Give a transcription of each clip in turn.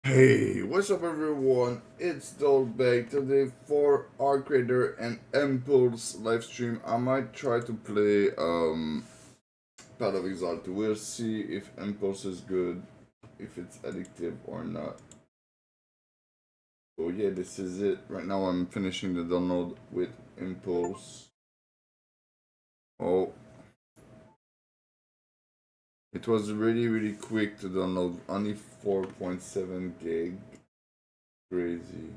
Hey, what's up everyone? It's Dolbeg today for our creator and Empuls live stream. I might try to play Path of Exile 2. We'll see if Impulse is good, if it's addictive or not. So yeah, this is it. Right now I'm finishing the download with Impulse. Oh, it was really quick to download, only 4.7 gig. Crazy.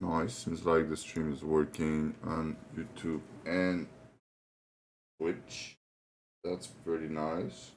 Nice, seems like the stream is working on YouTube and Twitch. That's pretty nice.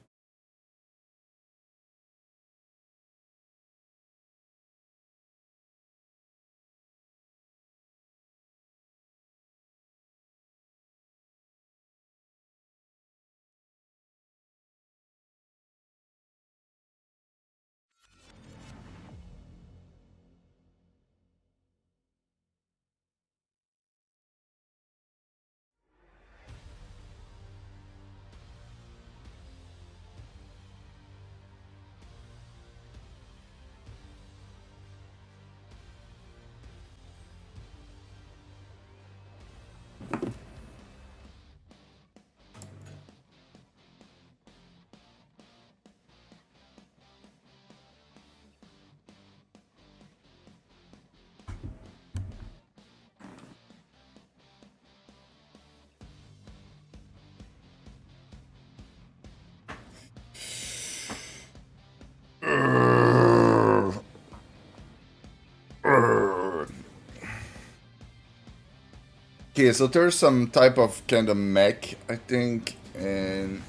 Okay, so there's some type of kind of mech, I think, and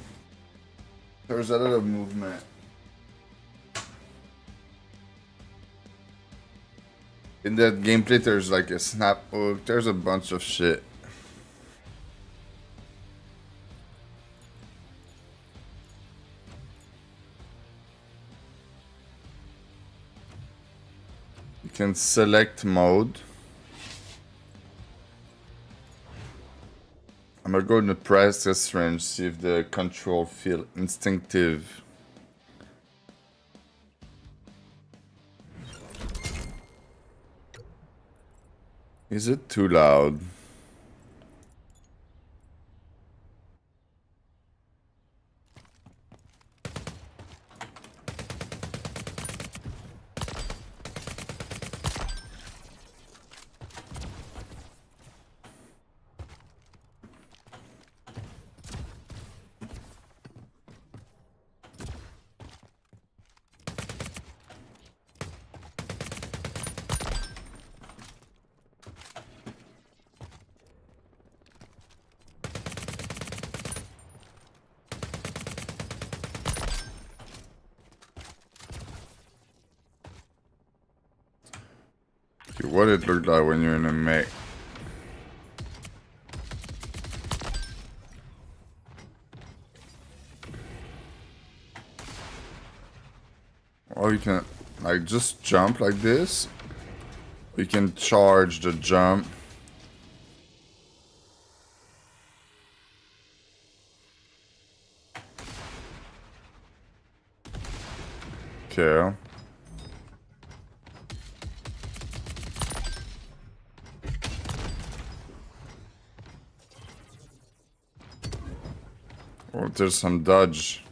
there's a lot of movement. In that gameplay, there's like a snap hook, there's a bunch of shit. You can select mode. I'm gonna go in the price test range, see if the control feel instinctive. Is it too loud? Okay, what it look like when you're in a mech? or you can like just jump like this. You can charge the jump. Okay. Oh, there's some dodge.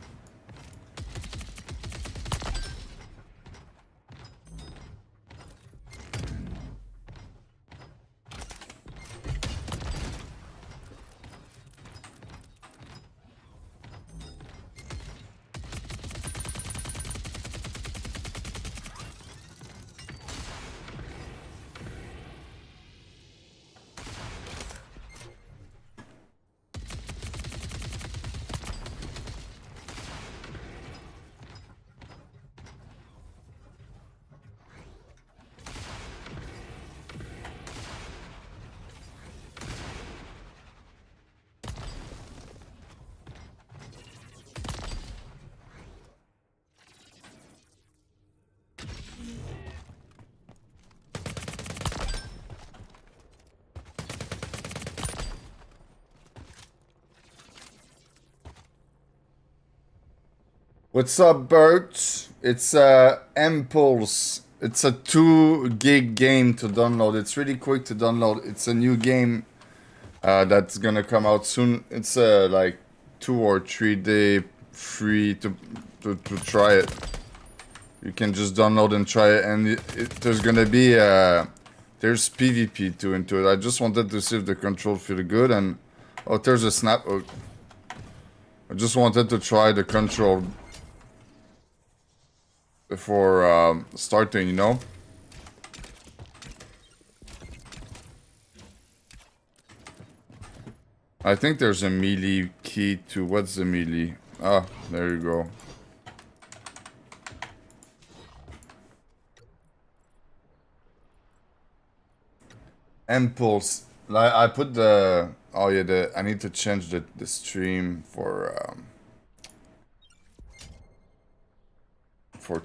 What's up, Bert? It's Empuls. It's a 2 gig game to download. It's really quick to download. It's a new game that's gonna come out soon. It's like 2 or 3 day free to try it. You can just download and try it, and there's gonna be there's PvP too into it. I just wanted to see if the control feel good, and oh, there's a snap hook. I just wanted to try the control before starting, you know? I think there's a melee key to... What's the melee? Ah, there you go. Empuls. Like, I put the... Oh yeah, I need to change the stream for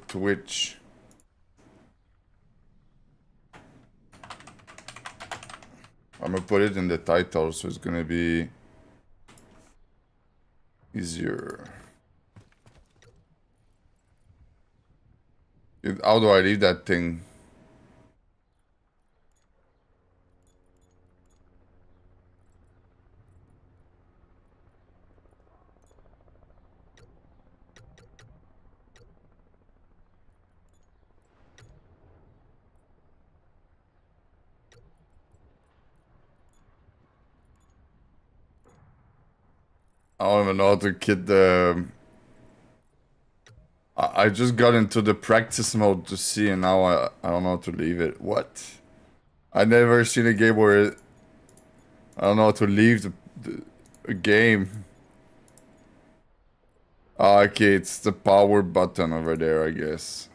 Twitch. I'm gonna put it in the title, so it's gonna be easier. How do I leave that thing? I don't even know how to get the... I just got into the practice mode to see, and now I don't know how to leave it. What? I never seen a game where I don't know how to leave a game. Ah, okay, it's the power button over there, I guess.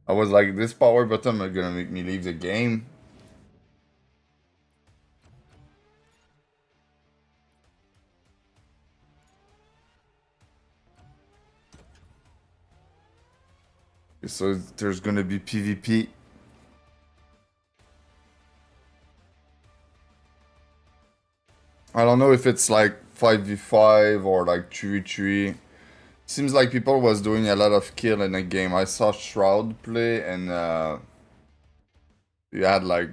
I was like, this power button is gonna make me leave the game. So there's gonna be PvP. I don't know if it's like 5v5 or like 3v3. Seems like people was doing a lot of kill in the game. I saw Shroud play, and you had like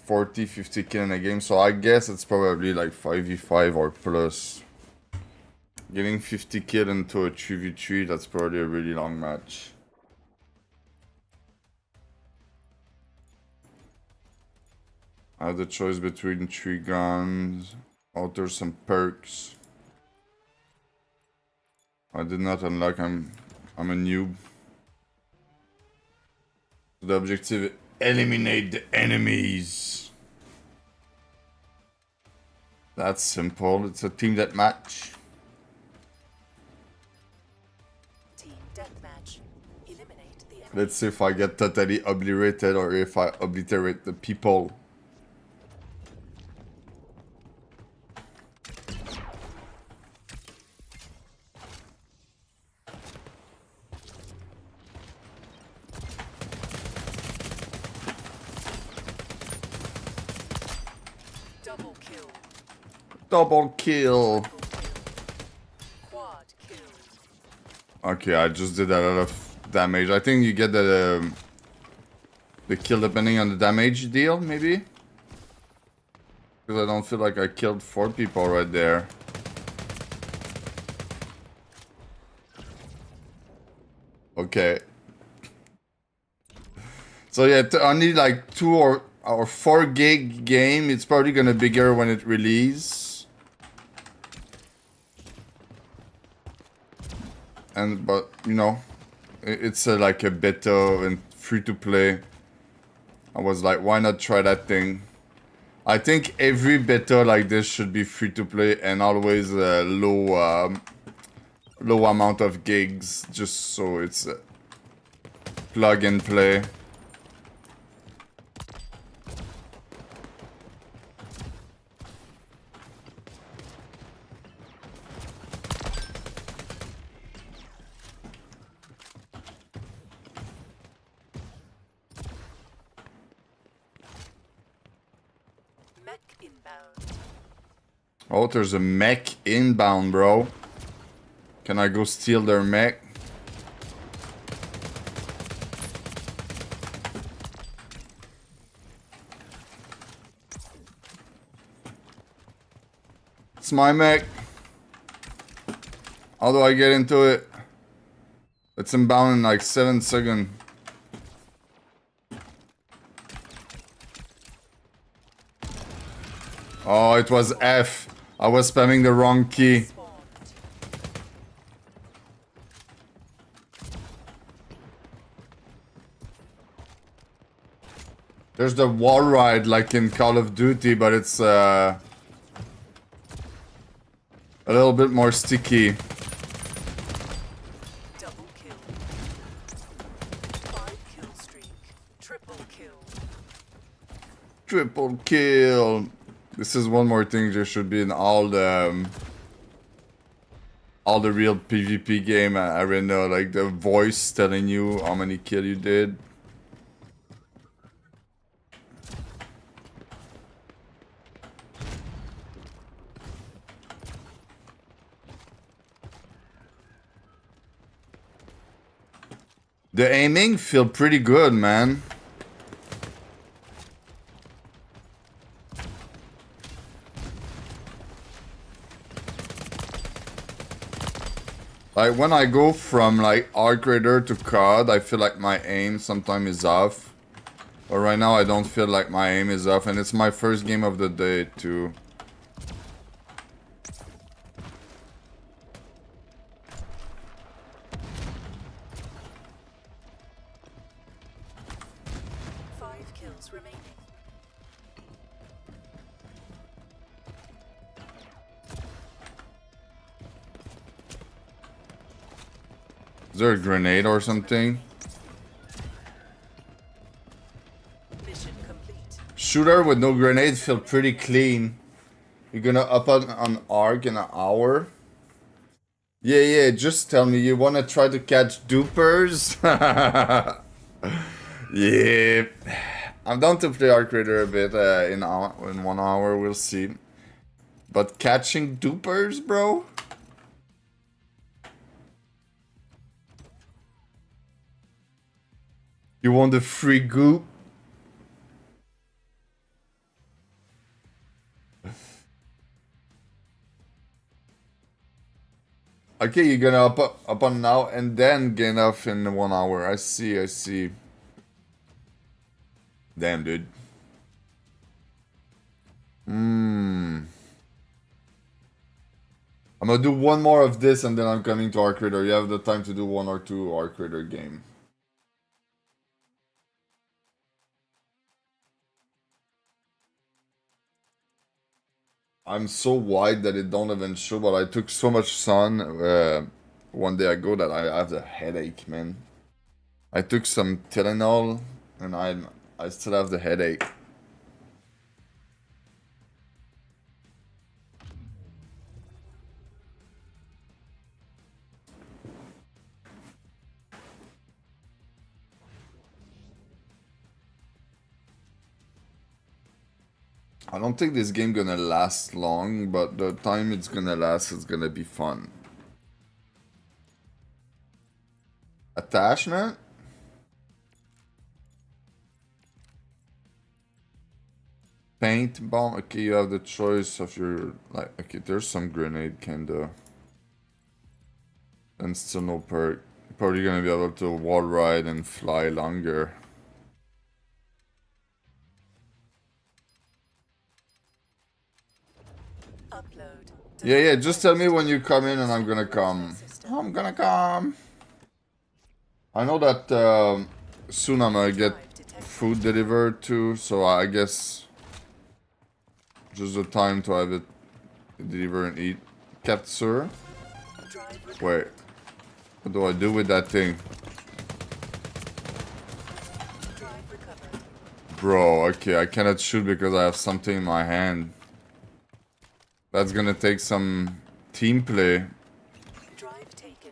40-50 kill in the game. So I guess it's probably like 5v5 or plus. Getting 50 kill into a 3v3, that's probably a really long match. I had the choice between 3 guns. Oh, there's some perks. I did not unlock. I'm a noob. The objective: eliminate the enemies. That's simple. It's a team deathmatch. Team deathmatch. Eliminate the enemy. Let's see if I get totally obliterated or if I obliterate the people. Double kill. Okay, I just did a lot of damage. I think you get the kill depending on the damage deal, maybe? Because I don't feel like I killed 4 people right there. Okay. So yeah, only like 2 or 4 gig game. It's probably gonna be bigger when it release. But you know, it's like a beta and free to play. I was like, why not try that thing? I think every beta like this should be free to play and always low amount of gigs, just so it's plug and play. Oh, there's a mech inbound, bro. Can I go steal their mech? It's my mech. How do I get into it? It's inbound in like 7 seconds. Oh, it was F. I was spamming the wrong key. There's the wall ride like in Call of Duty, but it's a little bit more sticky. Double kill. 5 kill streak. Triple kill. Triple kill. This is one more thing there should be in all the real PvP game arena, like the voice telling you how many kills you did. The aiming feel pretty good, man. Like when I go from like Arc Raider to COD, I feel like my aim sometimes is off. But right now I don't feel like my aim is off, and it's my first game of the day too. Is there a grenade or something? Mission complete. Shooter with no grenade feel pretty clean. You're gonna up on Arc in an hour? Yeah, just tell me you wanna try to catch dupers? Yeah. I'm down to play Arc Raider a bit in 1 hour, we'll see. But catching dupers, bro? You want the free goop? Okay, you're gonna up on now and then gain off in 1 hour. I see. Damn, dude. I'm gonna do one more of this and then I'm coming to Arc Raider. You have the time to do 1 or 2 Arc Raider game. I'm so white that it don't even show, but I took so much sun one day ago that I have a headache, man. I took some Tylenol and I still have the headache. I don't think this game gonna last long, but the time it's gonna last is gonna be fun. Attachment? Paint bomb? Okay, you have the choice of your... like, okay, there's some grenade kinda. And still no perk. Probably gonna be able to wall ride and fly longer. Upload. Yeah, just tell me when you come in and I'm gonna come. I'm gonna come. I know that soon I'm gonna get food delivered too, so I guess just the time to have it deliver and eat. Capture. Wait. What do I do with that thing? Bro, okay, I cannot shoot because I have something in my hand. That's gonna take some team play. Drive taken.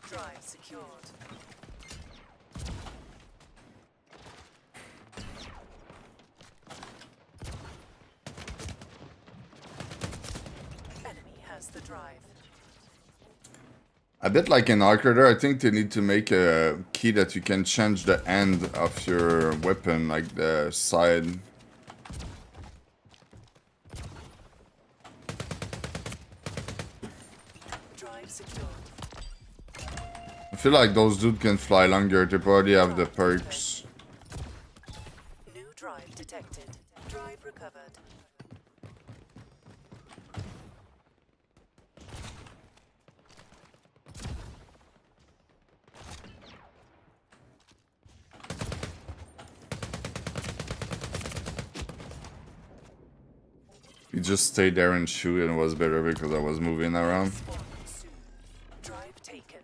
Drive secured. Enemy has the drive. A bit like in Arcader, I think they need to make a key that you can change the end of your weapon, like the side. Drive secured. I feel like those dudes can fly longer, they probably have the perks. New drive detected. Drive recovered. You just stayed there and shoot and it was better because I was moving around. Spawn soon. Drive taken.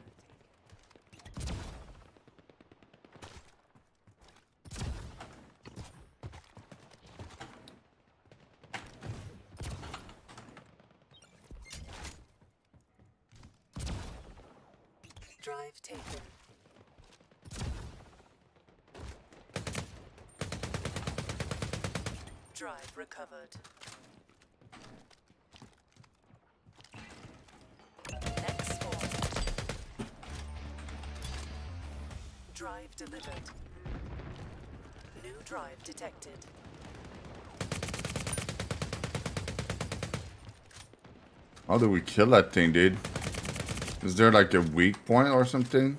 Drive taken. Drive recovered. Next spawn. Drive delivered. New drive detected. How do we kill that thing, dude? Is there like a weak point or something?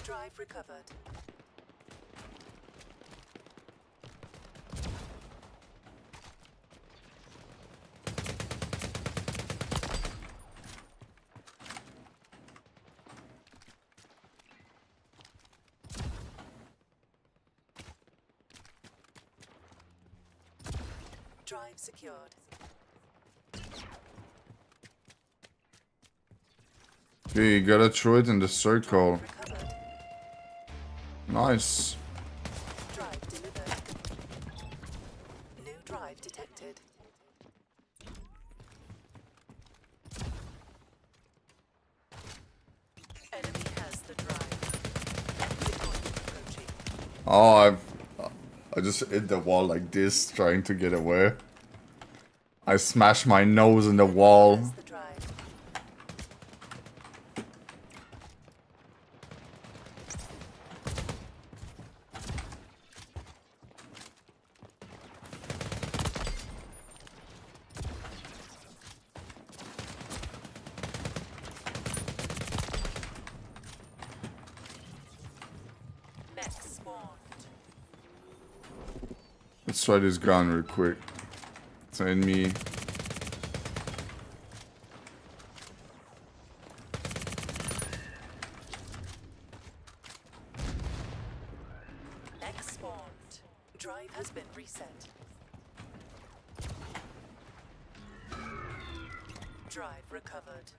Drive recovered. Drive secured. Okay, you gotta throw it in the circle. Recovered. Nice. Drive delivered. New drive detected. Enemy has the drive. Deployment approaching. Oh, I just hit the wall like this, trying to get away. I smashed my nose in the wall. Has the drive. Next spawn. Let's try this gun real quick. Send me. Next spawned. Drive has been reset. Drive recovered.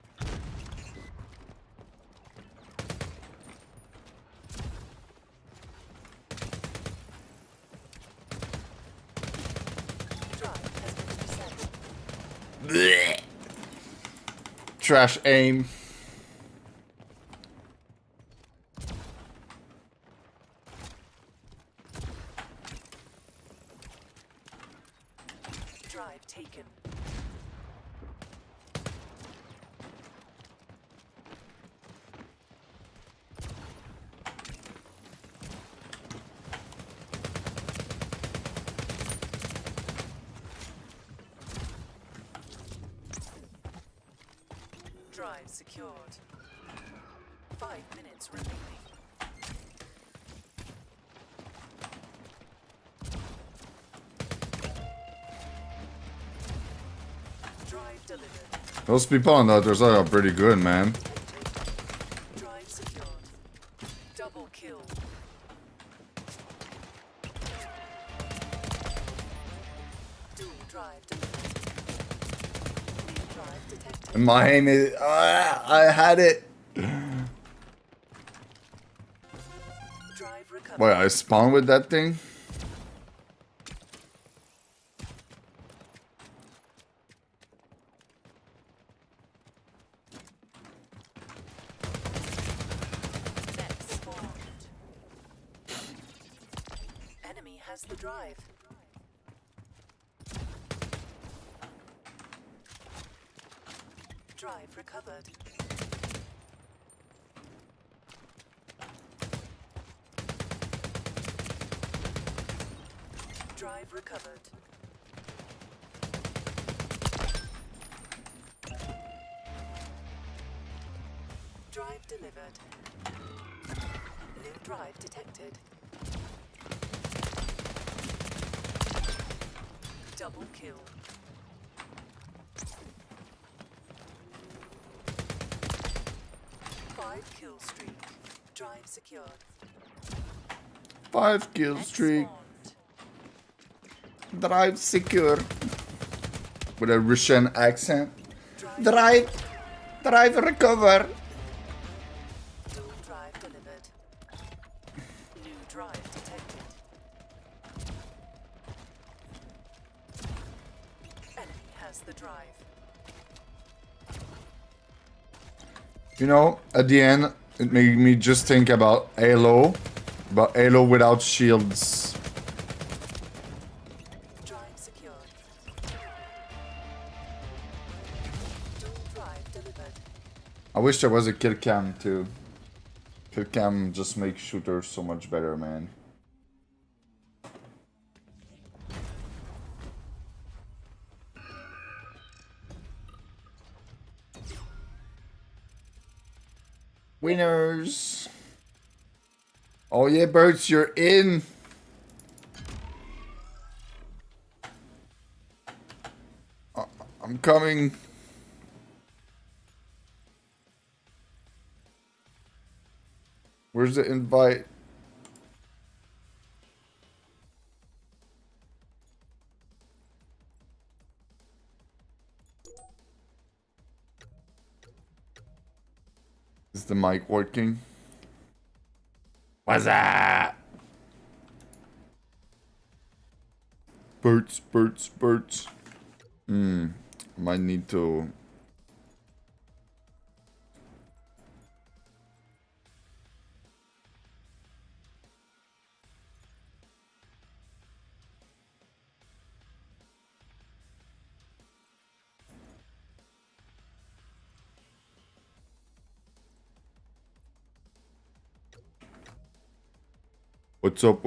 Blech. Trash aim. Drive taken. Drive secured. 5 minutes remaining. Drive delivered. Those people on the other side are pretty good, man. Drive secured. Double kill. Dual drive delivered. New drive detected. My aim is... I had it. Drive recovered. Wait, I spawned with that thing? Net spawned. Enemy has the drive. Drive recovered. Drive recovered. Drive delivered. New drive detected. Double kill. Five kill streak. Drive secured. 5 kill Net streak. spawned. Drive secure. With a Russian accent. Drive Drive recover. dual drive delivered. New drive detected. Enemy has the drive. You know, at the end, it made me just think about Halo. But Halo without shields. Drive secured. Dual drive delivered. I wish there was a kill cam too. Kill cam just makes shooters so much better, man. Winners! Oh yeah, Birds, you're in! I'm coming. Where's the invite? Is the mic working? What's that? Birds. Might need to... What's up?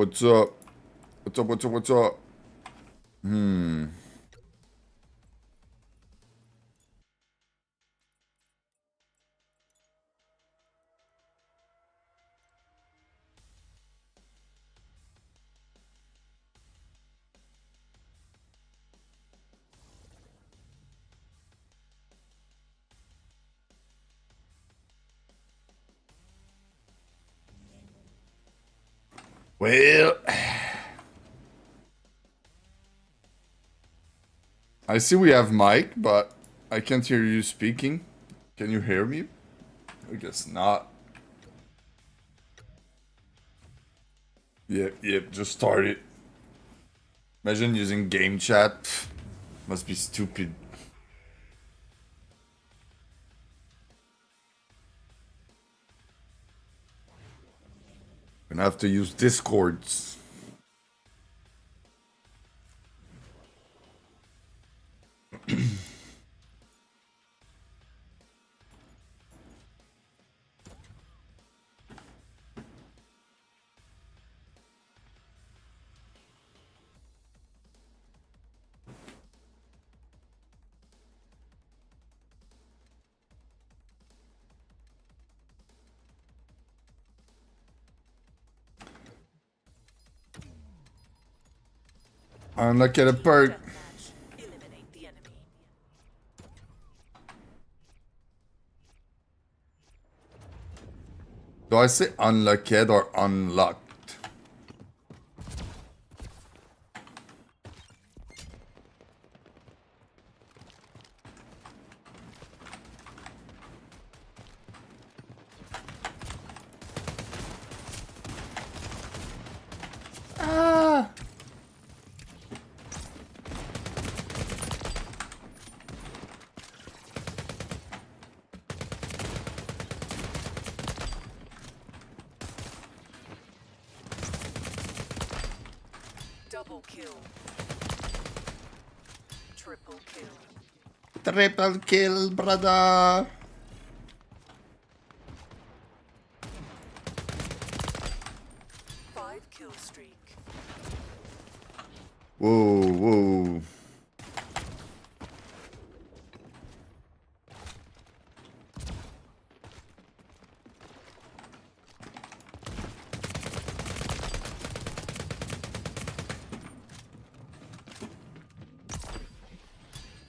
Well... I see we have mic, but I can't hear you speaking. Can you hear me? I guess not. Yep, just started. Imagine using game chat. Pff, must be stupid. Gonna have to use Discords. Unlock at a perk. Deathmatch. Eliminate the enemy. Do I say unlocked or unlocked? Ah! Double kill. Triple kill. Triple kill, brother. 5-kill streak. Whoa, whoa.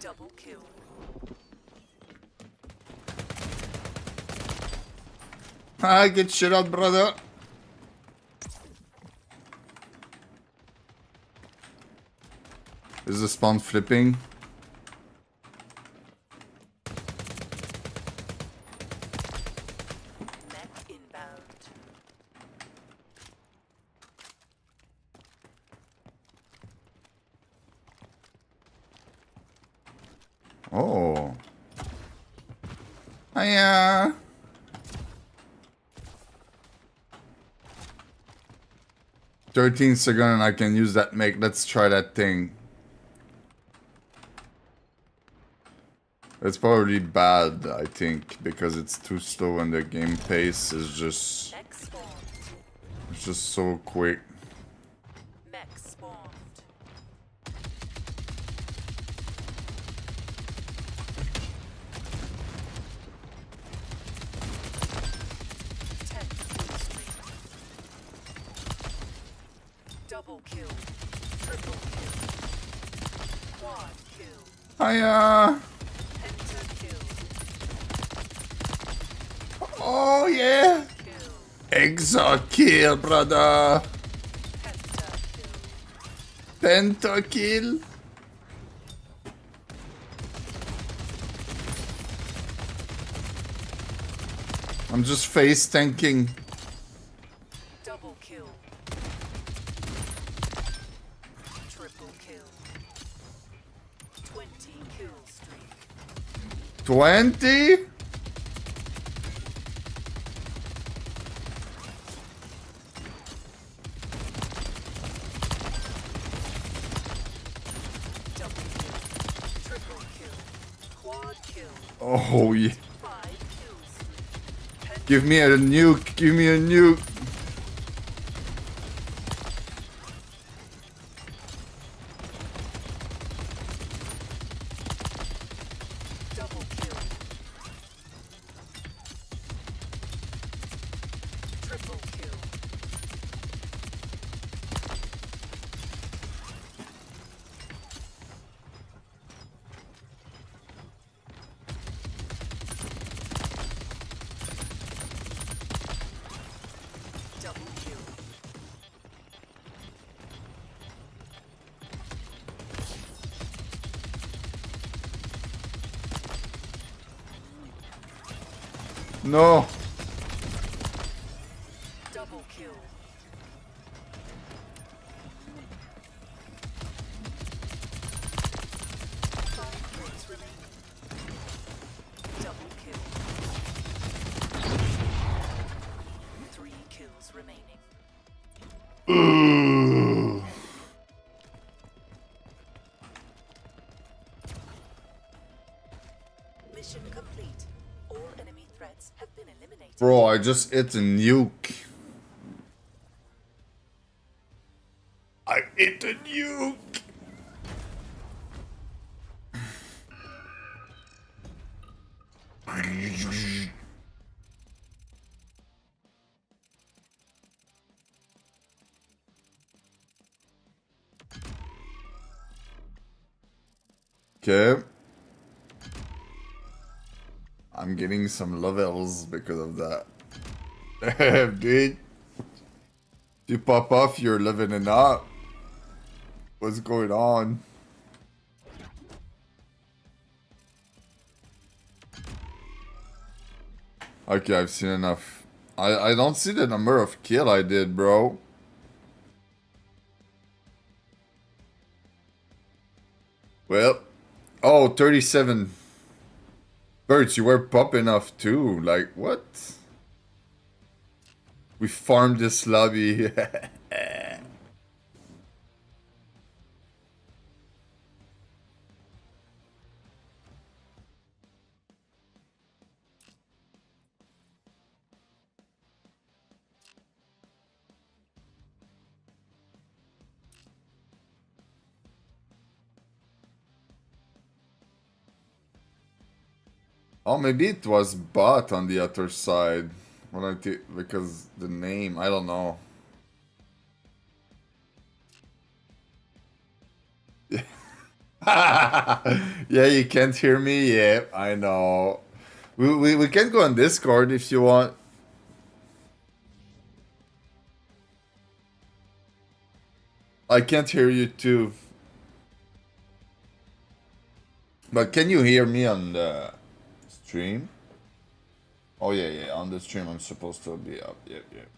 Double kill. Ah, get shit out, brother. Is the spawn flipping? Mech inbound. Oh. Hiya. $13 and I can use that make. Let's try that thing. It's probably bad, I think, because it's too slow and the game pace is just Mech spawned. it's just so quick. Mech spawned. Double kill. Triple kill. Quad kill. Hiya. Pentakill. Oh yeah. Kill. Exile kill, brother. Pentakill. Pentakill. I'm just face tanking. Double kill. Triple kill. 20 kill streak. 20? Double kill. Triple kill. Quad kill. Oh yeah. 5 kill streak. Give me a nuke. Give me a nuke. Double kill. Triple kill. Double kill. No. Double kill. Five kills remaining. Double kill. 3 kills remaining. Bro, I just hit a nuke. I hit a nuke. Okay. I'm getting some levels because of that. Damn, dude. You pop off, you're leveling up. What's going on? Okay, I've seen enough. I don't see the number of kill I did, bro. Well, oh, 37. Birds, you were popping off too. Like, what? We farmed this lobby. Oh, maybe it was bot on the other side. When because the name, I don't know. Yeah, you can't hear me? Yeah, I know. We can go on Discord if you want. I can't hear you too. But can you hear me on the stream? Oh yeah, yeah, on the stream I'm supposed to be up. Yep, yep.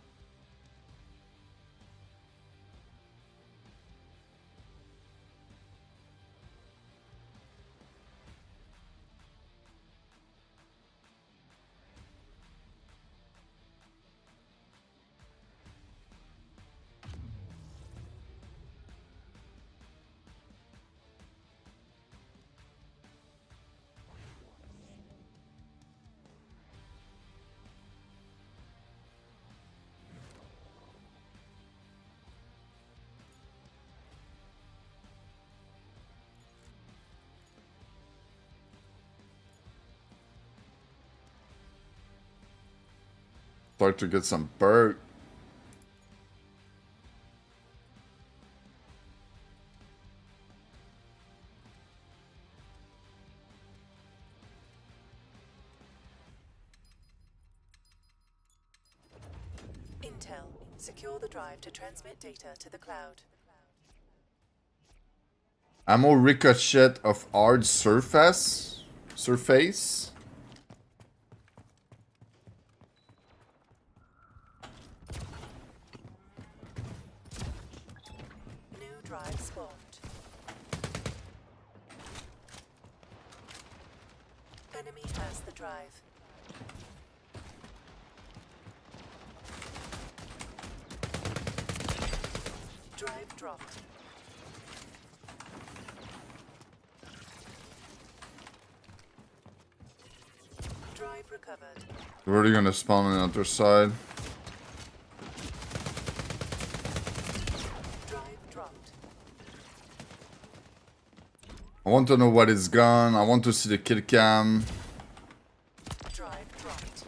Start to get some perk. Intel. Secure the drive to transmit data to the cloud. Ammo ricochet of hard surface. Surface. New drive spawned. Enemy has the drive. Drive dropped. Drive recovered. We're already gonna spawn on the other side. Drive dropped. I want to know what is gone. I want to see the kill cam. Drive dropped.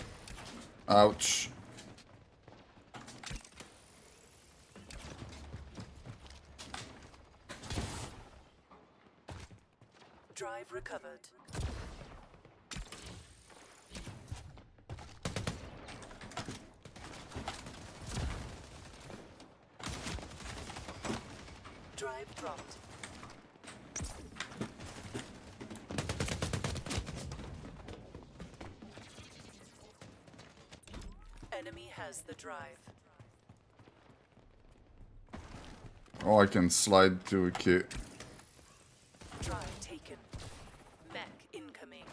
Ouch. Drive recovered. Drive dropped. Enemy has the drive. Oh, I can slide to a kit. Drive taken. Mech incoming.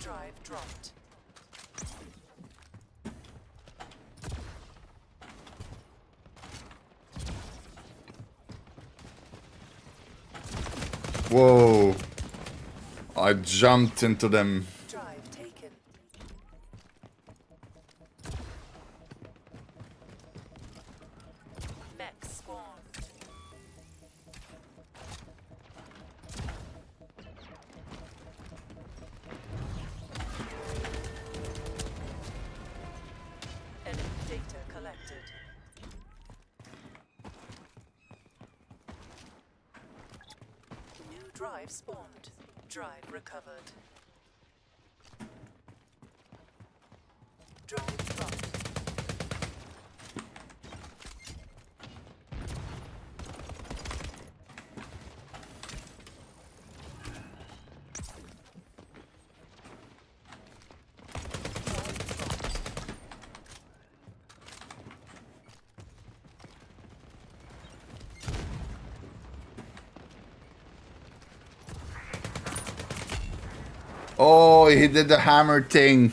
Drive dropped. Whoa. I jumped into them. Drive taken. Mech spawned. Enemy data collected. New drive spawned. Drive recovered. Drive dropped. Oh, he did the hammer thing.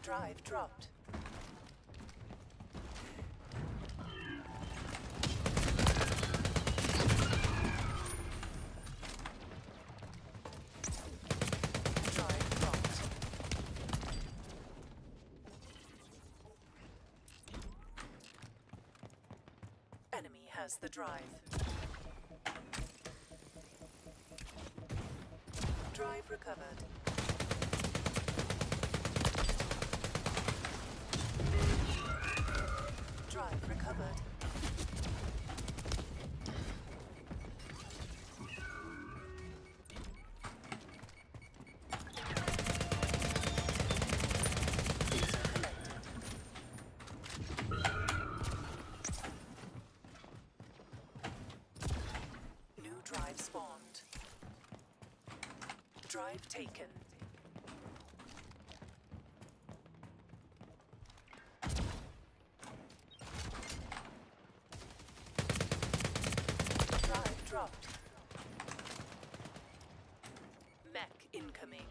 Drive dropped. Drive dropped. Enemy has the drive. Drive recovered. Drive recovered. Data collected. New drive spawned. Drive taken. Drive dropped. Mech incoming.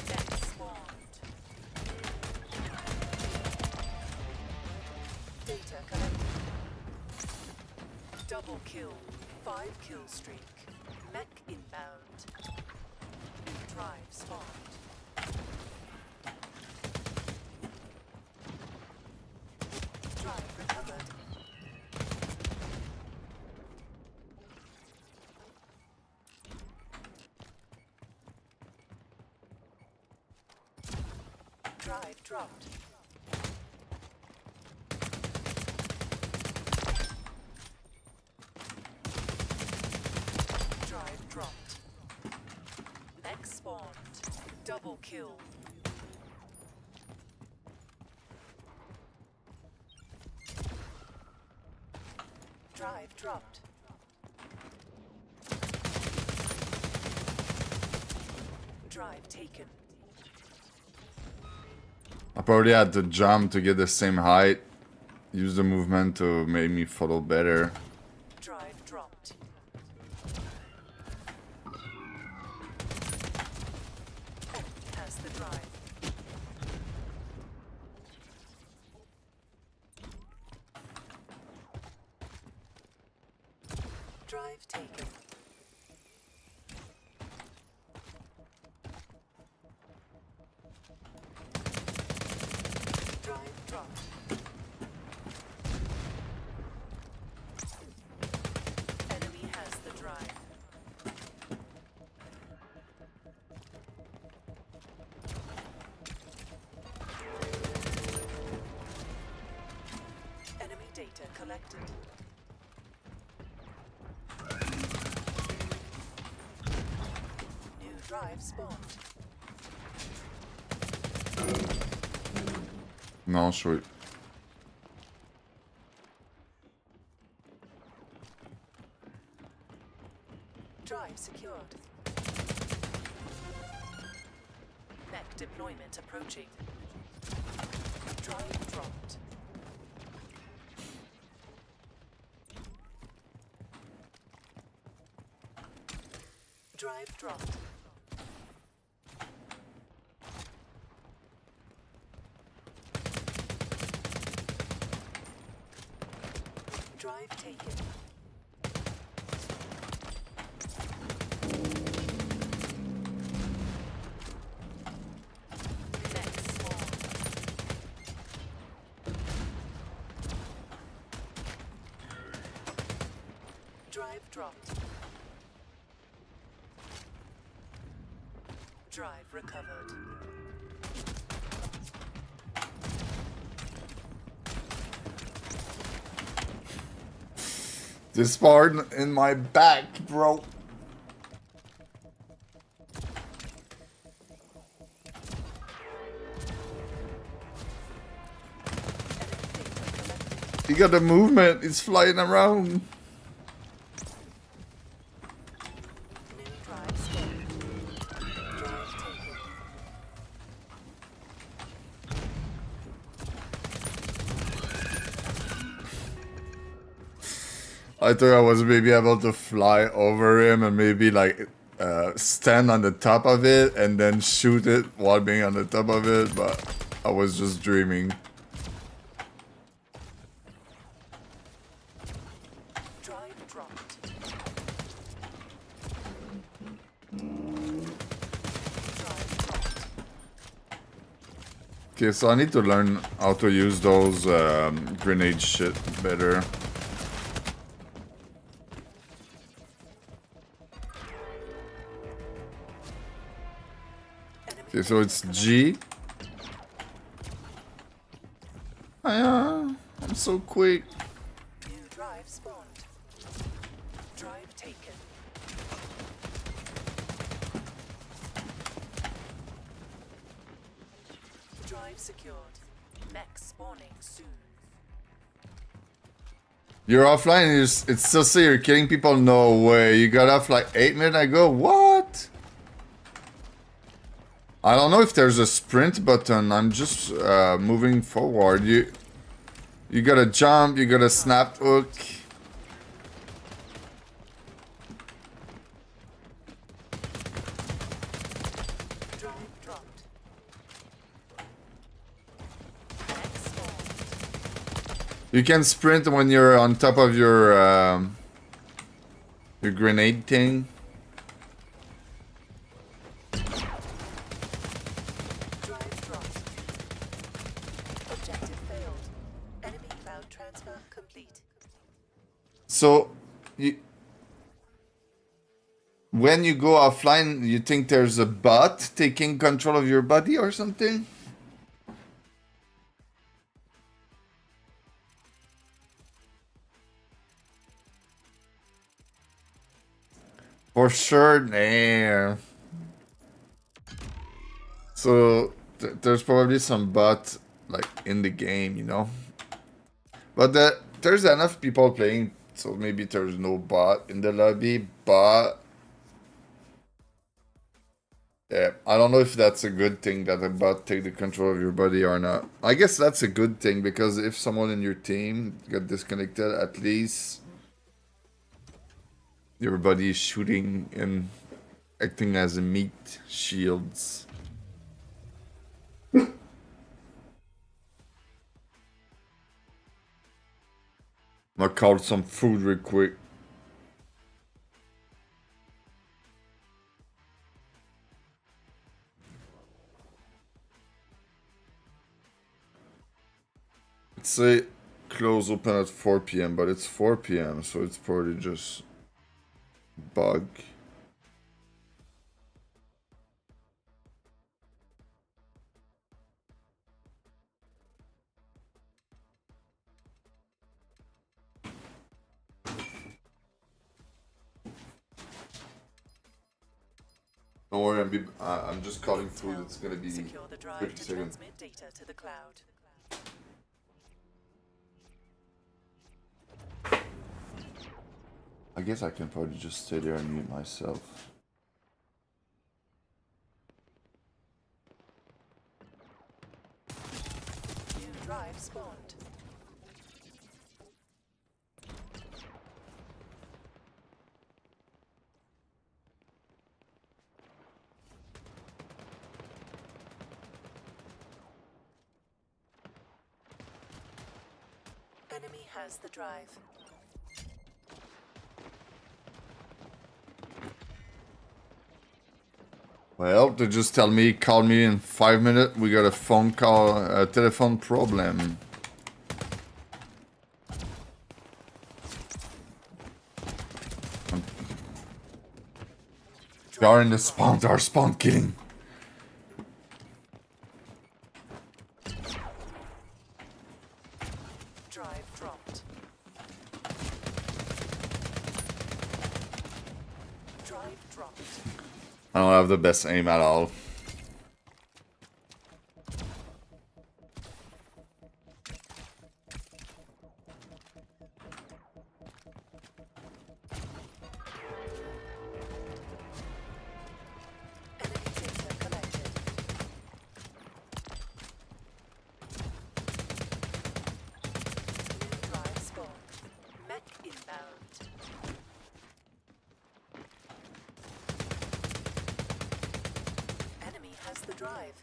Mech spawned. Data collected. Double kill. 5 kill streak. Mech inbound. New drive spawned. Drive recovered. Drive dropped. Drive dropped. Mech spawned. Double kill. Drive dropped. Drive taken. I probably had to jump to get the same height. Use the movement to make me follow better. Drive dropped. Enemy has the drive. Drive taken. Drive dropped. Enemy has the drive. Enemy data collected. New drive spawned. Non, je suis... Drive secured. Mech deployment approaching. Drive dropped. Drive dropped. Drive taken. Next spawn. Drive dropped. Drive recovered. This part in my back, bro. He got the movement, he's flying around. New drive spawn. Drive taken. I thought I was maybe able to fly over him and maybe like stand on the top of it and then shoot it while being on the top of it, but I was just dreaming. Drive dropped. Drive dropped. Okay, so I need to learn how to use those grenade shit better. Okay, so it's G. I'm so quick. New drive spawned. Drive taken. Drive secured. Mech spawning soon. You're offline and it still say you're killing people? No way. You got off like 8 minutes ago? What? I don't know if there's a sprint button. I'm just moving forward. You gotta jump, you gotta snap hook. Drive dropped. Mech spawned. You can sprint when you're on top of your grenade thing. Drive dropped. Objective failed. Enemy cloud transfer complete. So, when you go offline, you think there's a bot taking control of your body or something? For sure, nah. So, there's probably some bot, like, in the game, you know? But there's enough people playing, so maybe there's no bot in the lobby, but... Yeah, I don't know if that's a good thing that a bot take the control of your body or not. I guess that's a good thing, because if someone in your team got disconnected, at least... your body is shooting and acting as a meat shields. I'll call some food real quick. Let's say close open at 4 p.m, but it's 4 p.m, so it's probably just bug. Don't worry, I'm just calling food. It's gonna be Secure the drive 50 to seconds. transmit data to the cloud. I guess I can probably just stay there and mute myself. New drive spawned. Enemy has the drive. Well, they just tell me, call me in 5 minutes. We got a phone call, a telephone problem. We are in the spawn, our spawn killing. Drive dropped. Drive dropped. I don't have the best aim at all. Enemy data collected. New drive spawned. Mech inbound. Enemy has the drive.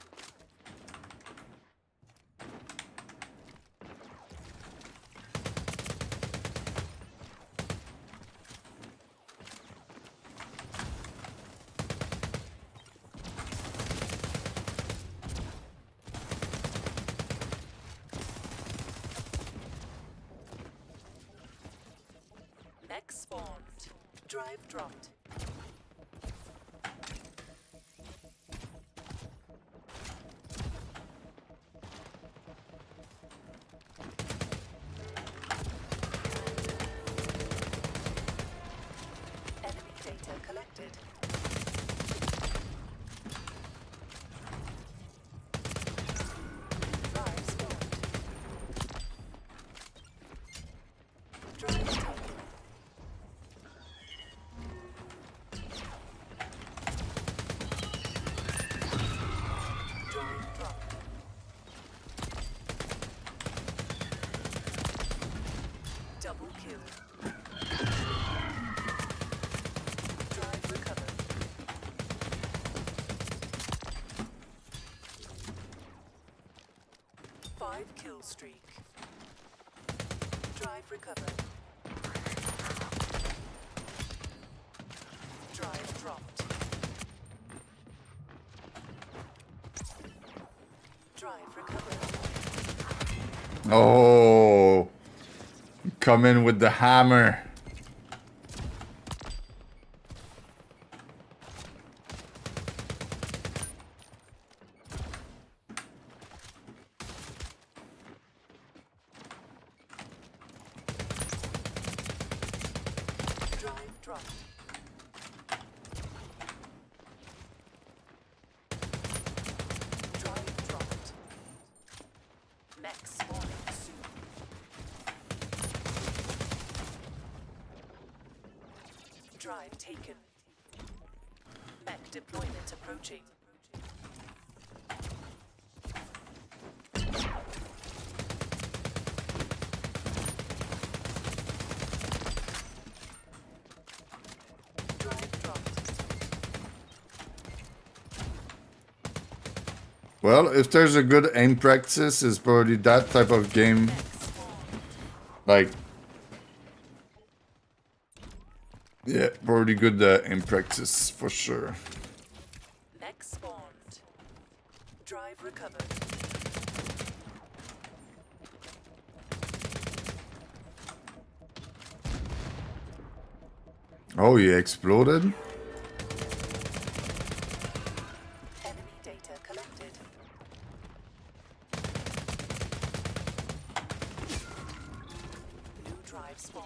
Mech spawned. Drive dropped. Enemy data collected. Drive spawned. Drive taken. Drive dropped. Double kill. Drive recovered. Five kill streak. Drive recovered. Drive dropped. Drive recovered. Oh, come in with the hammer. Drive dropped. Drive dropped. Mech spawning soon. Drive taken. Mech deployment approaching. Drive dropped. Well, if there's a good aim practice, it's probably that type of game. Mech spawned. Like, yeah, probably good aim practice for sure. Mech spawned. Drive recovered. Oh, he exploded? Enemy data collected. New drive spawned.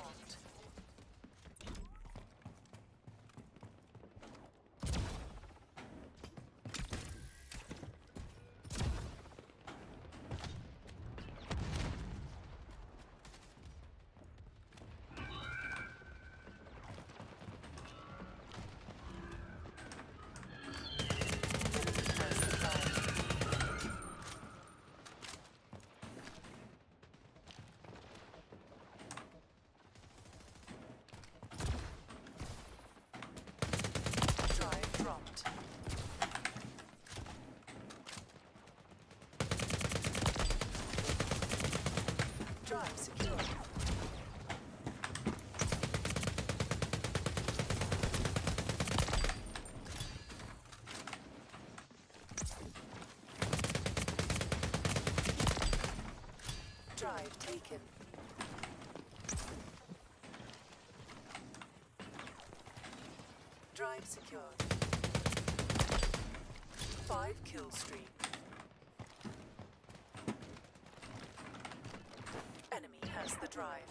Drive secured. 5 kill streak. Enemy has the drive.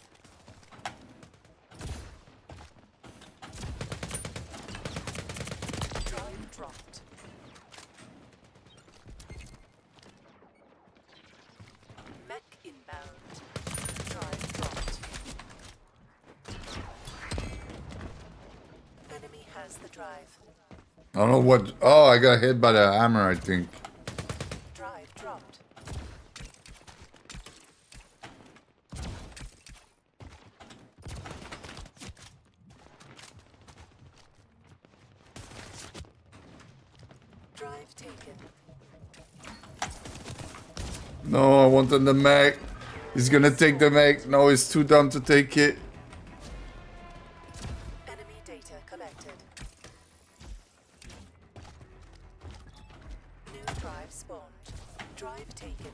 Drive dropped. Mech inbound. Drive dropped. Enemy has the drive. I don't know what. Oh, I got hit by the hammer, I think. Drive dropped. Drive taken. No, I wanted the mech. He's gonna take the mech. No, he's too dumb to take it. Enemy data collected. New drive spawned. Drive taken.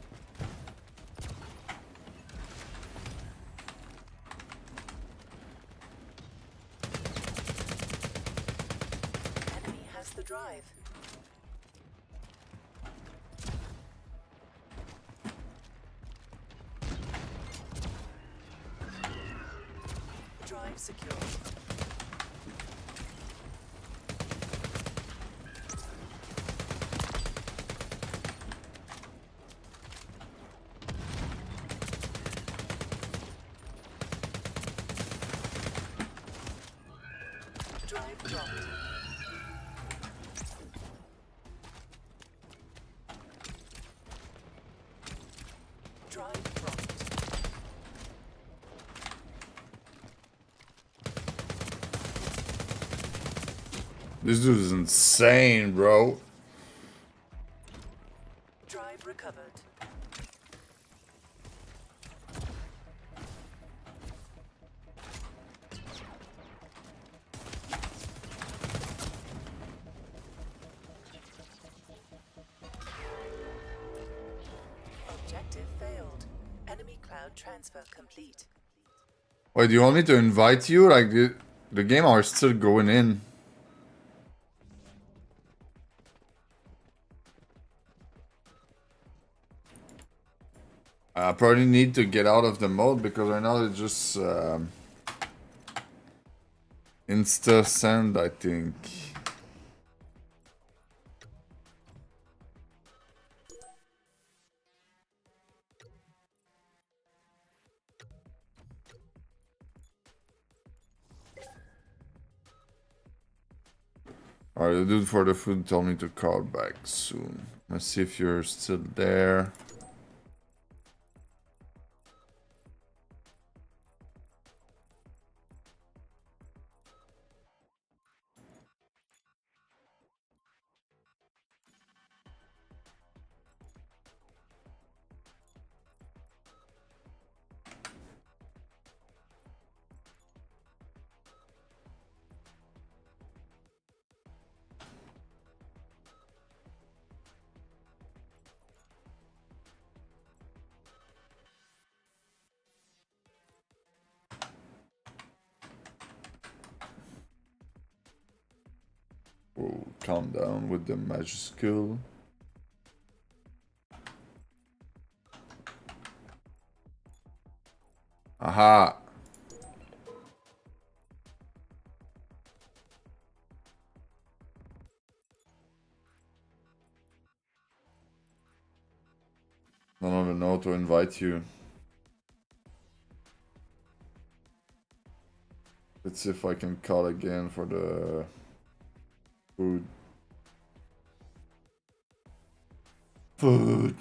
Enemy has the drive. Drive secured. Drive dropped. Drive dropped. This dude is insane, bro. Drive recovered. Objective failed. Enemy cloud transfer complete. Wait, do you want me to invite you? Like, the game are still going in. I probably need to get out of the mode because right now it's just insta send, I think. Alright, the dude for the food told me to call back soon. Let's see if you're still there. Whoa, calm down with the majuscule. Aha! I don't even know how to invite you. Let's see if I can call again for the food. Food.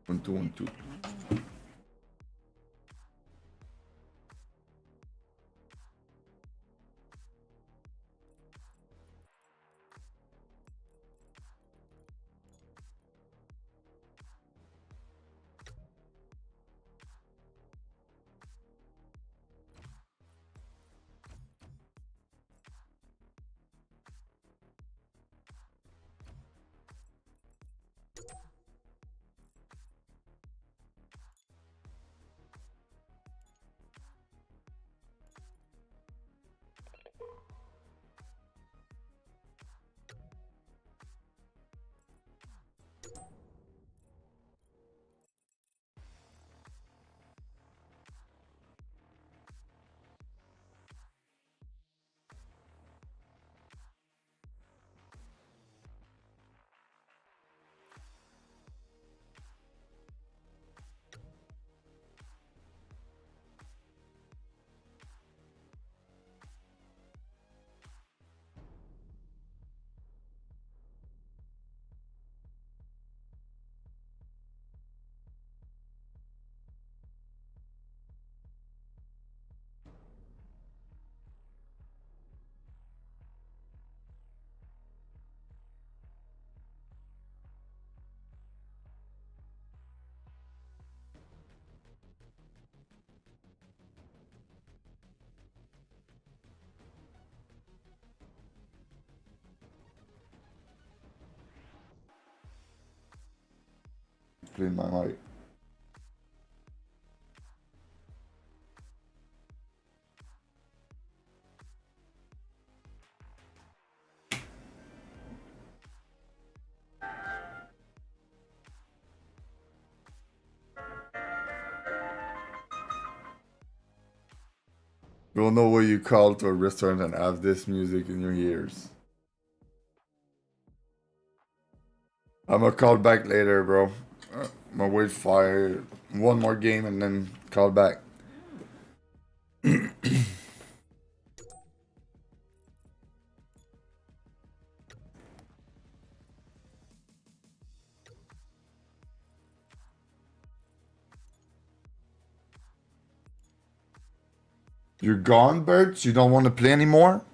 One, two, 1, 2. clean my mic. You don't know what you call to a restaurant and have this music in your ears. I'm gonna call back later, bro. I'm gonna wait for one more game and then call back. You're gone, Bert? You don't want to play anymore?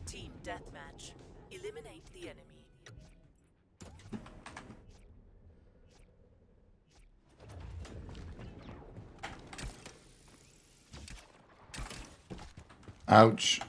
Team deathmatch. Eliminate the enemy. Ouch.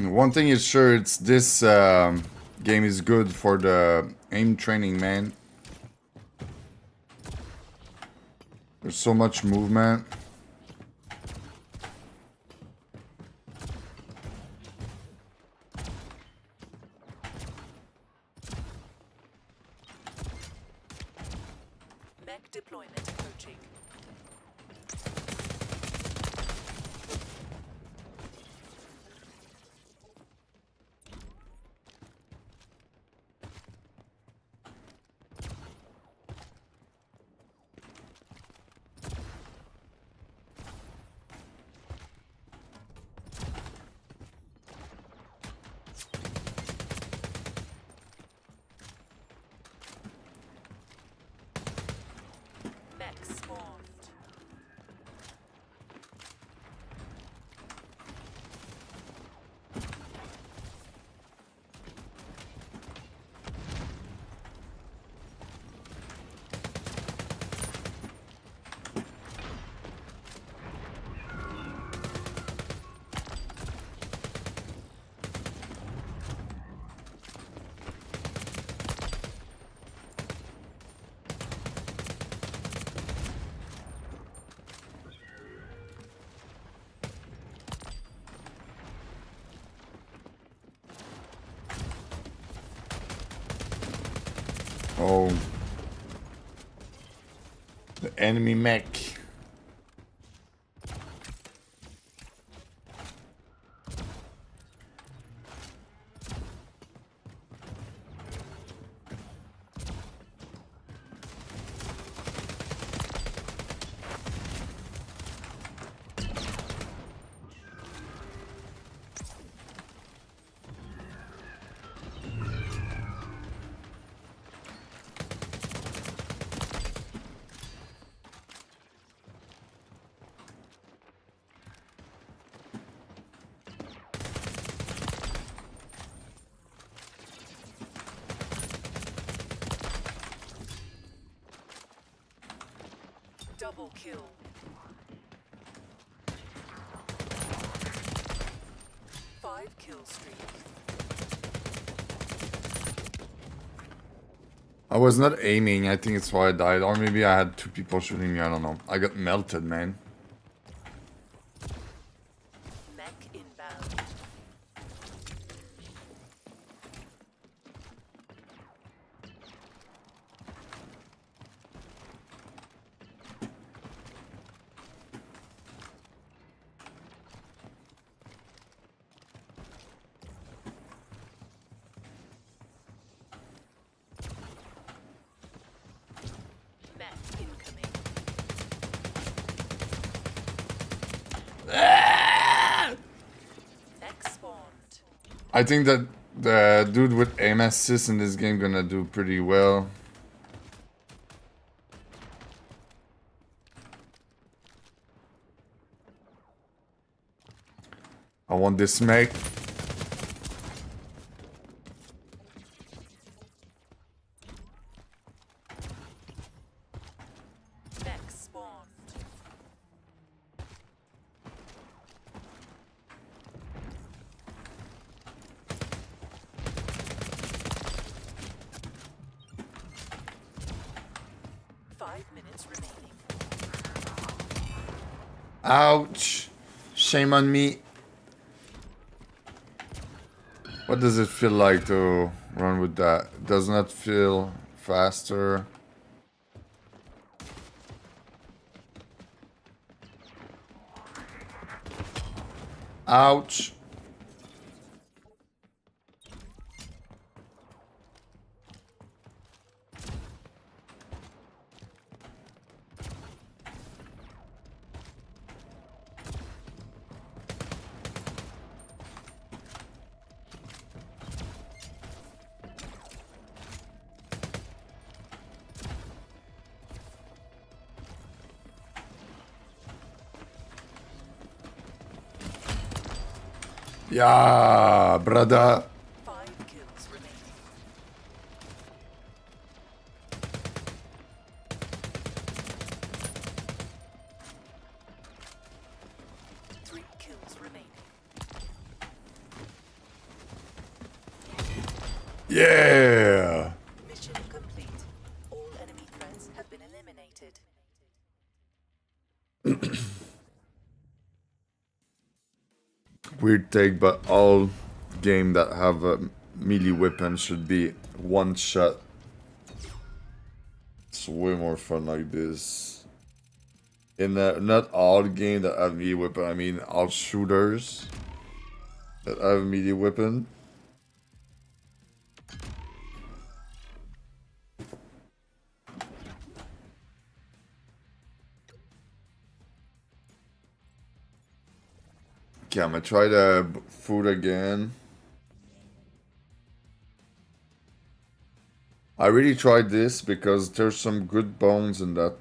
One thing is sure, it's this game is good for the aim training, man. There's so much movement. Mech deployment approaching. Mech spawned. Oh. The enemy mech. Double kill. Five kill streak. I was not aiming, I think it's why I died. Or maybe I had two people shooting me, I don't know. I got melted, man. Mech inbound. Mech incoming. Mech spawned. I think that the dude with aim assist in this game gonna do pretty well. I want this mech. Mech spawned. Five minutes remaining. Ouch! Shame on me. What does it feel like to run with that? It does not feel faster. Ouch! Yeah, brother. Five kills remaining. Three kills remaining. Yeah! Mission complete. All enemy threats have been eliminated. Weird take, but all game that have a melee weapon should be one shot. It's way more fun like this. In not all game that have melee weapon, I mean all shooters that have melee weapon. Okay, I'm gonna try the food again. I really tried this because there's some good bones in that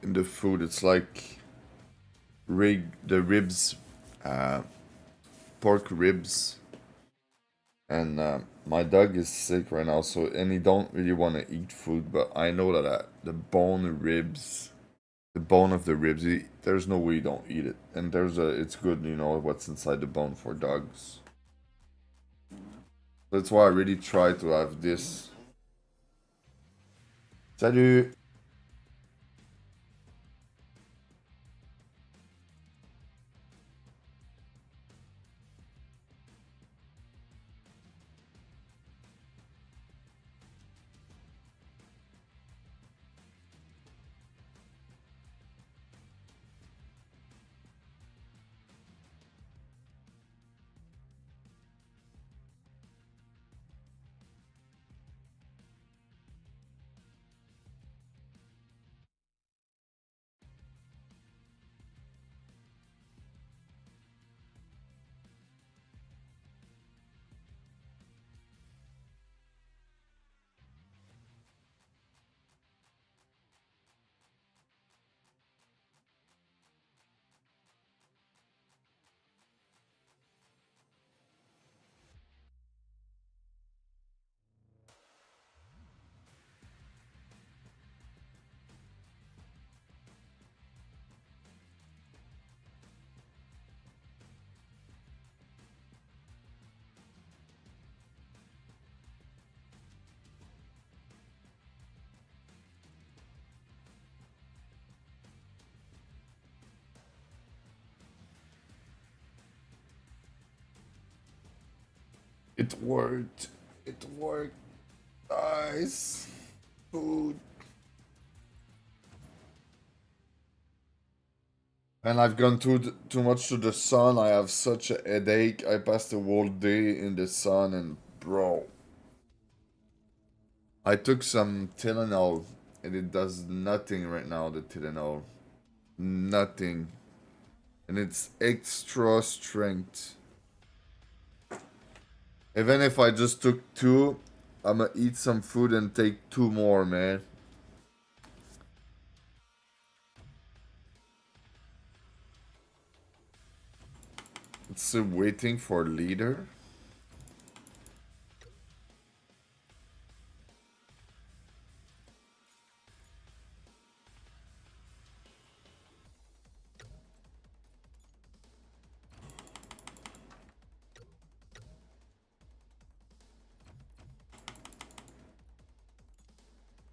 in the food. It's like the ribs, pork ribs, and my dog is sick right now, so and he don't really want to eat food. But I know that the bone of the ribs, there's no way you don't eat it, and it's good, you know what's inside the bone for dogs. That's why I really try to have this. Salut! It worked. It worked. Nice. Food. And I've gone too much to the sun. I have such a headache. I passed the whole day in the sun and bro. I took some Tylenol and it does nothing right now, the Tylenol. Nothing. And it's extra strength. Even if I just took two, I'ma eat some food and take two more, man. It's waiting for leader.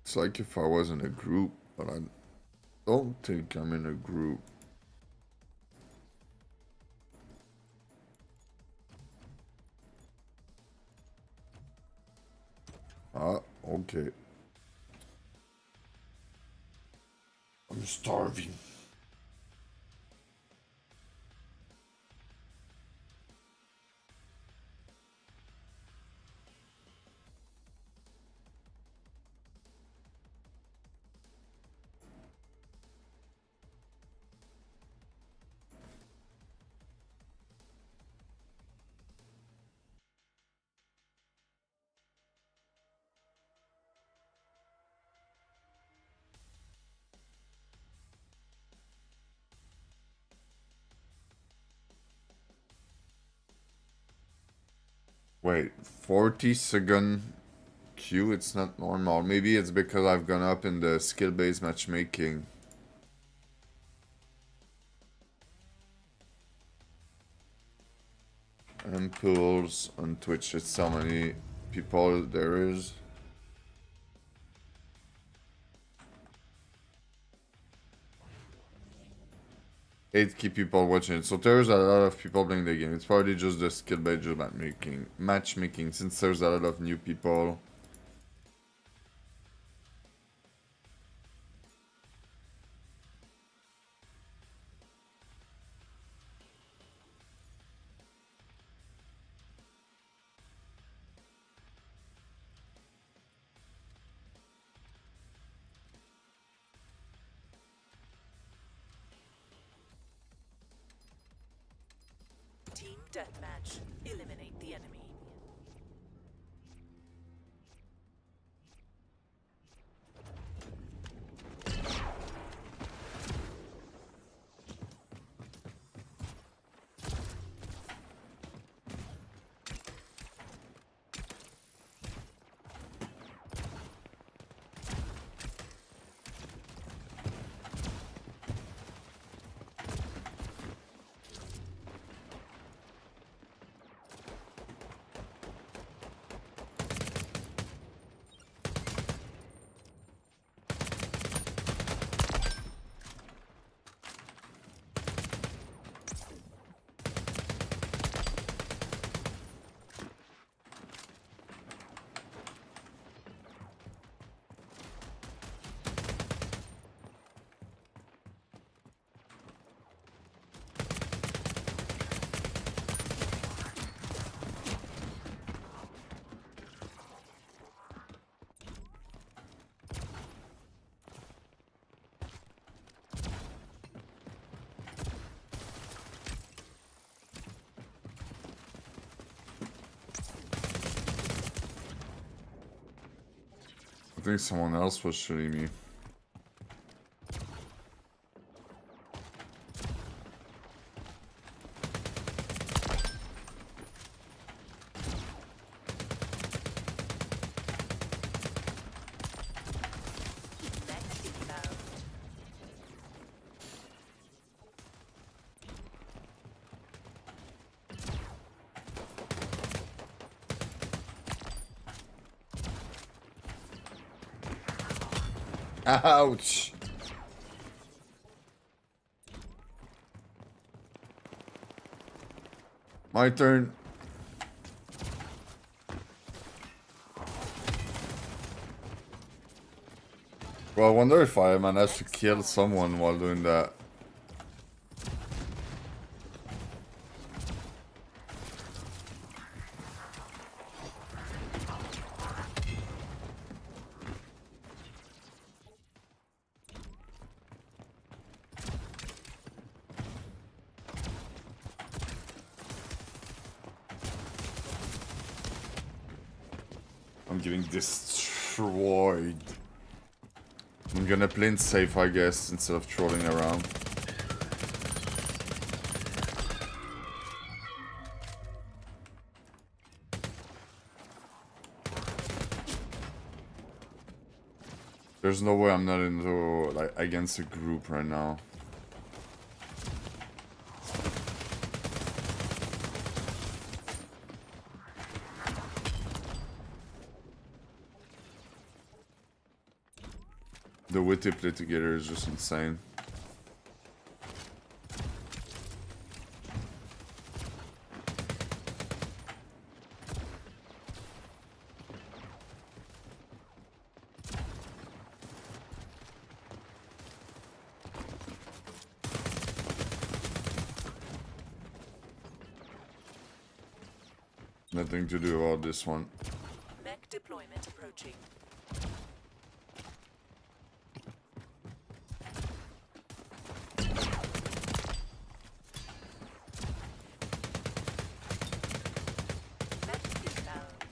It's like if I was in a group, but I don't think I'm in a group. Ah, okay. I'm starving. Wait, 40-second queue? It's not normal. Maybe it's because I've gone up in the skill-based matchmaking. Empuls on Twitch. It's how many people there is. 8 people watching it. So there's a lot of people playing the game. It's probably just the skill-based matchmaking. Since there's a lot of new people. Team deathmatch. Eliminate the enemy. I think someone else was shooting me. Mech inbound. Ouch! My turn. Well, I wonder if I managed to kill someone while doing that. I'm getting destroyed. I'm gonna play it safe, I guess, instead of trolling around. There's no way I'm not into, like, against a group right now. The way they play together is just insane. Nothing to do about this one. Mech deployment approaching. Mech inbound.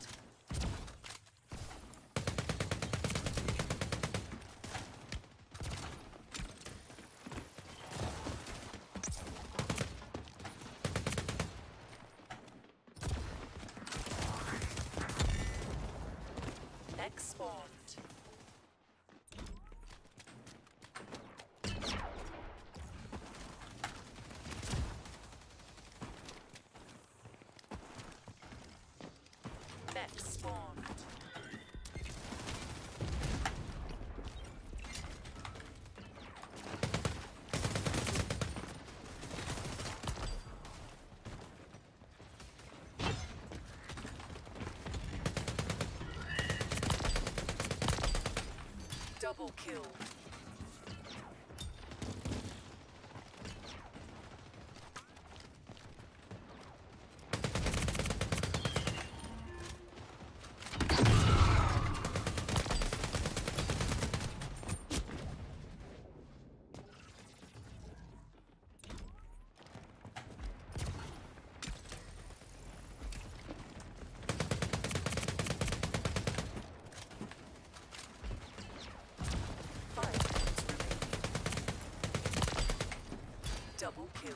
Mech spawned. Mech spawned. Double kill. Double kill.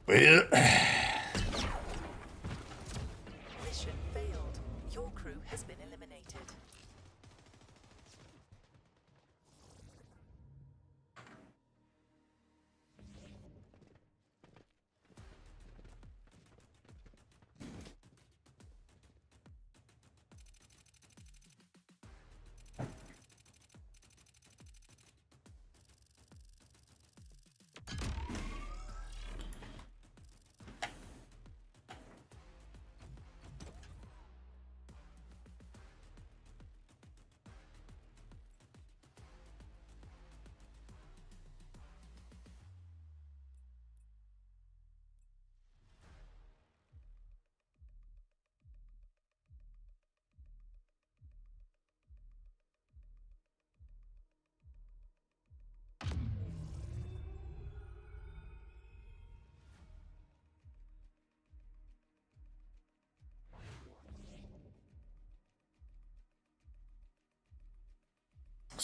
Well, Mission failed. Your crew has been eliminated.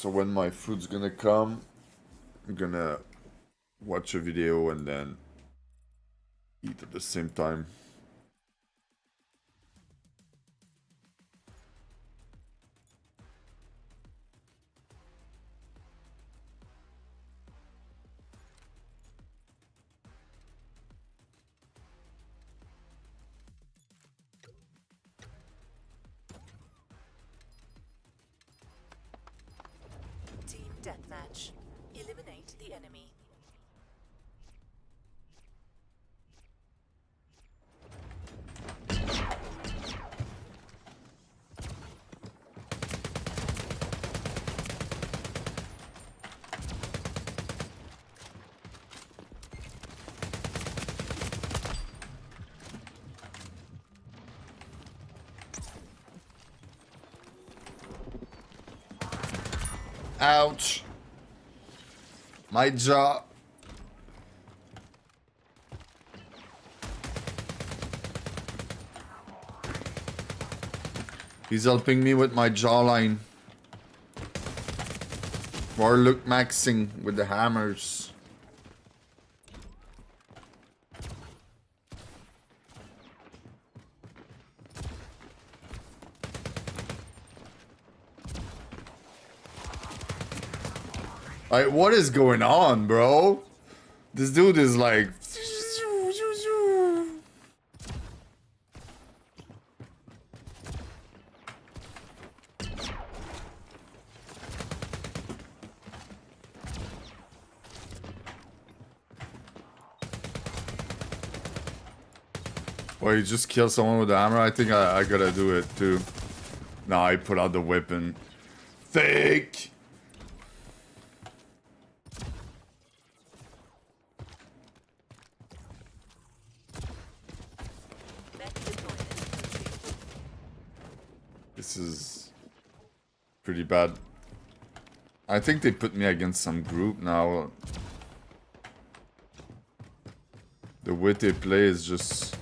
so when my food's gonna come, I'm gonna watch a video and then eat at the same time. Team deathmatch. Eliminate the enemy. Ouch. My jaw. He's helping me with my jawline. Or look maxing with the hammers. Like, what is going on, bro? This dude is like... Well, you just kill someone with the hammer? I think I gotta do it too. Nah, I put out the weapon. Fake! This is pretty bad. I think they put me against some group now. The way they play is just...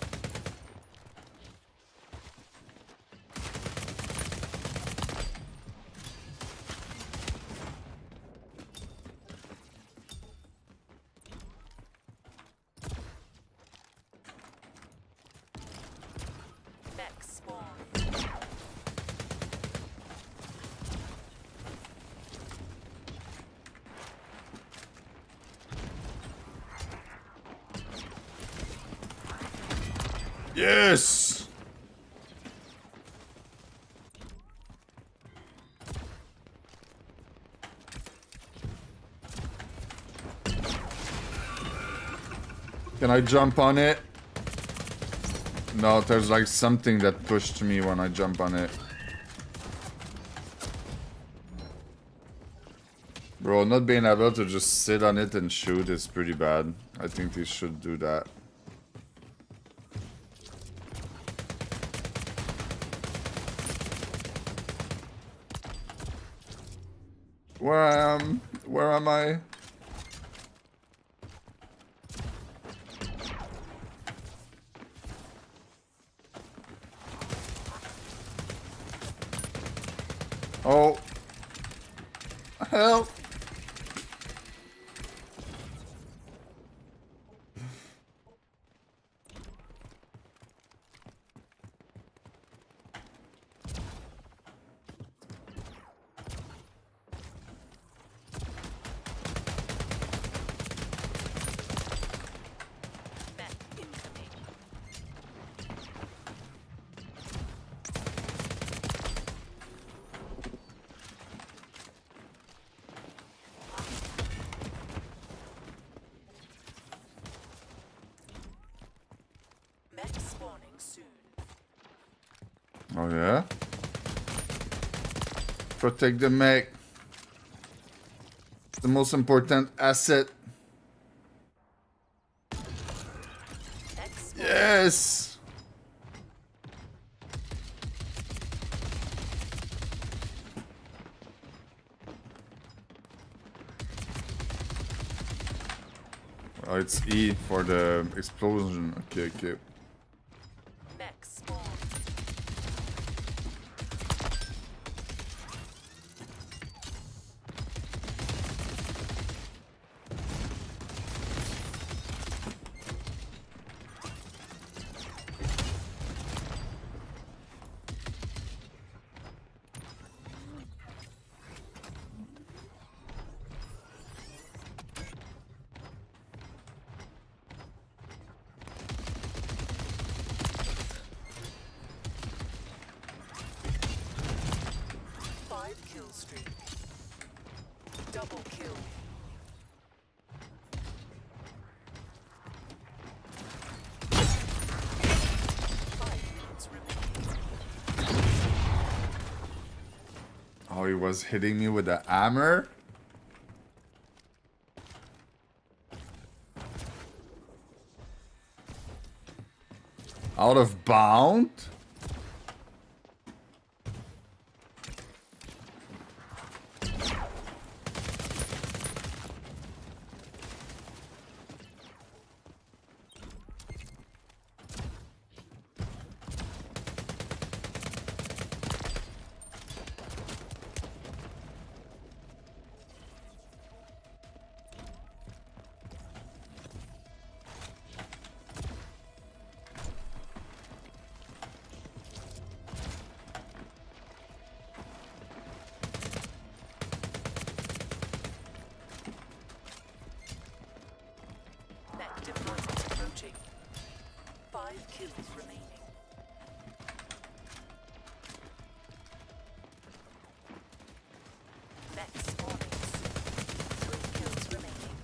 Yes! Can I jump on it? No, there's like something that pushed me when I jump on it. Bro, not being able to just sit on it and shoot is pretty bad. I think they should do that. Where am I? Oh. Help. Oh yeah? Protect the mech. The most important asset. Yes! Oh, it's E for the explosion. Okay, okay. streak. Double kill. Oh, he was hitting me with a hammer? Out of bound? Mech deployment approaching. 5 kills remaining. Mech spawning soon. 3 kills remaining.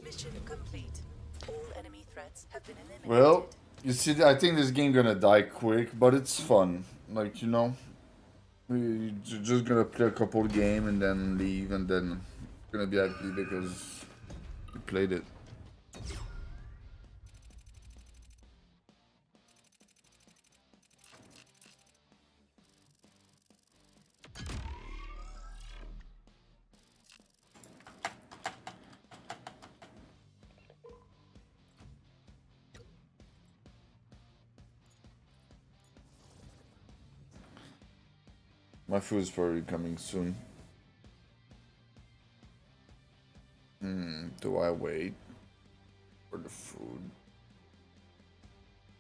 Mission complete. All enemy threats have been eliminated. Well, you see, I think this game gonna die quick, but it's fun. Like, you know, you're just gonna play a couple game and then leave, and then gonna be happy because you played it. My food's probably coming soon. Do I wait for the food?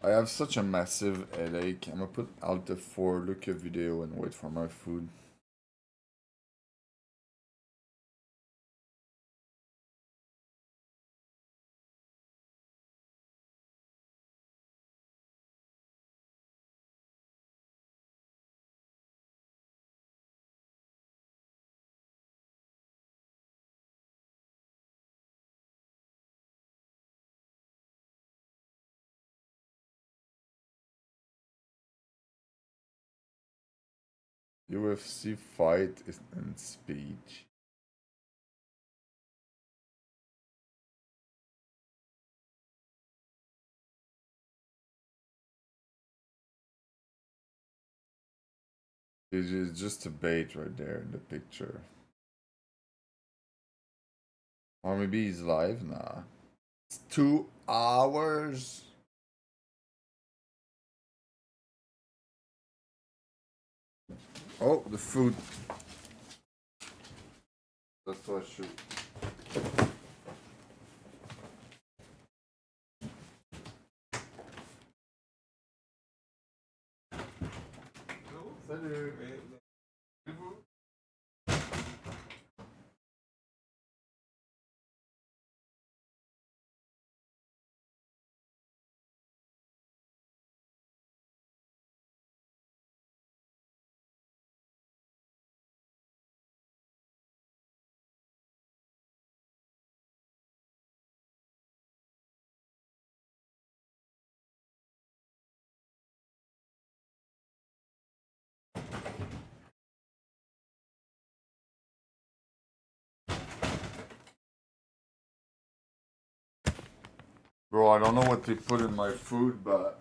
I have such a massive headache. I'm gonna put Alt F4, look a video, and wait for my food. UFC fight is in speech. It's just a bait right there in the picture. Or maybe he's live? Nah. It's 2 hours. Oh, the food. That's what I shoot. Salut. Bro, I don't know what they put in my food, but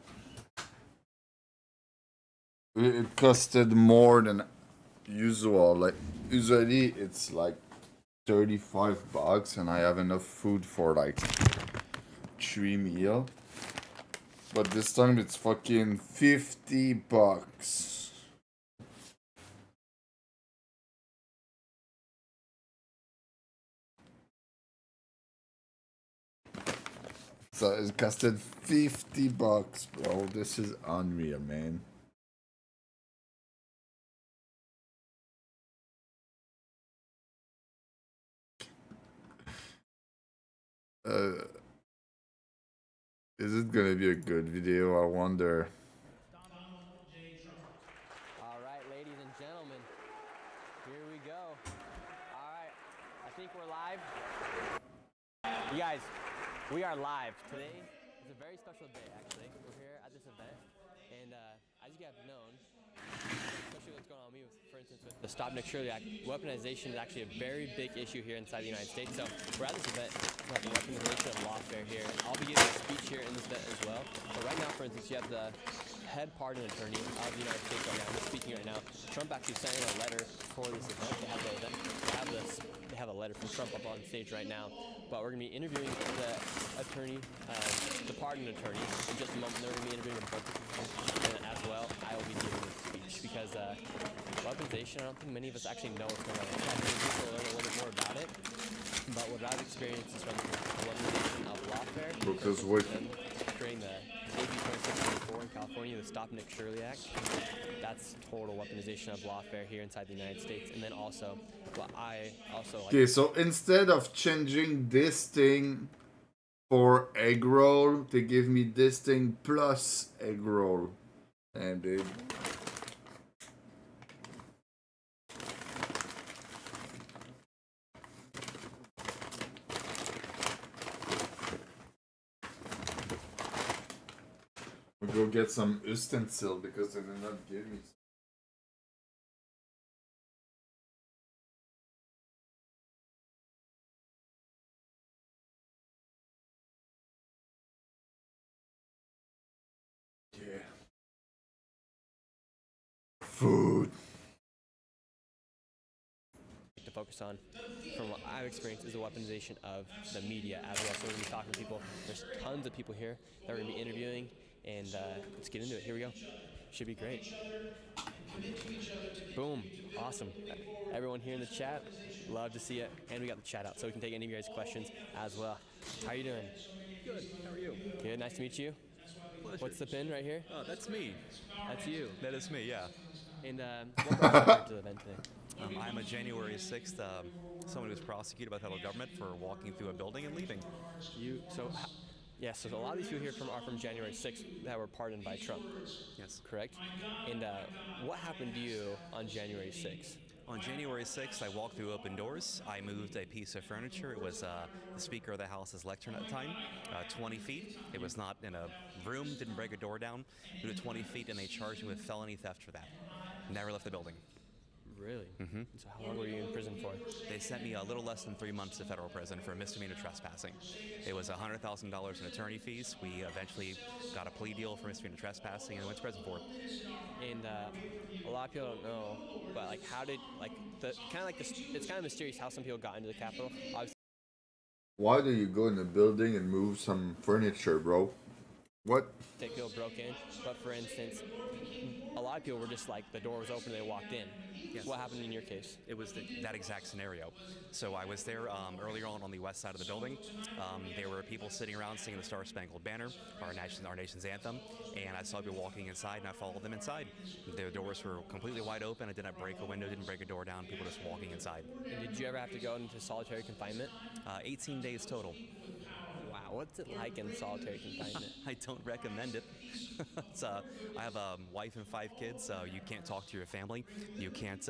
it costed more than usual. Like, usually it's like 35 bucks and I have enough food for like 3 meals. But this time it's fucking 50 bucks. So it costed 50 bucks, bro. This is unreal, man. Is it gonna be a good video? I wonder. All right, ladies and gentlemen, here we go. All right, I think we're live. You guys, we are live. Today is a very special day, actually. We're here at this event, and as you guys have known, especially what's going on with me, for instance, with the Stop Nick Shirley Act, weaponization is actually a very big issue here inside the United States. So we're at this event about the weaponization of lawfare here. I'll be giving a speech here in this event as well. But right now, for instance, you have the head pardon attorney of the United States right now. He's speaking right now. Trump actually sent in a letter for this event. They have a letter from Trump up on stage right now. But we're going to be interviewing the attorney, the pardon attorney, in just a moment. They're going to be interviewing them both, and as well, I will be giving a speech because weaponization, I don't think many of us actually know what's going on. I think people learn a little bit more about it. But what I've experienced is from the weaponization of lawfare. Because what? During the AB 2624 in California, the Stop Nick Shirley Act. That's total weaponization of lawfare here inside the United States. And then also, what I also like. Okay, so instead of changing this thing for egg roll, they give me this thing plus egg roll. And dude. We'll go get some ustensil because they did not give me. Yeah. Food. To focus on, from what I've experienced, is the weaponization of the media as well. So we're going to be talking to people. There's tons of people here that we're going to be interviewing, and let's get into it. Here we go. Should be great. Boom. Awesome. Everyone here in the chat, love to see it. And we got the chat out, so we can take any of you guys' questions as well. How are you doing? Good. How are you? Good. Nice to meet you. Pleasure. What's the pin right here? Oh, that's me. That's you. That is me, yeah. And what brought you here to the event today? I'm a January 6th, someone who was prosecuted by the federal government for walking through a building and leaving. So a lot of these people here are from January 6th that were pardoned by Trump. Yes. Correct? And what happened to you on January 6th? On January 6th, I walked through open doors. I moved a piece of furniture. It was the Speaker of the House's lectern at the time, 20 feet. It was not in a room, didn't break a door down. Moved it 20 feet, and they charged me with felony theft for that. Never left the building. Really? Mm-hmm. So how long were you in prison for? They sent me a little less than 3 months to federal prison for misdemeanor trespassing. It was $100,000 in attorney fees. We eventually got a plea deal for misdemeanor trespassing and went to prison for it. And a lot of people don't know, but like, how did it's kind of mysterious how some people got into the Capitol. Obviously, Why do you go in a building and move some furniture, bro? What? people broke in, but for instance, a lot of people were just like the door was open and they walked in. Yes. What happened in your case? It was that exact scenario. So I was there earlier on the west side of the building. There were people sitting around singing the Star Spangled Banner, our nation's anthem, and I saw people walking inside, and I followed them inside. The doors were completely wide open. I did not break a window, didn't break a door down. People just walking inside. And did you ever have to go into solitary confinement? 18 days total. Wow, what's it like in solitary confinement? I don't recommend it. I have a wife and 5 kids. You can't talk to your family. You can't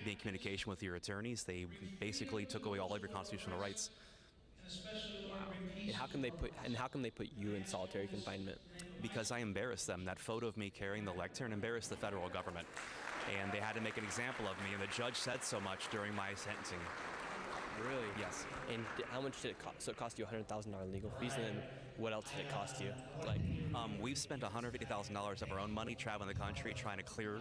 be in communication with your attorneys. They basically took away all of your constitutional rights. Wow. And how come they put you in solitary confinement? Because I embarrassed them. That photo of me carrying the lectern embarrassed the federal government. And they had to make an example of me, and the judge said so much during my sentencing. Really? Yes. And how much did it cost? So it cost you $100,000 legal fees, and then what else did it cost you? We've spent $150,000 of our own money traveling the country trying to clear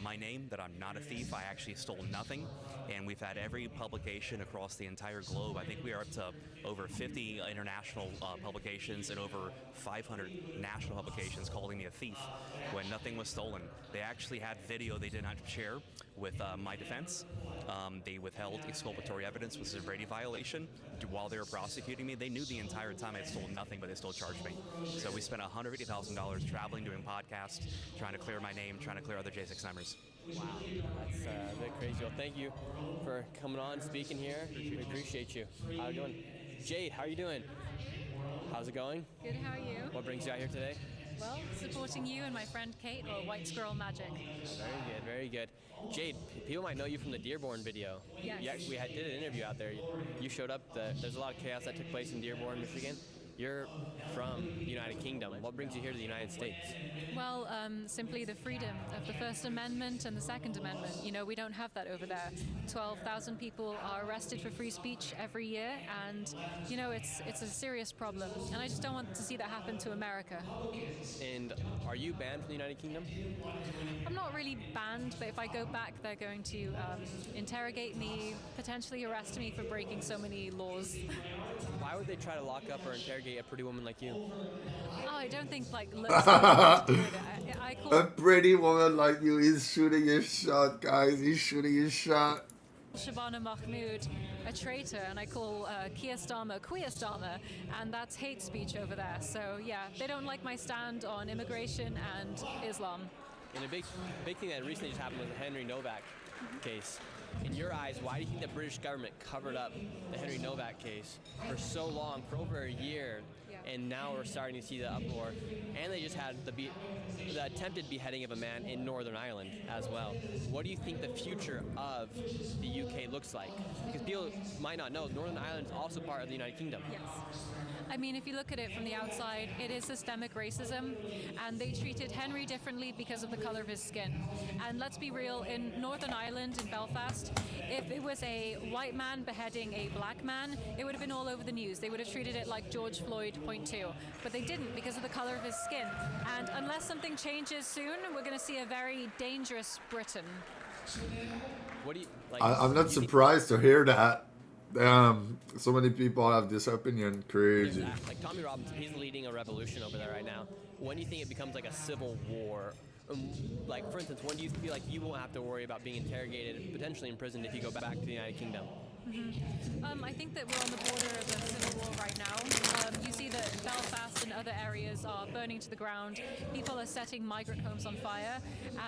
my name, that I'm not a thief. I actually stole nothing. And we've had every publication across the entire globe. I think we are up to over 50 international publications and over 500 national publications calling me a thief when nothing was stolen. They actually had video they did not share with my defense. They withheld exculpatory evidence, which is a Brady violation. While they were prosecuting me, they knew the entire time I had stolen nothing, but they still charged me. So we spent $150,000 traveling, doing podcasts, trying to clear my name, trying to clear other J6 members. Wow, that's a bit crazy. Well, thank you for coming on, speaking here. We appreciate you. How are you doing? Jade, how are you doing? How's it going? Good, how are you? What brings you out here today? Well, supporting you and my friend Kate, or White Squirrel Magic. Very good, very good. Jade, people might know you from the Dearborn video. Yes. We did an interview out there. You showed up. There's a lot of chaos that took place in Dearborn, Michigan. You're from the United Kingdom. What brings you here to the United States? Well, simply the freedom of the First Amendment and the Second Amendment. You know, we don't have that over there. 12,000 people are arrested for free speech every year, and, you know, it's a serious problem. And I just don't want to see that happen to America. And are you banned from the United Kingdom? I'm not really banned, but if I go back, they're going to interrogate me, potentially arrest me for breaking so many laws. Why would they try to lock up or interrogate a pretty woman like you? Oh, I don't think, like, looks like I call A pretty woman like you is shooting his shot, guys. He's shooting his shot. Shabana Mahmood a traitor, and I call Keir Starmer Queer Starmer, and that's hate speech over there. So yeah, they don't like my stand on immigration and Islam. And a big thing that recently just happened was the Henry Novak case. In your eyes, why do you think the British government covered up the Henry Novak case for so long, for over a year, and now we're starting to see the uproar? And they just had the attempted beheading of a man in Northern Ireland as well. What do you think the future of the UK looks like? Because people might not know, Northern Ireland is also part of the United Kingdom. Yes. I mean, if you look at it from the outside, it is systemic racism, and they treated Henry differently because of the color of his skin. And let's be real, in Northern Ireland, in Belfast, if it was a white man beheading a black man, it would have been all over the news. They would have treated it like George Floyd .2. But they didn't because of the color of his skin. And unless something changes soon, we're going to see a very dangerous Britain. What do you like? I'm not surprised to hear that. So many people have this opinion. Crazy. Exactly. Like Tommy Robinson, he's leading a revolution over there right now. When do you think it becomes like a civil war? Like, for instance, when do you feel like you won't have to worry about being interrogated and potentially imprisoned if you go back to the United Kingdom? I think that we're on the border of a civil war right now. You see that Belfast and other areas are burning to the ground. People are setting migrant homes on fire,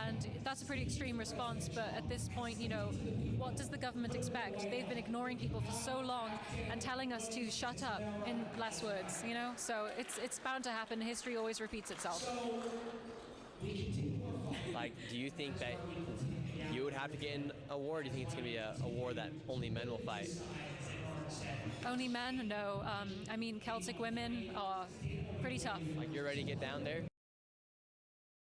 and that's a pretty extreme response. But at this point, you know, what does the government expect? They've been ignoring people for so long and telling us to shut up, in less words, you know? So it's bound to happen. History always repeats itself. Like, do you think that you would have to get in a war? Or do you think it's going to be a war that only men will fight? Only men? No. I mean, Celtic women are pretty tough. Like, you're ready to get down there?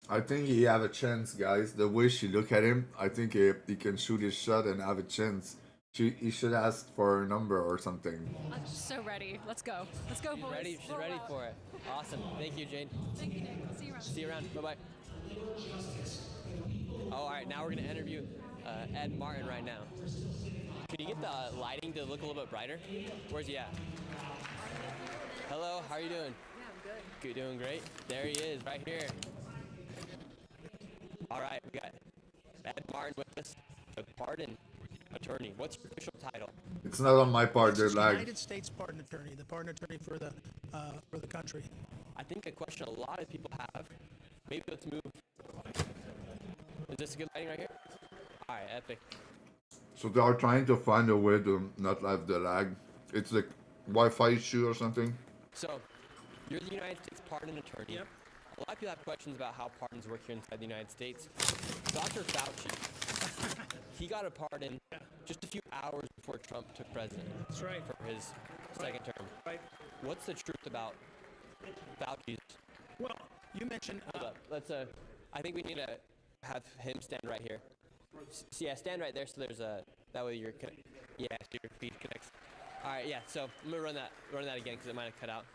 I think he have a chance, guys. The way she look at him, I think he can shoot his shot and have a chance. He should ask for a number or something. I'm so ready. Let's go. Let's go, boys. She's ready for it. Awesome. Thank you, Jane. Thank you, Nick. See you around. See you around. Bye-bye. Oh, all right, now we're going to interview Ed Martin right now. Can you get the lighting to look a little bit brighter? Where's he at? Hello, how are you doing? Yeah, I'm good. Good, doing great. There he is, right here. All right, we got Ed Martin with us, the pardon attorney. What's your official title? It's not on my part. They're It's like, United States pardon attorney, the pardon attorney for the country. I think a question a lot of people have. Maybe let's move. Is this a good lighting right here? All right, epic. so they are trying to find a way to not have the lag. It's like Wi-Fi issue or something. So, you're the United States pardon attorney. Yep. A lot of people have questions about how pardons work here inside the United States. Dr. Fauci, he got a pardon just a few hours before Trump took president. That's right. For his second term. Right. What's the truth about Fauci's? Well, you mentioned. Hold up. Let's. I think we need to have him stand right here. Yeah, stand right there. So there's a. That way you're. Yeah, so your feed connects. All right. Yeah. So I'm gonna run that again because it might have cut out.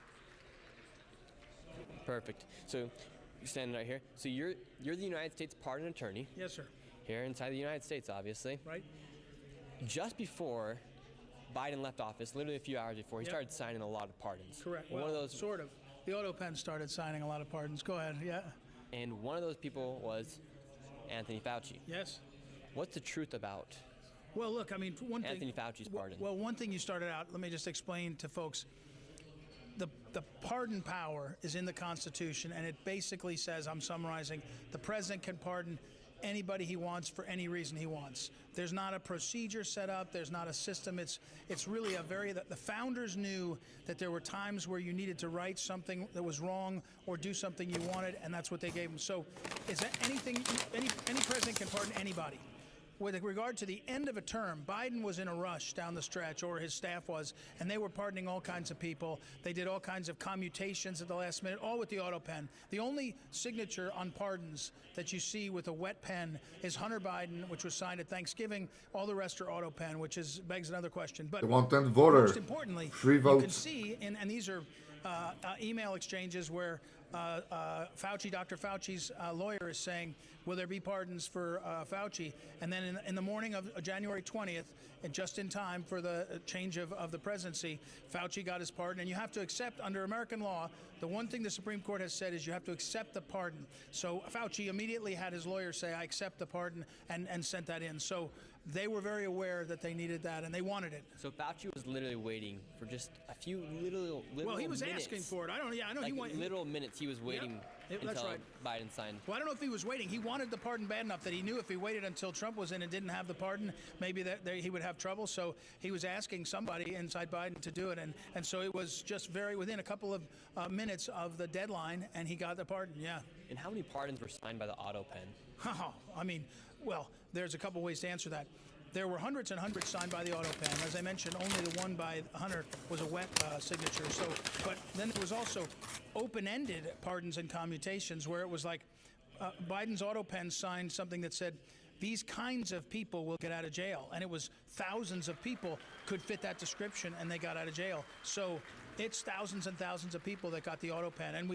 Perfect. So you're standing right here. So you're the United States pardon attorney Yes, sir. here inside the United States, obviously. Right. Just before Biden left office, literally a few hours before, he Yep. started signing a lot of pardons. Correct. One Well, of those, sort of. The auto pen started signing a lot of pardons. Go ahead. Yeah. and one of those people was Anthony Fauci. Yes. What's the truth about Well, look. I mean, one thing. Anthony Fauci's pardon? Well, one thing you started out. Let me just explain to folks. The pardon power is in the Constitution, and it basically says, I'm summarizing, the president can pardon anybody he wants for any reason he wants. There's not a procedure set up. There's not a system. It's really the founders knew that there were times where you needed to write something that was wrong or do something you wanted, and that's what they gave him. So is that any president can pardon anybody. With regard to the end of a term, Biden was in a rush down the stretch, or his staff was, and they were pardoning all kinds of people. They did all kinds of commutations at the last minute, all with the auto pen. The only signature on pardons that you see with a wet pen is Hunter Biden, which was signed at Thanksgiving. All the rest are auto pen, which begs another question. But The 1/10 voter. most importantly, Free you can votes. see, and these are email exchanges where Dr. Fauci's lawyer is saying, will there be pardons for Fauci? And then in the morning of January 20th, and just in time for the change of the presidency, Fauci got his pardon. And you have to accept, under American law, the one thing the Supreme Court has said is you have to accept the pardon. So Fauci immediately had his lawyer say, I accept the pardon, and sent that in. So they were very aware that they needed that, and they wanted it. So Fauci was literally waiting for just a few little Well, he was minutes. asking for it. I know Like he went. literal minutes he was waiting Yep, that's until right. Biden signed. Well, I don't know if he was waiting. He wanted the pardon bad enough that he knew if he waited until Trump was in and didn't have the pardon, maybe he would have trouble. So he was asking somebody inside Biden to do it. And so it was just within a couple of minutes of the deadline, and he got the pardon, yeah. And how many pardons were signed by the auto pen? I mean, well, there's a couple ways to answer that. There were hundreds and hundreds signed by the auto pen. As I mentioned, only the one by Hunter was a wet signature. So, but then there was also open-ended pardons and commutations where it was like Biden's auto pen signed something that said, these kinds of people will get out of jail. And it was thousands of people could fit that description, and they got out of jail. So it's thousands and thousands of people that got the auto pen. And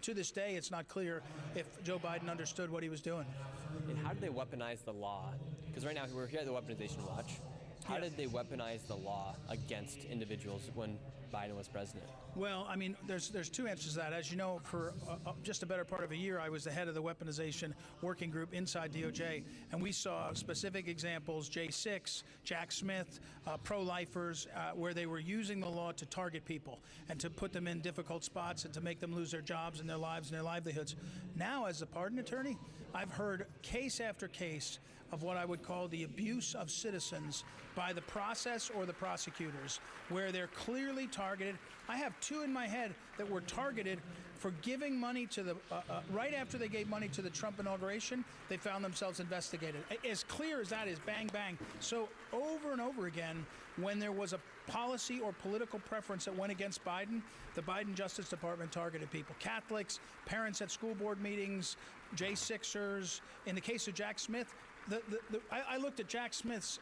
to this day, it's not clear if Joe Biden understood what he was doing. And how did they weaponize the law? Because right now we're here at the Weaponization Watch. How did they weaponize the law against individuals when Biden was president? Well, I mean, there's two answers to that. As you know, for just a better part of a year, I was the head of the weaponization working group inside DOJ, and we saw specific examples, J6, Jack Smith, pro-lifers, where they were using the law to target people and to put them in difficult spots and to make them lose their jobs and their lives and their livelihoods. Now, as a pardon attorney, I've heard case after case of what I would call the abuse of citizens by the process or the prosecutors, where they're clearly targeted. I have two in my head that were targeted for giving money to the, right after they gave money to the Trump inauguration, they found themselves investigated. As clear as that is, bang, bang. So over and over again, when there was a policy or political preference that went against Biden, the Biden Justice Department targeted people. Catholics, parents at school board meetings, J6ers. In the case of Jack Smith, I looked at Jack Smith's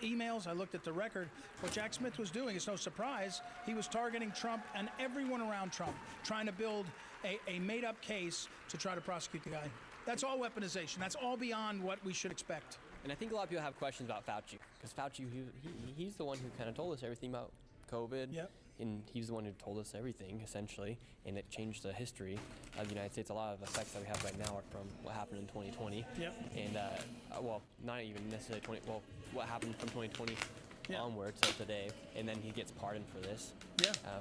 emails, I looked at the record. What Jack Smith was doing is no surprise. He was targeting Trump and everyone around Trump, trying to build a made-up case to try to prosecute the guy. That's all weaponization. That's all beyond what we should expect. And I think a lot of people have questions about Fauci, because Fauci, he's the one who kind of told us everything about COVID. Yep. And he's the one who told us everything, essentially, and it changed the history of the United States. A lot of effects that we have right now are from what happened in 2020. Yep. And, well, not even necessarily what happened from 2020 onward to today. And then he gets pardoned for this,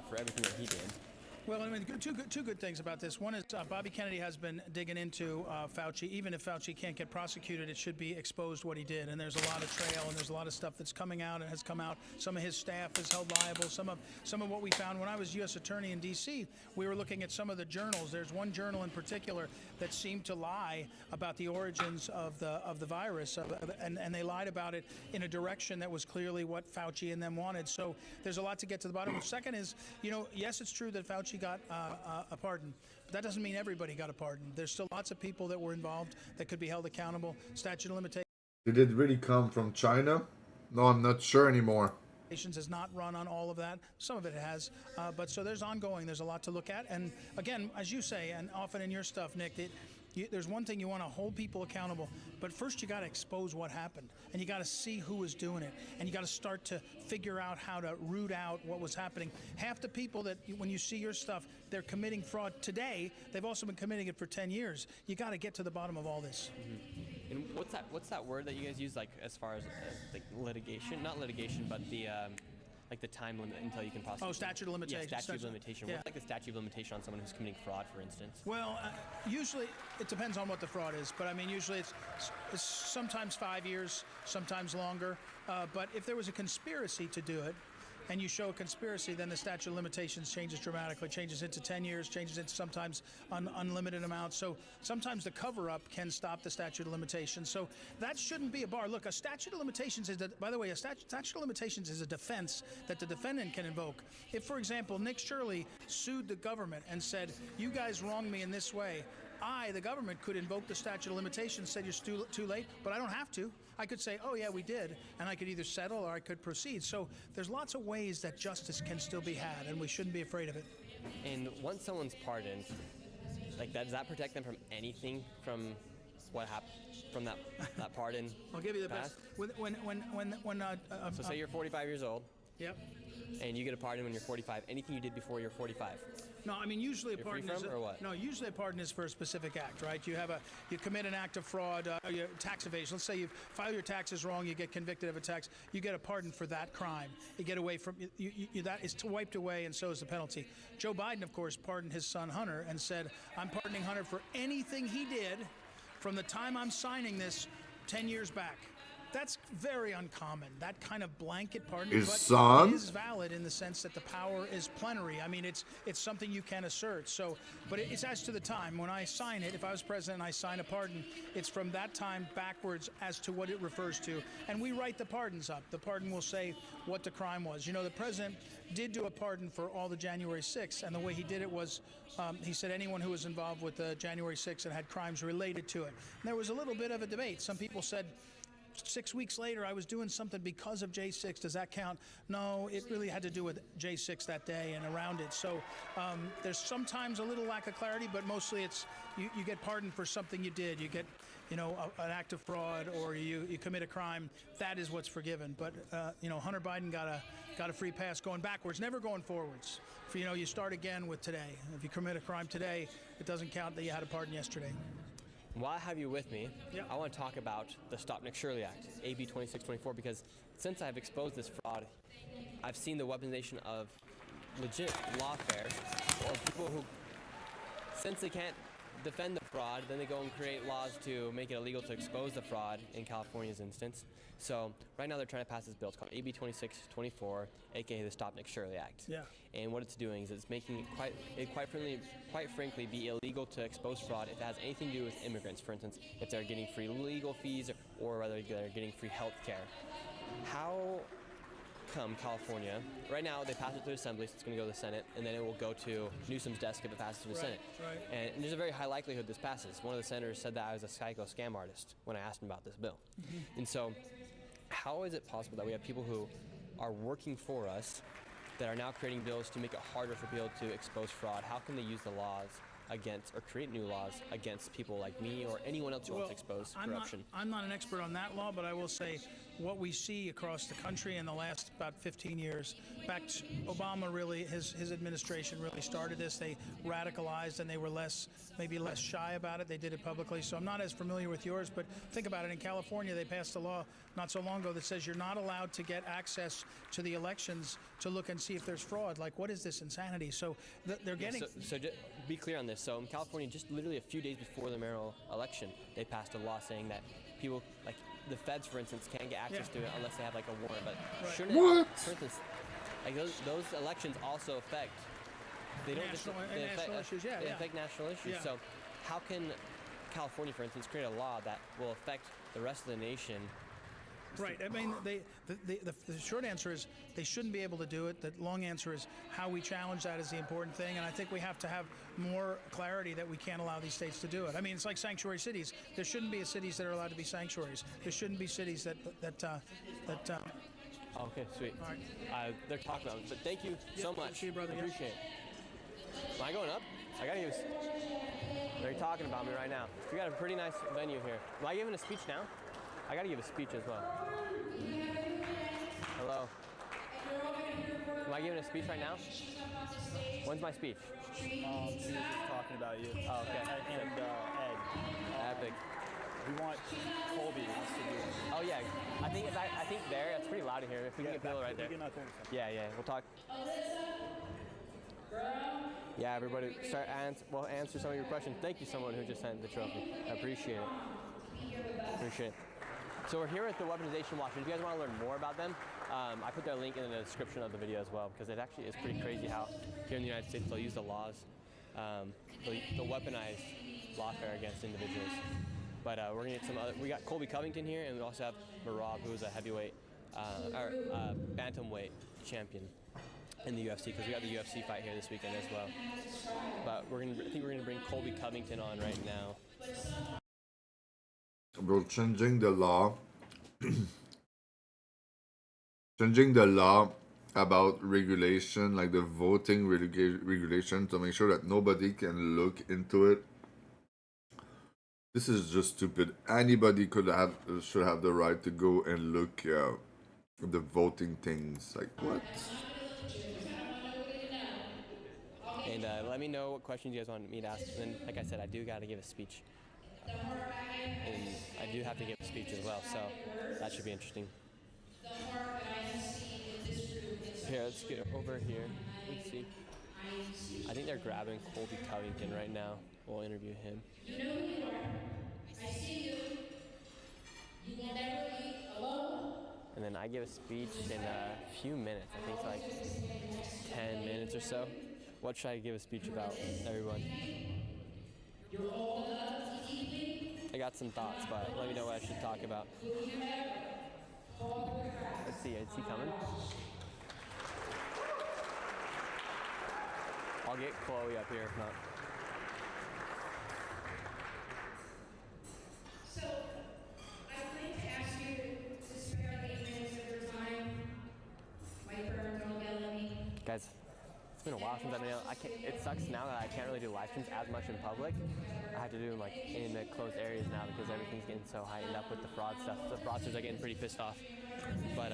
for everything that he did. Well, I mean, two good things about this. One is Bobby Kennedy has been digging into Fauci. Even if Fauci can't get prosecuted, it should be exposed what he did. And there's a lot of trail, and there's a lot of stuff that's coming out and has come out. Some of his staff is held liable. Some of what we found when I was U.S. Attorney in D.C., we were looking at some of the journals. There's one journal in particular that seemed to lie about the origins of the virus, and they lied about it in a direction that was clearly what Fauci and them wanted. So there's a lot to get to the bottom of. Second is, yes, it's true that Fauci got a pardon, but that doesn't mean everybody got a pardon. There's still lots of people that were involved that could be held accountable. Statute of limitations Did it really come from China? No, I'm not sure anymore. has not run on all of that. Some of it has, but so there's a lot to look at. And again, as you say, and often in your stuff, Nick, there's one thing, you want to hold people accountable, but first you got to expose what happened, and you got to see who was doing it, and you got to start to figure out how to root out what was happening. Half the people that, when you see your stuff, they're committing fraud today. They've also been committing it for 10 years. You got to get to the bottom of all this. Mm-hmm. And what's that word that you guys use, like, as far as like litigation? Not litigation, but the like the time limit until you can prosecute? Oh, statute of limitations. Yeah, statute of limitation. Yeah. What's like the statute of limitation on someone who's committing fraud, for instance? Well, usually it depends on what the fraud is, but I mean, usually it's sometimes 5 years, sometimes longer. But if there was a conspiracy to do it, and you show a conspiracy, then the statute of limitations changes dramatically, changes into 10 years, changes into sometimes unlimited amounts. So sometimes the cover-up can stop the statute of limitations. So that shouldn't be a bar. Look, a statute of limitations is, by the way, a statute of limitations is a defense that the defendant can invoke. If, for example, Nick Shirley sued the government and said, you guys wronged me in this way, I, the government, could invoke the statute of limitations, said you're too late, but I don't have to. I could say, oh yeah, we did, and I could either settle or I could proceed. So there's lots of ways that justice can still be had, and we shouldn't be afraid of it. And once someone's pardoned, like that, does that protect them from anything from what happened from that pardon? I'll give you the past? best. So say you're 45 years old. Yep. And you get a pardon when you're 45. Anything you did before you're 45. No, I mean usually a You're pardon free is from, or what? No, usually a pardon is for a specific act, right? You commit an act of fraud, tax evasion. Let's say you file your taxes wrong, you get convicted of a tax, you get a pardon for that crime. You get away from that is wiped away, and so is the penalty. Joe Biden, of course, pardoned his son Hunter and said, "I'm pardoning Hunter for anything he did from the time I'm signing this 10 years back." That's very uncommon, that kind of blanket pardon. His but son? It is valid in the sense that the power is plenary. I mean, it's something you can assert. So, but it's as to the time. When I sign it, if I was president and I sign a pardon, it's from that time backwards as to what it refers to. And we write the pardons up. The pardon will say what the crime was. You know, the president did do a pardon for all the January 6th, and the way he did it was he said anyone who was involved with the January 6th and had crimes related to it. And there was a little bit of a debate. Some people said, 6 weeks later, I was doing something because of J6. Does that count? No, it really had to do with J6 that day and around it. So there's sometimes a little lack of clarity, but mostly it's you get pardoned for something you did. You get, an act of fraud, or you commit a crime. That is what's forgiven. But Hunter Biden got a free pass going backwards, never going forwards. You start again with today. If you commit a crime today, it doesn't count that you had a pardon yesterday. While I have you with me, Yeah. I want to talk about the Stop Nick Shirley Act, AB 2624, because since I've exposed this fraud, I've seen the weaponization of legit lawfare, or people who, since they can't defend the fraud, then they go and create laws to make it illegal to expose the fraud in California's instance. So right now they're trying to pass this bill. It's called AB 2624, aka the Stop Nick Shirley Act. Yeah. And what it's doing is it's making it quite frankly be illegal to expose fraud if it has anything to do with immigrants. For instance, if they're getting free legal fees or whether they're getting free health care. How come California, right now they passed it through the Assembly, so it's going to go to the Senate, and then it will go to Newsom's desk if it passes through the Senate. Right. And there's a very high likelihood this passes. One of the senators said that I was a psycho scam artist when I asked him about this bill. And so how is it possible that we have people who are working for us that are now creating bills to make it harder for people to expose fraud? How can they use the laws against, or create new laws against people like me or anyone else who wants to expose corruption? I'm not an expert on that law, but I will say what we see across the country in the last about 15 years. In fact, Obama really, his administration really started this. They radicalized and they were maybe less shy about it. They did it publicly. So I'm not as familiar with yours, but think about it. In California, they passed a law not so long ago that says you're not allowed to get access to the elections to look and see if there's fraud. Like, what is this insanity? So they're getting... So just be clear on this. So in California, just literally a few days before the mayoral election, they passed a law saying that people, like the feds, for instance, can't get access to it unless they have like a warrant. But shouldn't it, for instance, like those elections also affect... They don't National affect issues, they affect national issues. Yeah. So how can California, for instance, create a law that will affect the rest of the nation? Right. I mean, the short answer is they shouldn't be able to do it. The long answer is how we challenge that is the important thing. And I think we have to have more clarity that we can't allow these states to do it. I mean, it's like sanctuary cities. There shouldn't be cities that are allowed to be sanctuaries. There shouldn't be cities that Okay, sweet. All right. They're talking about it. But thank you so much. See you, brother. Yeah. Appreciate it. Am I going up? I gotta use. They're talking about me right now. We got a pretty nice venue here. Am I giving a speech now? I gotta give a speech as well. Hello. Am I giving a speech right now? When's my speech? She was just talking about you. Oh, okay. And Ed. Epic. We want Colby wants to do it. Oh yeah, I I think there. It's pretty loud in here. If we can get Bill right there. Yeah, yeah. We'll talk. Yeah, everybody, we'll answer some of your questions. Thank you, someone who just sent the trophy. I appreciate it. Appreciate it. So we're here at the Weaponization Watch. If you guys want to learn more about them, I put their link in the description of the video as well, because it actually is pretty crazy how here in the United States they'll use the laws, they'll weaponize lawfare against individuals. But we're gonna get some other. We got Colby Covington here, and we also have Marab, who's a heavyweight or bantamweight champion in the UFC, because we got the UFC fight here this weekend as well. But I think we're gonna bring Colby Covington on right now. Bro, changing the law about regulation, like the voting regulation, to make sure that nobody can look into it. This is just stupid. Anybody should have the right to go and look at the voting things. Like, what? And let me know what questions you guys want me to ask. And then, like I said, I do got to give a speech. And I do have to give a speech as well, so that should be interesting. Here, let's get over here. Let's see. I think they're grabbing Colby Covington right now. We'll interview him. You know who you are. I see you. You will never leave alone. And then I give a speech in a few minutes. I think it's like 10 minutes or so. What should I give a speech about, everyone? You're old enough to deeply. I got some thoughts, but let me know what I should talk about. Let's see, is he coming? I'll get Chloe up here if not. So, I'd like to ask you to spare 8 minutes of your time. My burn, don't yell at me. Guys, it's been a while since I've been able, it sucks now that I can't really do live streams as much in public. I have to do them like in the closed areas now because everything's getting so heightened up with the fraud stuff. The fraudsters are getting pretty pissed off. But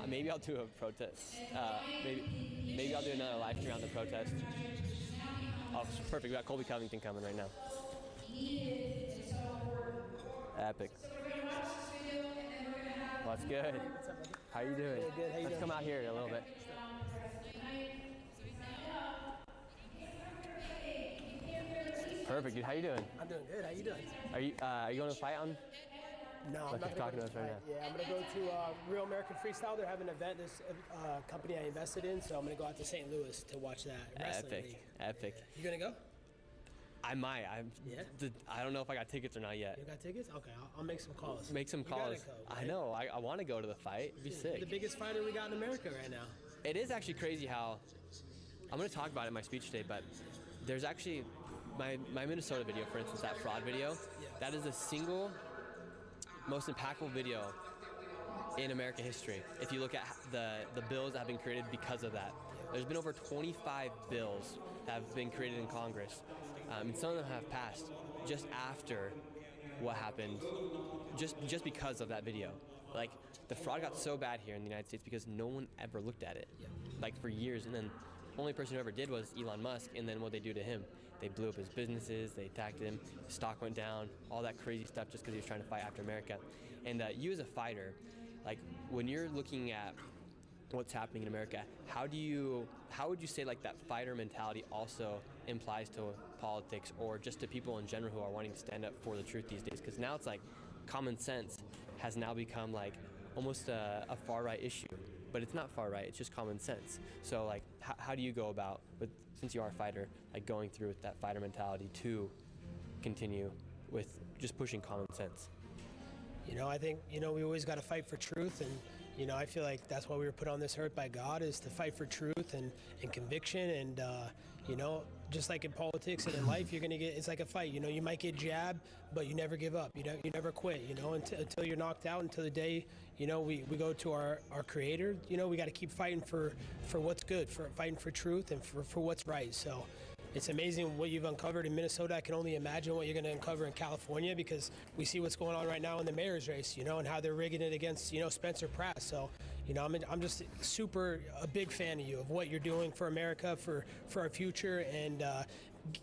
maybe I'll do a protest. Maybe I'll do another live stream on the protest. Oh, perfect. We got Colby Covington coming right now. Epic. What's good? How you doing? Good. How you Let's doing? come out here a little bit. Perfect, dude. How you doing? I'm doing good. How you doing? Are you going to fight on? No, I'm Like not you're going talking to to us right Yeah, I'm going to go to Real American Freestyle. They're having an event. This company I invested in, so I'm going to go out to St. Louis to watch that wrestling league. Epic. You going to go? I might. Yeah? I don't know if I got tickets or not yet. You got tickets? Okay, I'll make some calls. Make some You gotta calls. go, I right? know. I want to go to the fight. It'd be You're sick. the biggest fighter we got in America right now. It is actually crazy how I'm going to talk about it in my speech today, but there's actually my Minnesota video, for instance, that fraud video. That is the single most impactful video in American history. If you look at the bills that have been created because of that, there's been over 25 bills that have been created in Congress, and some of them have passed just after what happened, just because of that video. Like, the fraud got so bad here in the United States because no one ever looked at it, like for years, and then the only person who ever did was Elon Musk, and then what they do to him. They blew up his businesses, they attacked him, his stock went down, all that crazy stuff just because he was trying to fight after America. And you as a fighter, like when you're looking at what's happening in America, how would you say like that fighter mentality also implies to politics or just to people in general who are wanting to stand up for the truth these days? Because now it's like common sense has now become like almost a far right issue, but it's not far right, it's just common sense. So like how do you go about, since you are a fighter, like going through with that fighter mentality to continue with just pushing common sense? I think, we always got to fight for truth, and, I feel like that's why we were put on this earth by God, is to fight for truth and conviction, and, just like in politics and in life, it's like a fight, you might get jabbed, but you never give up, you never quit, until you're knocked out, until the day, we go to our creator, we got to keep fighting for what's good, for fighting for truth and for what's right. So it's amazing what you've uncovered in Minnesota. I can only imagine what you're going to uncover in California, because we see what's going on right now in the mayor's race, and how they're rigging it against, Spencer Pratt. So, I'm just a big fan of you, of what you're doing for America, for our future, and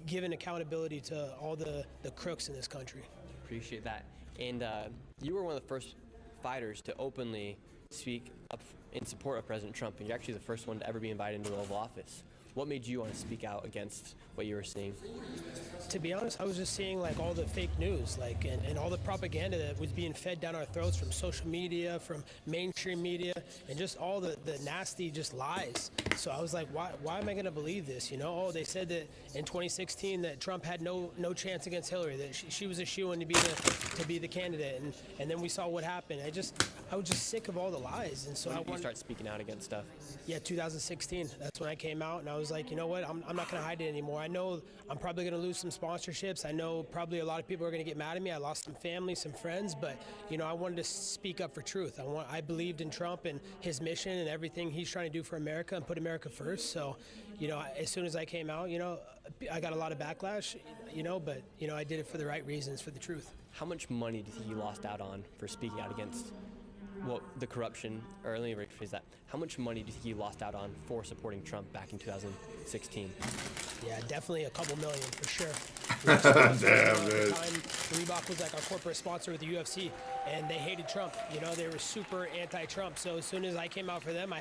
giving accountability to all the crooks in this country. Appreciate that. And you were one of the first fighters to openly speak up in support of President Trump, and you're actually the first one to ever be invited into the Oval Office. What made you want to speak out against what you were seeing? To be honest, I was just seeing like all the fake news, like and all the propaganda that was being fed down our throats from social media, from mainstream media, and just all the nasty just lies. So I was like, why am I going to believe this? You know, oh, they said that in 2016 that Trump had no chance against Hillary, that she was a shoo-in to be the candidate, and then we saw what happened. I was just sick of all the lies, and so When I did you wanted start speaking out against stuff? Yeah, 2016. That's when I came out, and I was like, you know what? I'm not going to hide it anymore. I know I'm probably going to lose some sponsorships. I know probably a lot of people are going to get mad at me. I lost some family, some friends, but you know, I wanted to speak up for truth. I believed in Trump and his mission and everything he's trying to do for America and put America first. So, you know, as soon as I came out, you know, I got a lot of backlash, you know, but you know, I did it for the right reasons, for the truth. How much money do you think you lost out on for speaking out against the corruption, or let me rephrase that. How much money do you think you lost out on for supporting Trump back in 2016? Yeah, definitely a couple million for sure. Damn, At the dude. time, Reebok was like our corporate sponsor with the UFC, and they hated Trump. You know, they were super anti-Trump. So as soon as I came out for them,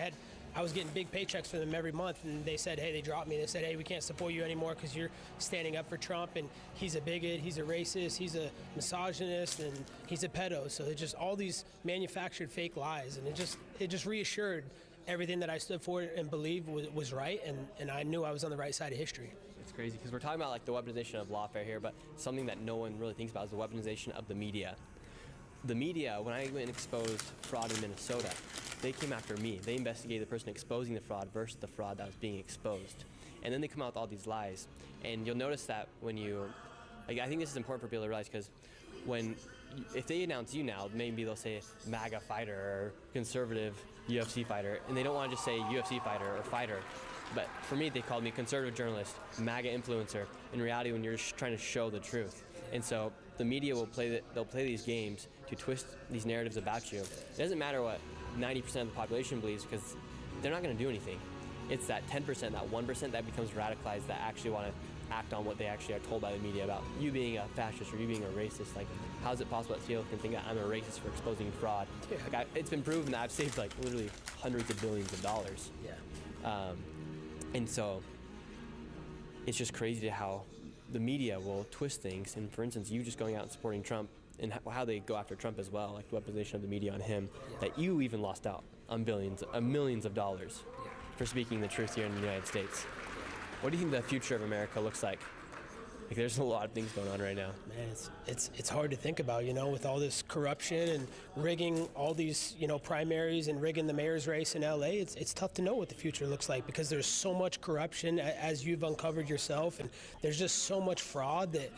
I was getting big paychecks for them every month, and they said, hey, they dropped me. They said, hey, we can't support you anymore because you're standing up for Trump, and he's a bigot, he's a racist, he's a misogynist, and he's a pedo. So it's just all these manufactured fake lies, and it just reassured everything that I stood for and believed was right, and I knew I was on the right side of history. It's crazy because we're talking about like the weaponization of lawfare here, but something that no one really thinks about is the weaponization of the media. The media, when I went and exposed fraud in Minnesota, they came after me. They investigated the person exposing the fraud versus the fraud that was being exposed. And then they come out with all these lies. And you'll notice that when I think this is important for people to realize, because if they announce you now, maybe they'll say MAGA fighter or conservative UFC fighter, and they don't want to just say UFC fighter or fighter. But for me, they called me conservative journalist, MAGA influencer, in reality when you're just trying to show the truth. And so the media they'll play these games to twist these narratives about you. It doesn't matter what 90% of the population believes, because they're not going to do anything. It's that 10%, that 1% that becomes radicalized, that actually want to act on what they actually are told by the media about you being a fascist or you being a racist. Like, how is it possible that Theo can think that I'm a racist for exposing fraud? Yeah. Like, it's been proven that I've saved like literally hundreds of billions of dollars. Yeah. And so it's just crazy to how the media will twist things. And for instance, you just going out and supporting Trump, and how they go after Trump as well, like the weaponization of the media on him, that you even lost out on millions of dollars for speaking the truth here in the United States. What do you think the future of America looks like? Like, there's a lot of things going on right now. Man, it's hard to think about, you know, with all this corruption and rigging all these, you know, primaries and rigging the mayor's race in LA. It's tough to know what the future looks like because there's so much corruption, as you've uncovered yourself, and there's just so much fraud that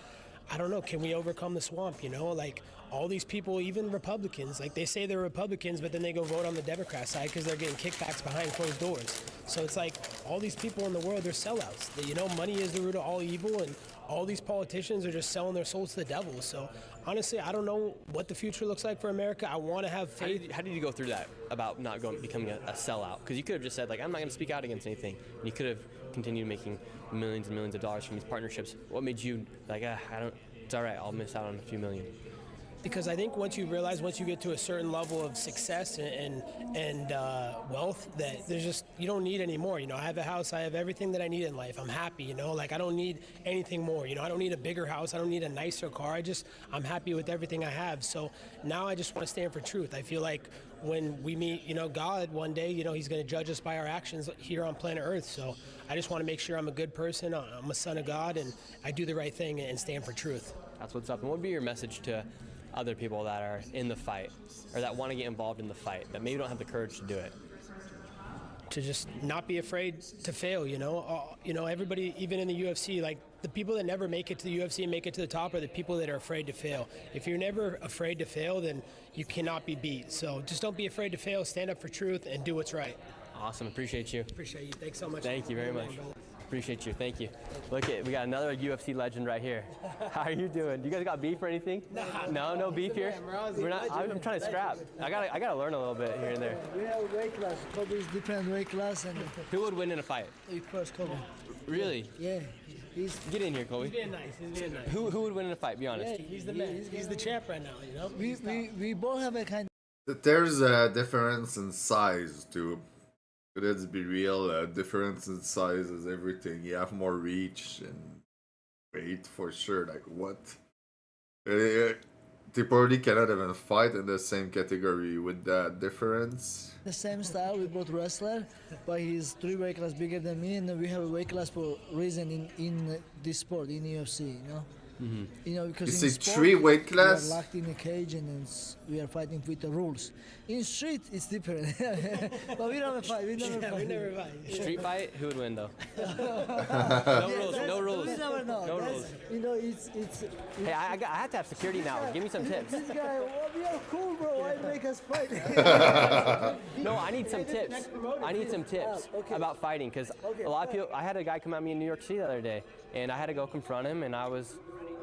I don't know, can we overcome the swamp, you know? Like, all these people, even Republicans, like, they say they're Republicans, but then they go vote on the Democrat side because they're getting kickbacks behind closed doors. So it's like, all these people in the world, they're sellouts. You know, money is the root of all evil, and all these politicians are just selling their souls to the devil. So honestly, I don't know what the future looks like for America. I want to have faith. How did you go through that about not becoming a sellout? Because you could have just said, like, I'm not going to speak out against anything. And you could have continued making millions and millions of dollars from these partnerships. What made you like, it's all right, I'll miss out on a few million? Because I think once you get to a certain level of success and wealth, that there's just, you don't need any more. You know, I have a house, I have everything that I need in life. I'm happy, you know, like, I don't need anything more. You know, I don't need a bigger house, I don't need a nicer car. I'm happy with everything I have. So now I just want to stand for truth. I feel like when we meet, you know, God one day, you know, he's going to judge us by our actions here on planet Earth. So I just want to make sure I'm a good person, I'm a son of God, and I do the right thing and stand for truth. That's what's up. And what would be your message to other people that are in the fight, or that want to get involved in the fight, that maybe don't have the courage to do it? To just not be afraid to fail, you know? Everybody, even in the UFC, like, the people that never make it to the UFC and make it to the top are the people that are afraid to fail. If you're never afraid to fail, then you cannot be beat. So just don't be afraid to fail, stand up for truth, and do what's right. Awesome. Appreciate you. Appreciate you. Thanks so much. Thank you very much. Appreciate you. Thank you. Look, we got another UFC legend right here. How are you doing? You guys got beef or anything? No beef here. We're not. I'm trying to scrap. I gotta learn a little bit here and there. We have a weight class. Kobe is different weight class, and Who would win in a fight? of course Kobe. Really? Yeah, he's Get in here, Kobe. He's being nice. He's being nice. Who would win in a fight? Be honest. He's the man. He's the champ right now, you know? we both have a kind There's a difference in size too. Let's be real, difference in size is everything. You have more reach and weight for sure. Like what? They probably cannot even fight in the same category with that difference. The same style with both wrestler, but he's 3 weight class bigger than me, and we have a weight class for reason in this sport in UFC. You know. You know, because You in say sport, 3 weight class? we are locked in a cage and then we are fighting with the rules. In street, it's different. But we never fight. We never fight. We never fight. Street fight, who would win though? No rules, no rules. We never know. No That's- rules. You know, it's Hey, I have to have security now. Give me some tips. this guy. Well, we are cool, bro. Why make us fight? No, I need some tips. I need some tips okay. about fighting because a lot of people. I had a guy come at me in New York City the other day, and I had to go confront him, and I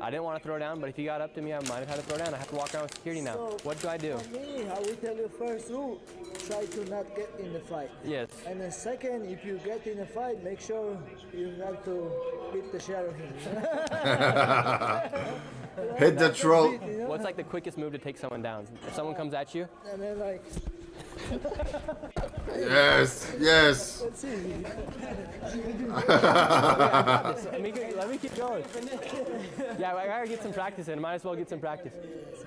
didn't want to throw down, but if he got up to me, I might have had to throw down. I have to walk around with security now. So, What do I do? For me, I will tell you first rule: try to not get in the fight. Yes. And then second, if you get in a fight, make sure you have to beat the shit out of him. Hit the troll. What's like the quickest move to take someone down? If someone comes at you, And then like, Yes, yes. let's see. let me keep going. Yeah, I gotta get some practice in. Might as well get some practice.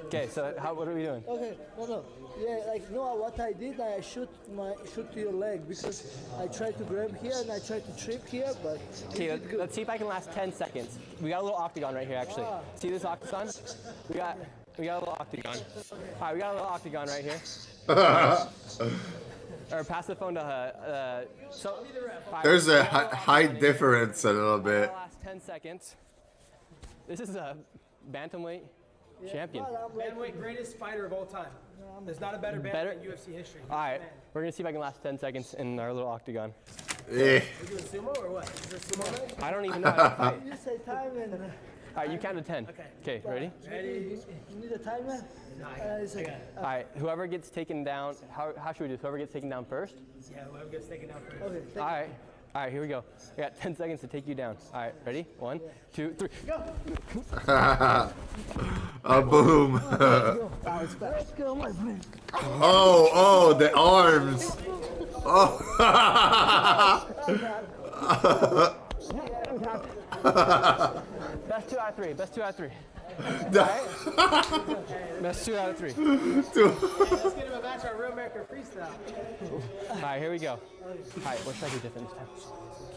Okay, so what are we doing? Okay, no. Yeah, like no, what I did, I shoot to your leg because I tried to grab here and I tried to trip here, but Okay, let's see if I can last 10 seconds. We got a little octagon right here, actually. See this octagon? We got a little octagon. All right, we got a little octagon right here. Or pass the phone to her. All right, There's a height difference a little bit. last 10 seconds. This is a bantamweight champion. Bantamweight greatest fighter of all time. There's not a better bantamweight in UFC history. All right, we're gonna see if I can last 10 seconds in our little octagon. Eh. Are you doing sumo or what? Is there sumo match? I don't even know how to fight. you say time and All right, you count to 10. Okay, ready? ready. You need a timer? It's okay. All right, whoever gets taken down, how should we do this? Whoever gets taken down first? Yeah, whoever gets taken down first. Okay, All right, here we go. We got 10 seconds to take you down. All right, ready? 1, 2, 3. Boom. let's go, my friend. Oh, the arms. Oh. Best 2 out of 3. Best 2 out of 3. Best 2 out of 3. Let's get him a match on Real American Freestyle. All right, here we go. All right, what should I do different this time?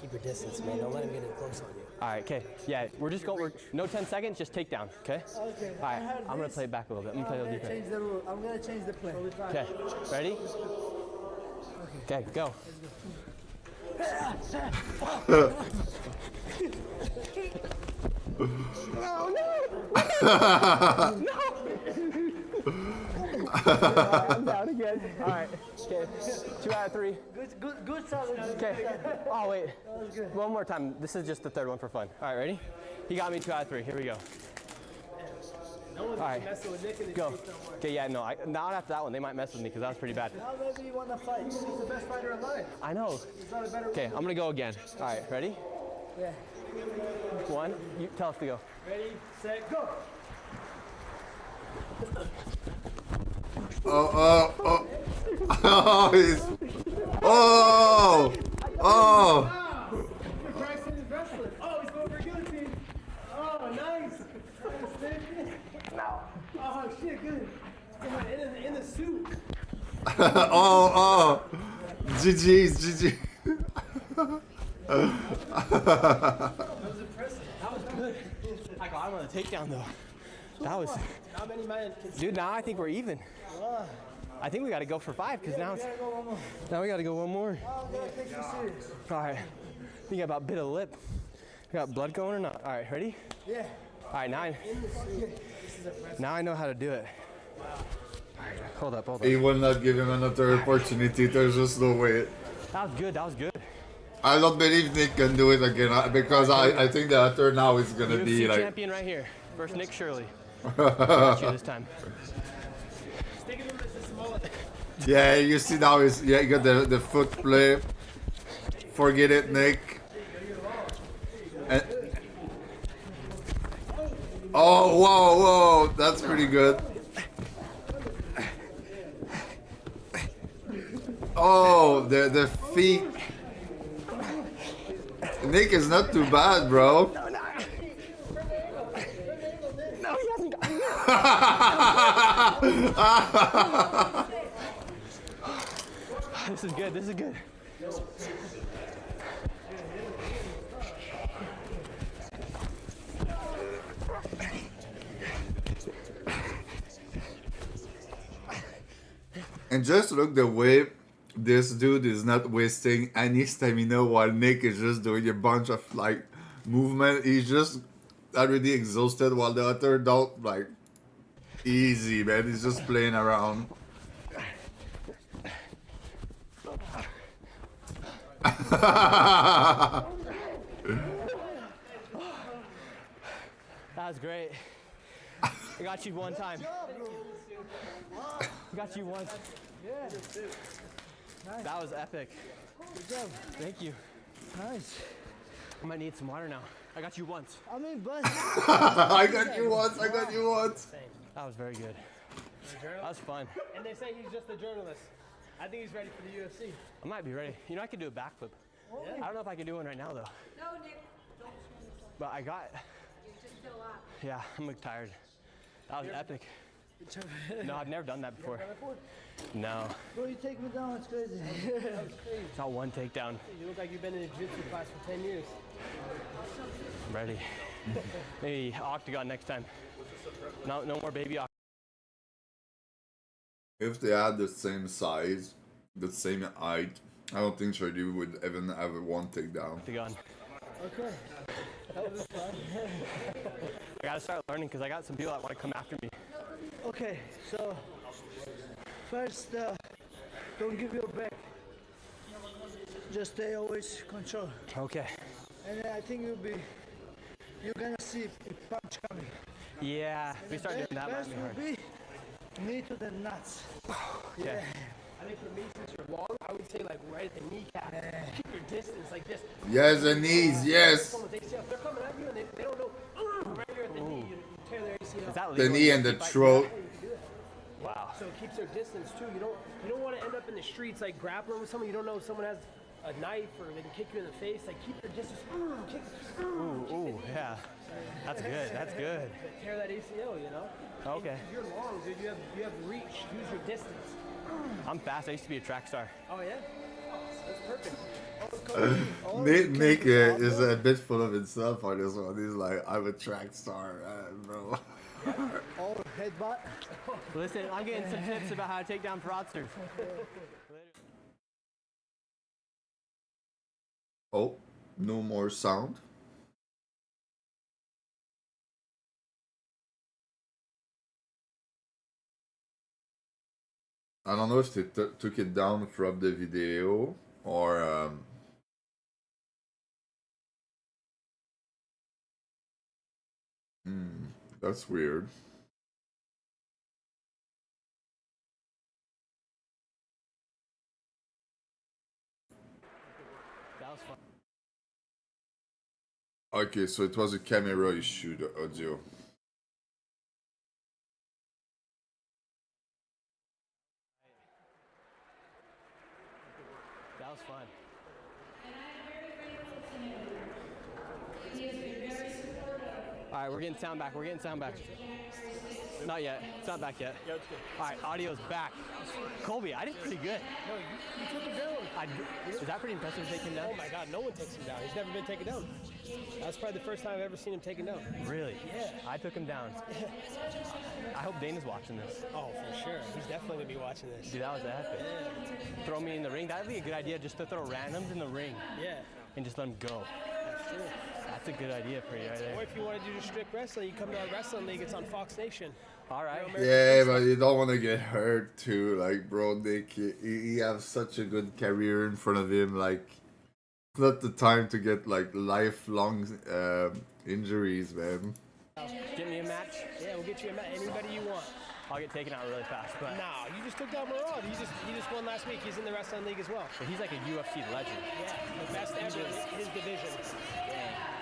Keep your distance, man. Don't let him get in close on you. All right, okay. Yeah, we're just going. No 10 seconds, just take down. Okay. Okay. All right, I'm gonna play it back a little bit. I'm gonna play a little deeper. Change the rule. I'm gonna change the play. Okay, ready? Okay, go. I'm down again. All right. Okay. 2 out of 3. Good challenge. Okay. Oh wait. One more time. This is just the third one for fun. All right, ready? He got me 2 out of 3. Here we go. No one's All right. messing with Nick in the Go. streets no more. Okay. Yeah. No. Not after that one. They might mess with me because that was pretty bad. Now maybe you wanna fight. He's the best fighter alive. I know. There's not a better. Okay. I'm gonna go again. All right. Ready? Yeah. 1. You tell us to go. Ready, set, go. Oh, he's, oh, Bryson is wrestling. Oh, he's going for a guillotine. Oh, nice. No. Oh, shit, good. In the suit. oh, GG's, GG. That was impressive. That was good. I got him on the takedown though. That was. Not many men can see. Dude, now I think we're even. I think we got to go for 5 because now it's. Now we got to go one more. All right. I think I about bit a lip. We got blood going or not? All right, ready? Yeah. All right, now I know how to do it. All right, hold up. He will not give him another opportunity. There's just no way. That was good. I don't believe Nick can do it again because I think the other now is gonna be UFC like. champion right here versus Nick Shirley. Got you this time. Yeah, you see now is you got the foot play. Forget it, Nick. And, oh, whoa, that's pretty good. Oh, the feet. Nick is not too bad, bro. No, he hasn't got me. This is good. This is good. And just look the way this dude is not wasting any stamina while Nick is just doing a bunch of like movement. He's just already exhausted while the other don't like easy, man. He's just playing around. That was great. I got you one time. I got you once. Yeah. Nice. That was epic. Good job. Thank you. Nice. I might need some water now. I got you once. I mean, but I got you once. I got you once. That was very good. That was fun. And they say he's just a journalist. I think he's ready for the UFC. I might be ready. You know, I could do a backflip. I don't know if I can do one right now, though. No, Nick. Don't But I got... You just fill up. Yeah, I'm like tired. That was epic. No, I've never done that before. No. bro, you take me down. It's crazy. It's not one takedown. You look like you've been in a jiu-jitsu class for 10 years. I'm ready. Maybe octagon next time. No more baby octagon. If they had the same size, the same height, I don't think Shady would even have one takedown. Okay. That was fun. I gotta start learning because I got some people that want to come after me. Okay, so first, don't give your back. Just stay always control. Okay. And I think you're gonna see a punch coming. Yeah, if we start doing that, Best might be hard. will be knee to the nuts. Okay. I think for me, since you're long, I would say like right at the kneecap. Keep your distance like this. Yes, the knees, yes. Someone takes you up, they're coming at you and they don't know. Right here at the knee, you tear their ACL. Is that The legal? knee and the throat. Wow. So it keeps their distance too. You don't want to end up in the streets like grappling with someone. You don't know if someone has a knife or they can kick you in the face. Like keep your distance. Kick. Ooh, yeah. That's good. That's good. Tear that ACL, you know. Okay. And you're long, dude. You have reach. Use your distance. I'm fast. I used to be a track star. Oh yeah. That's perfect. Nick is a bit full of himself on this one. He's like, I'm a track star, bro. All headbutt. Listen, I'm getting some tips about how to take down fraudsters. Oh, no more sound. I don't know if they took it down from the video or that's weird. That was fun. Okay, so it was a camera issue, the audio. That was fun. All right, we're getting sound back. We're getting sound back. Not yet. It's not back yet. Yeah, it's good. All right, audio's back. Colby, I did pretty good. No, you took him down. Is that pretty impressive to take him down? Oh my God, no one takes him down. He's never been taken down. That's probably the first time I've ever seen him taken down. Really? Yeah. I took him down. I hope Dana's watching this. Oh, for sure. He's definitely gonna be watching this. Dude, that was epic. Yeah. Throw me in the ring. That'd be a good idea, just to throw randoms in the ring Yeah. and just let them go. That's true. That's a good idea for you right Or there. if you want to do just strict wrestling, you come to our wrestling league. It's on Fox Nation. All right. Yeah, but you don't want to get hurt too. Like, bro, Nick, he has such a good career in front of him. Like, it's not the time to get like lifelong injuries, man. Get me a match. Yeah, we'll get you a match. Anybody you want. I'll get taken out really fast, but No, you just took down Murad. He just won last week. He's in the wrestling league as well. he's like a UFC legend. Yeah, the best ever in his division.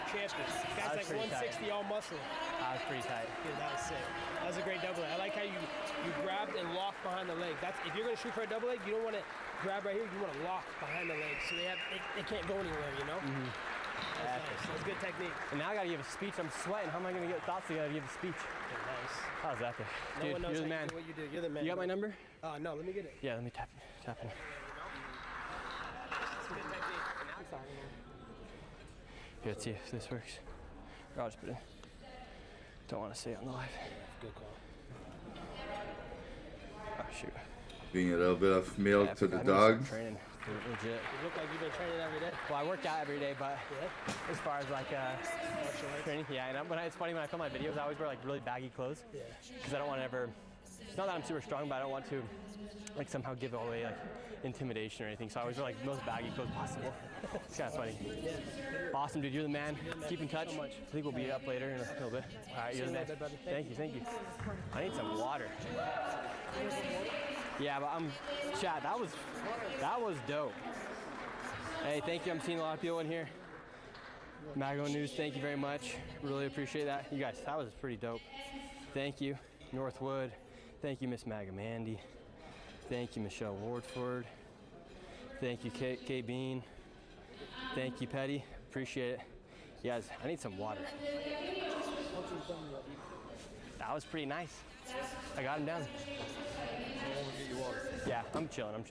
Champion. Guy's like pretty 160 all muscle. That was pretty tight. Dude, that was sick. That was a great double. I like how you grabbed and locked behind the leg. That's if you're gonna shoot for a double leg, you don't want to grab right here. You want to lock behind the leg, so they can't go anywhere. You know. That's nice. That's good technique. And now I gotta give a speech. I'm sweating. How am I gonna get thoughts to give a speech? Nice. How's that? Dude, No one knows you're the how man. you do what you do. You're the man. You got my number? No, let me get it. Yeah, let me tap in. That's good technique. And now it's Here, let's see if this works. Or I'll just put it in. Don't want to say it on the live. good call. Oh, shoot. Giving a little bit of milk Yeah, to the I need to dog. start training. Legit. You look like you've been training every day. Well, I work out every day, but Yeah. as far as like training, yeah. And it's funny when I film my videos, I always wear like really baggy clothes because I don't want to ever. It's not that I'm super strong, but I don't want to like somehow give away like intimidation or anything. So I always wear like the most baggy clothes possible. It's kind of funny. Awesome, dude. You're the man. Keep in touch. I think we'll be up later in a little bit. All right, you're the man. Thank you. I need some water. Yeah, but Chad, that was dope. Hey, thank you. I'm seeing a lot of people in here. Mago News, thank you very much. Really appreciate that. You guys, that was pretty dope. Thank you, Northwood. Thank you, Miss Magamandy. Thank you, Michelle Wardford. Thank you, Kate Bean. Thank you, Petty. Appreciate it. You guys, I need some water. That was pretty nice. I got him down. Yeah, I'm chilling.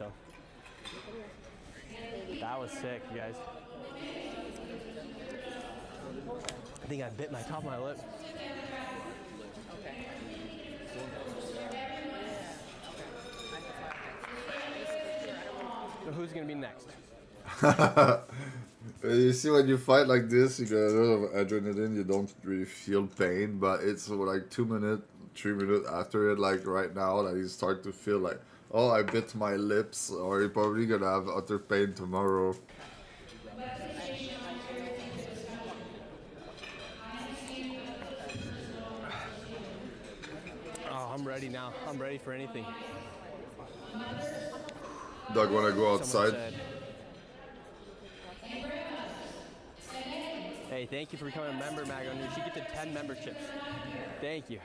That was sick, you guys. I think I bit my top of my lip. So who's gonna be next? You see, when you fight like this, you get a lot of adrenaline. You don't really feel pain, but it's like 2 minutes, 3 minutes after it, like right now, that you start to feel like, oh, I bit my lips, or you're probably gonna have utter pain tomorrow. Oh, I'm ready now. I'm ready for anything. Doug, wanna go outside? Hey, thank you for becoming a member, Mago News. You get to 10 memberships. Thank you.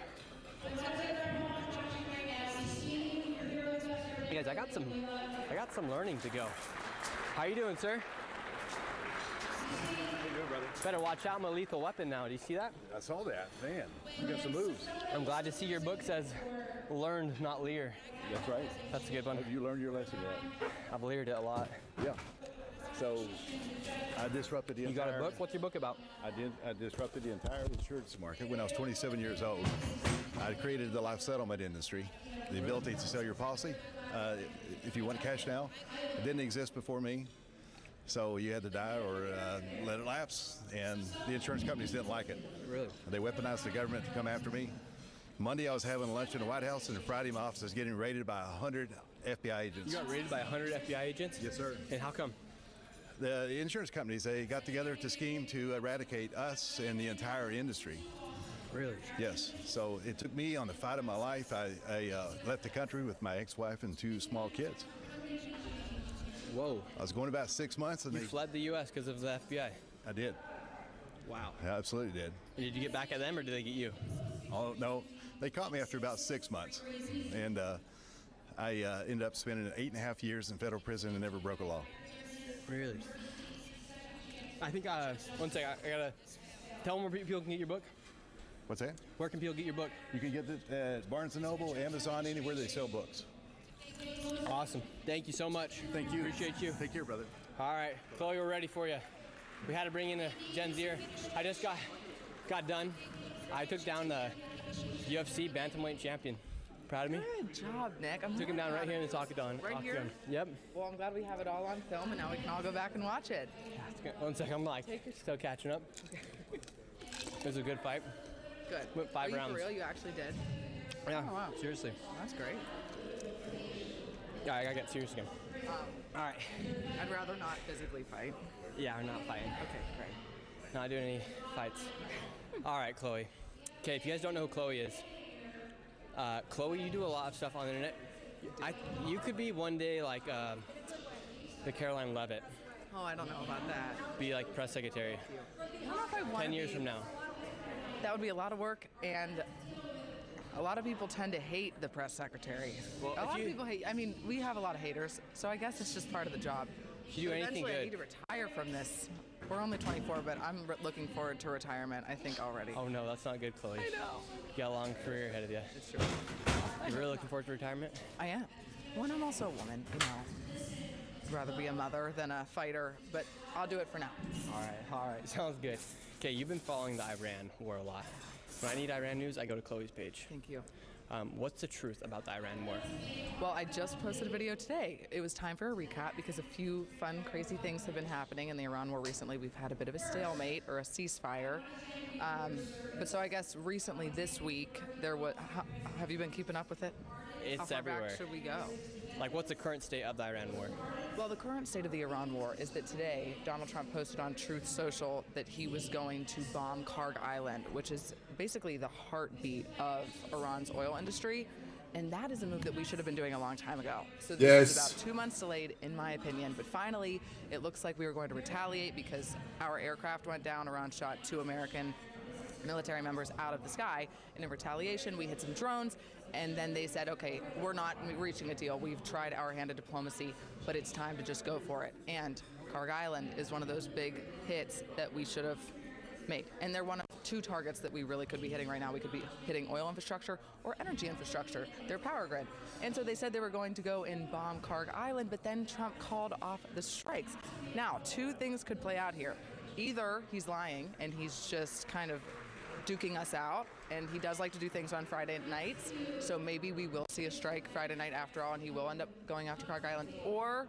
Hey guys, I got some learning to go. How you doing, sir? Pretty good, brother. Better watch out. I'm a lethal weapon now. Do you see that? I saw that. Man, you got some moves. I'm glad to see your book says learned, not leer. That's right. That's a good one. Have you learned your lesson yet? I've leered it a lot. Yeah. So I disrupted the You entire... got a book? What's your book about? I disrupted the entire insurance market when I was 27 years old. I created the life settlement industry, the ability to sell your policy. If you want cash now, it didn't exist before me. So you had to die or let it lapse, and the insurance companies didn't like it. Really? They weaponized the government to come after me. Monday I was having lunch in the White House, and Friday my office was getting raided by 100 FBI agents. You got raided by 100 FBI agents? Yes, sir. And how come? The insurance companies, they got together to scheme to eradicate us and the entire industry. Really? Yes. So it took me on the fight of my life. I left the country with my ex-wife and 2 small kids. Whoa. I was going about 6 months, and You fled the U.S. because of the FBI? I did. Wow. I absolutely did. And did you get back at them, or did they get you? Oh, no. They caught me after about 6 months. And I ended up spending 8.5 years in federal prison and never broke a law. Really? I think, one second, I gotta tell them where people can get your book. What's that? Where can people get your book? You can get it at Barnes & Noble, Amazon, anywhere they sell books. Awesome. Thank you so much. Thank you. Appreciate you. Take care, brother. All right, Chloe, we're ready for you. We had to bring in a Gen Zer. I just got done. I took down the UFC bantamweight champion. Proud of me? Good job, Nick. Took him down right here in the octagon. Right here? Yep. Well, I'm glad we have it all on film, and now we can all go back and watch it. Yeah, it's good. One second, I'm like still catching up. It was a good fight. Good. Went 5 Are you rounds. for real? You actually did? Yeah, Oh, wow. seriously. That's great. Yeah, I gotta get serious again. All right. I'd rather not physically fight. Yeah, we're not fighting. Okay, great. Not doing any fights. All right, Chloe. Okay, if you guys don't know who Chloe is, Chloe, you do a lot of stuff on the internet. You could be one day like the Caroline Levitt. Oh, I don't know about that. Be like press secretary. I don't know if I want 10 years from now. That would be a lot of work and A lot of people tend to hate the press secretary. Well, a if lot you- of people hate. I mean, we have a lot of haters, so I guess it's just part of the job. If you do But anything eventually, I good- need to retire from this. We're only 24, but I'm looking forward to retirement. I think already. Oh no, that's not good, Chloe. I know. You got a long career ahead of you. It's true. You're really looking forward to retirement? I am. Well, and I'm also a woman. You know, I'd rather be a mother than a fighter, but I'll do it for now. All right, sounds good. Okay, you've been following the Iran war a lot. When I need Iran news, I go to Chloe's page. Thank you. What's the truth about the Iran war? Well, I just posted a video today. It was time for a recap because a few fun, crazy things have been happening in the Iran war recently. We've had a bit of a stalemate or a ceasefire. But so I guess recently this week, there was. Have you been keeping up with it? It's How far everywhere. back should we go? Like, what's the current state of the Iran war? Well, the current state of the Iran war is that today Donald Trump posted on Truth Social that he was going to bomb Karg Island, which is basically the heartbeat of Iran's oil industry. And that is a move that we should have been doing a long time ago. So this is about 2 months delayed, in my opinion. But finally, it looks like we were going to retaliate because our aircraft went down. Iran shot 2 American military members out of the sky. And in retaliation, we hit some drones. And then they said, okay, we're not reaching a deal. We've tried our hand at diplomacy, but it's time to just go for it. And Karg Island is one of those big hits that we should have made. And they're one of 2 targets that we really could be hitting right now. We could be hitting oil infrastructure or energy infrastructure, their power grid. And so they said they were going to go and bomb Karg Island, but then Trump called off the strikes. Now, 2 things could play out here. Either he's lying and he's just kind of duking us out, and he does like to do things on Friday nights, so maybe we will see a strike Friday night after all, and he will end up going after Karg Island, or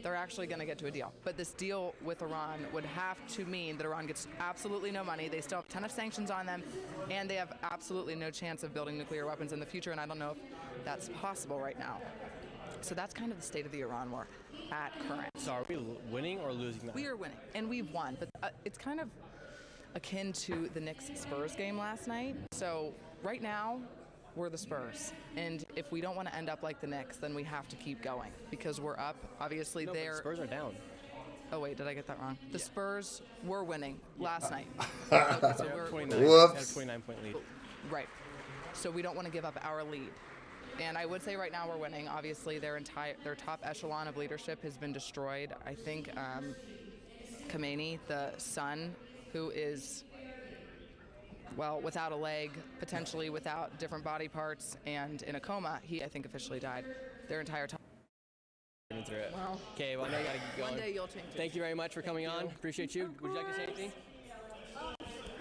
they're actually going to get to a deal. But this deal with Iran would have to mean that Iran gets absolutely no money. They still have a ton of sanctions on them, and they have absolutely no chance of building nuclear weapons in the future, and I don't know if that's possible right now. So that's kind of the state of the Iran war at current. So are we winning or losing that? We are winning, and we've won, but it's kind of akin to the Knicks-Spurs game last night. So right now, we're the Spurs. And if we don't want to end up like the Knicks, then we have to keep going because we're up. Obviously, No, but the they're... Spurs are down. Oh, wait, did I get that wrong? The Spurs were winning last night. Okay, so we're 29. Whoops. 29-point lead. Right. So we don't want to give up our lead. And I would say right now we're winning. Obviously, their top echelon of leadership has been destroyed. I think Khamenei, the son, who is, well, without a leg, potentially without different body parts, and in a coma, he, I think, officially died. Their entire time. Through it. Well, Okay, well, I know you gotta keep going. one day you'll change it. Thank you very much for coming on. Appreciate you. Would you like to say anything?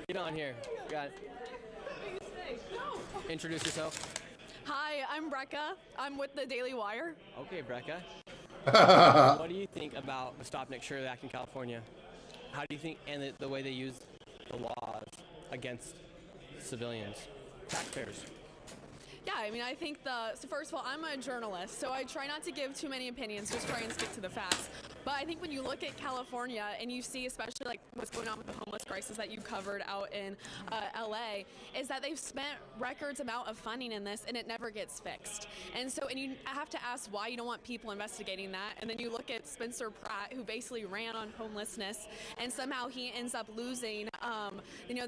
Get on here. Got it. Introduce yourself. Hi, I'm Brecca. I'm with the Daily Wire. Okay, Brecca. What do you think about the Stop Nick Shirley Act in California? How do you think, and the way they use the laws against civilians, taxpayers? Yeah, I mean, I think so first of all, I'm a journalist, so I try not to give too many opinions, just try and stick to the facts. But I think when you look at California and you see especially like what's going on with the homeless crisis that you covered out in LA, is that they've spent records amount of funding in this and it never gets fixed. And so, and you have to ask why you don't want people investigating that. And then you look at Spencer Pratt, who basically ran on homelessness, and somehow he ends up losing,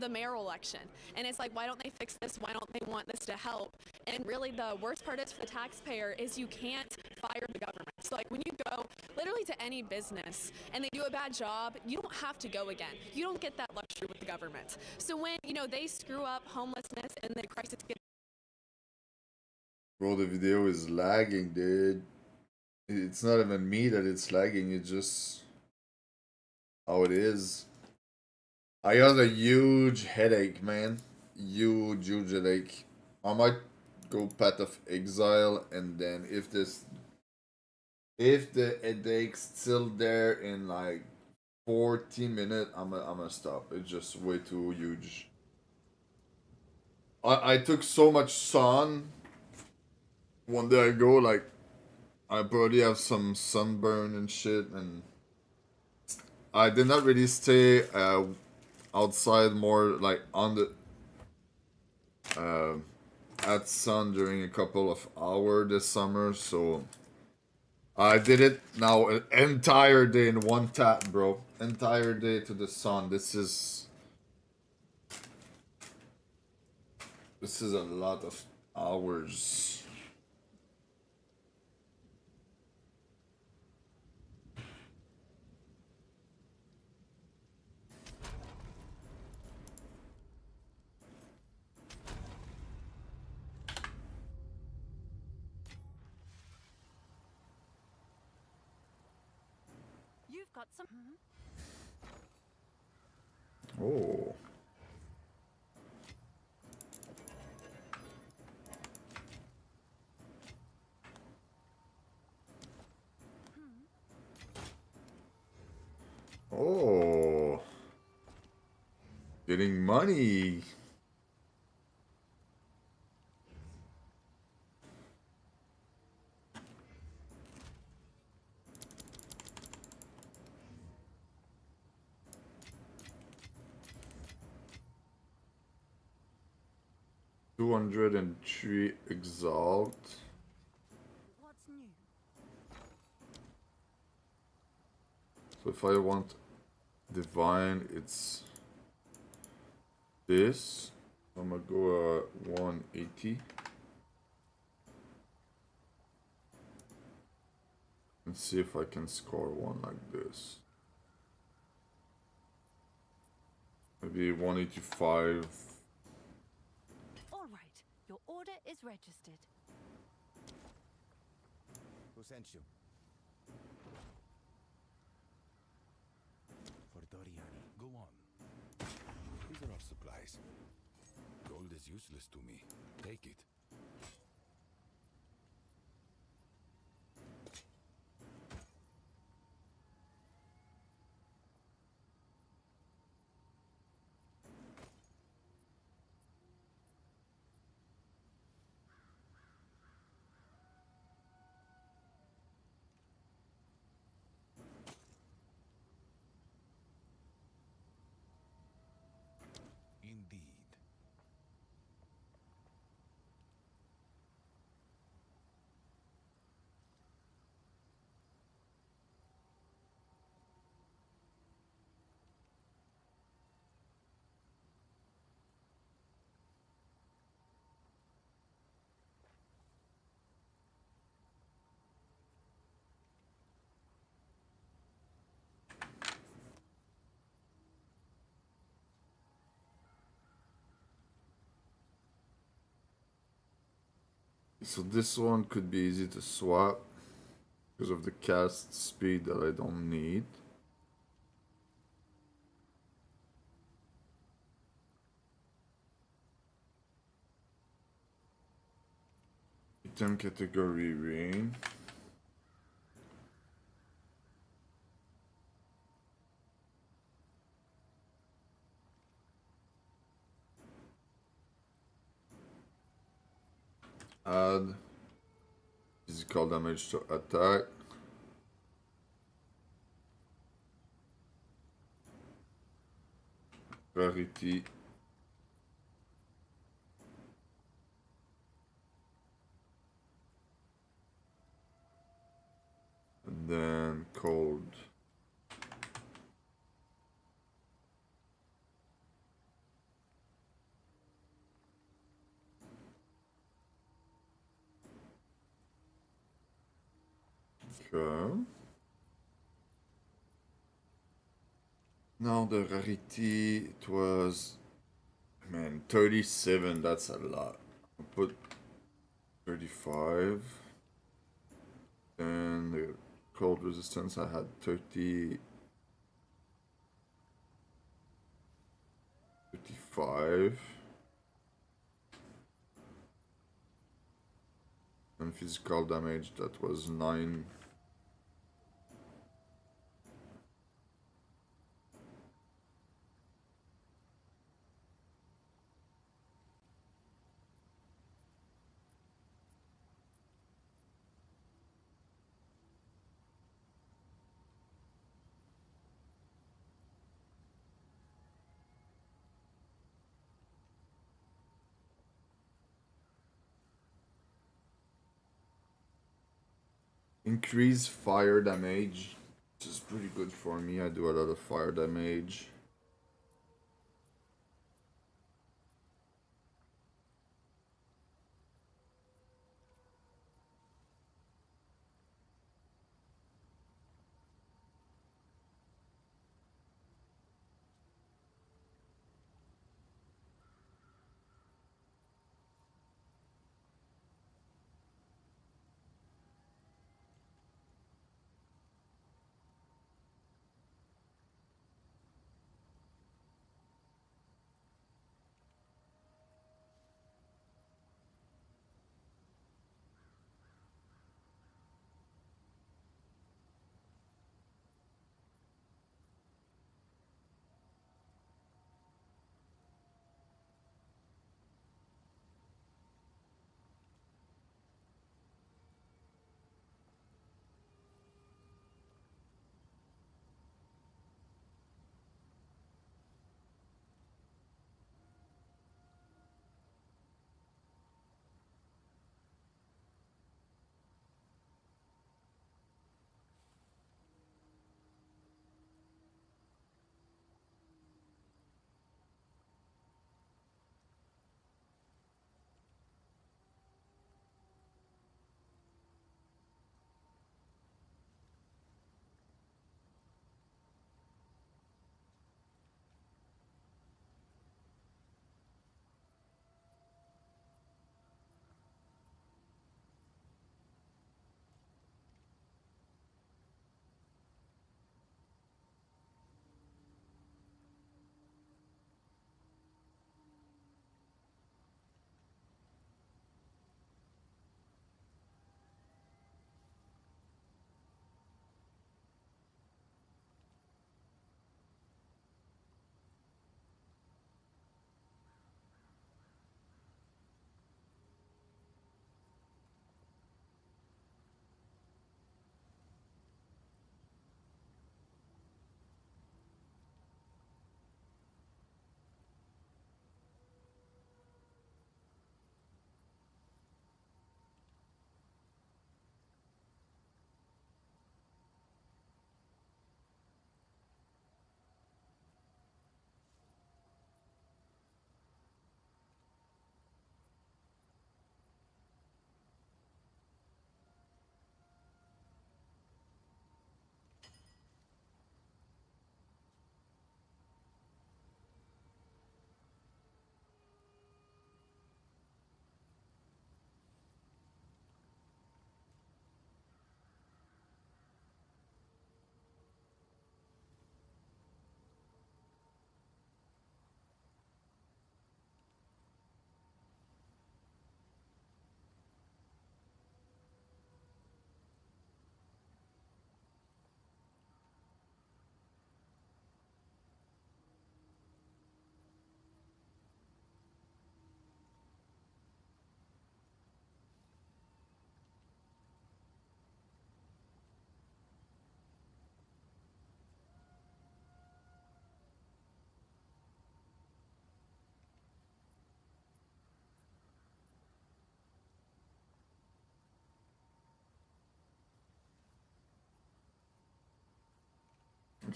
the mayoral election. And it's like, why don't they fix this? Why don't they want this to help? And really the worst part is for the taxpayer is you can't fire the government. So like when you go literally to any business and they do a bad job, you don't have to go again. You don't get that luxury with the government. So when, they screw up homelessness and the crisis gets... Bro, the video is lagging, dude. It's not even me that it's lagging, it's just how it is. I got a huge headache, man. Huge headache. I might go path of Exile, and then if the headache's still there in like 40 minutes, I'm gonna stop. It's just way too huge. I took so much sun one day ago, like I probably have some sunburn and shit, and I did not really stay outside, more like on the at sun during a couple of hours this summer, so I did it now an entire day in one tap, bro. Entire day to the sun. This is a lot of hours. You've got some. Oh. Oh. Getting money. $203 Exalt. What's new? So if I want Divine, it's this. I'm gonna go 180. And see if I can score one like this. Maybe 185. All right, your order is registered. Who sent you? For Doriani. Go on. These are our supplies. Gold is useless to me. Take it. Indeed. So this one could be easy to swap because of the cast speed that I don't need. Item category rain. Add physical damage to attack. Rarity. And then cold. Okay. Now the rarity, it was, man, 37, that's a lot. I'll put 35. And the cold resistance, I had 30, 35. And physical damage, that was 9. Increase fire damage, which is pretty good for me. I do a lot of fire damage.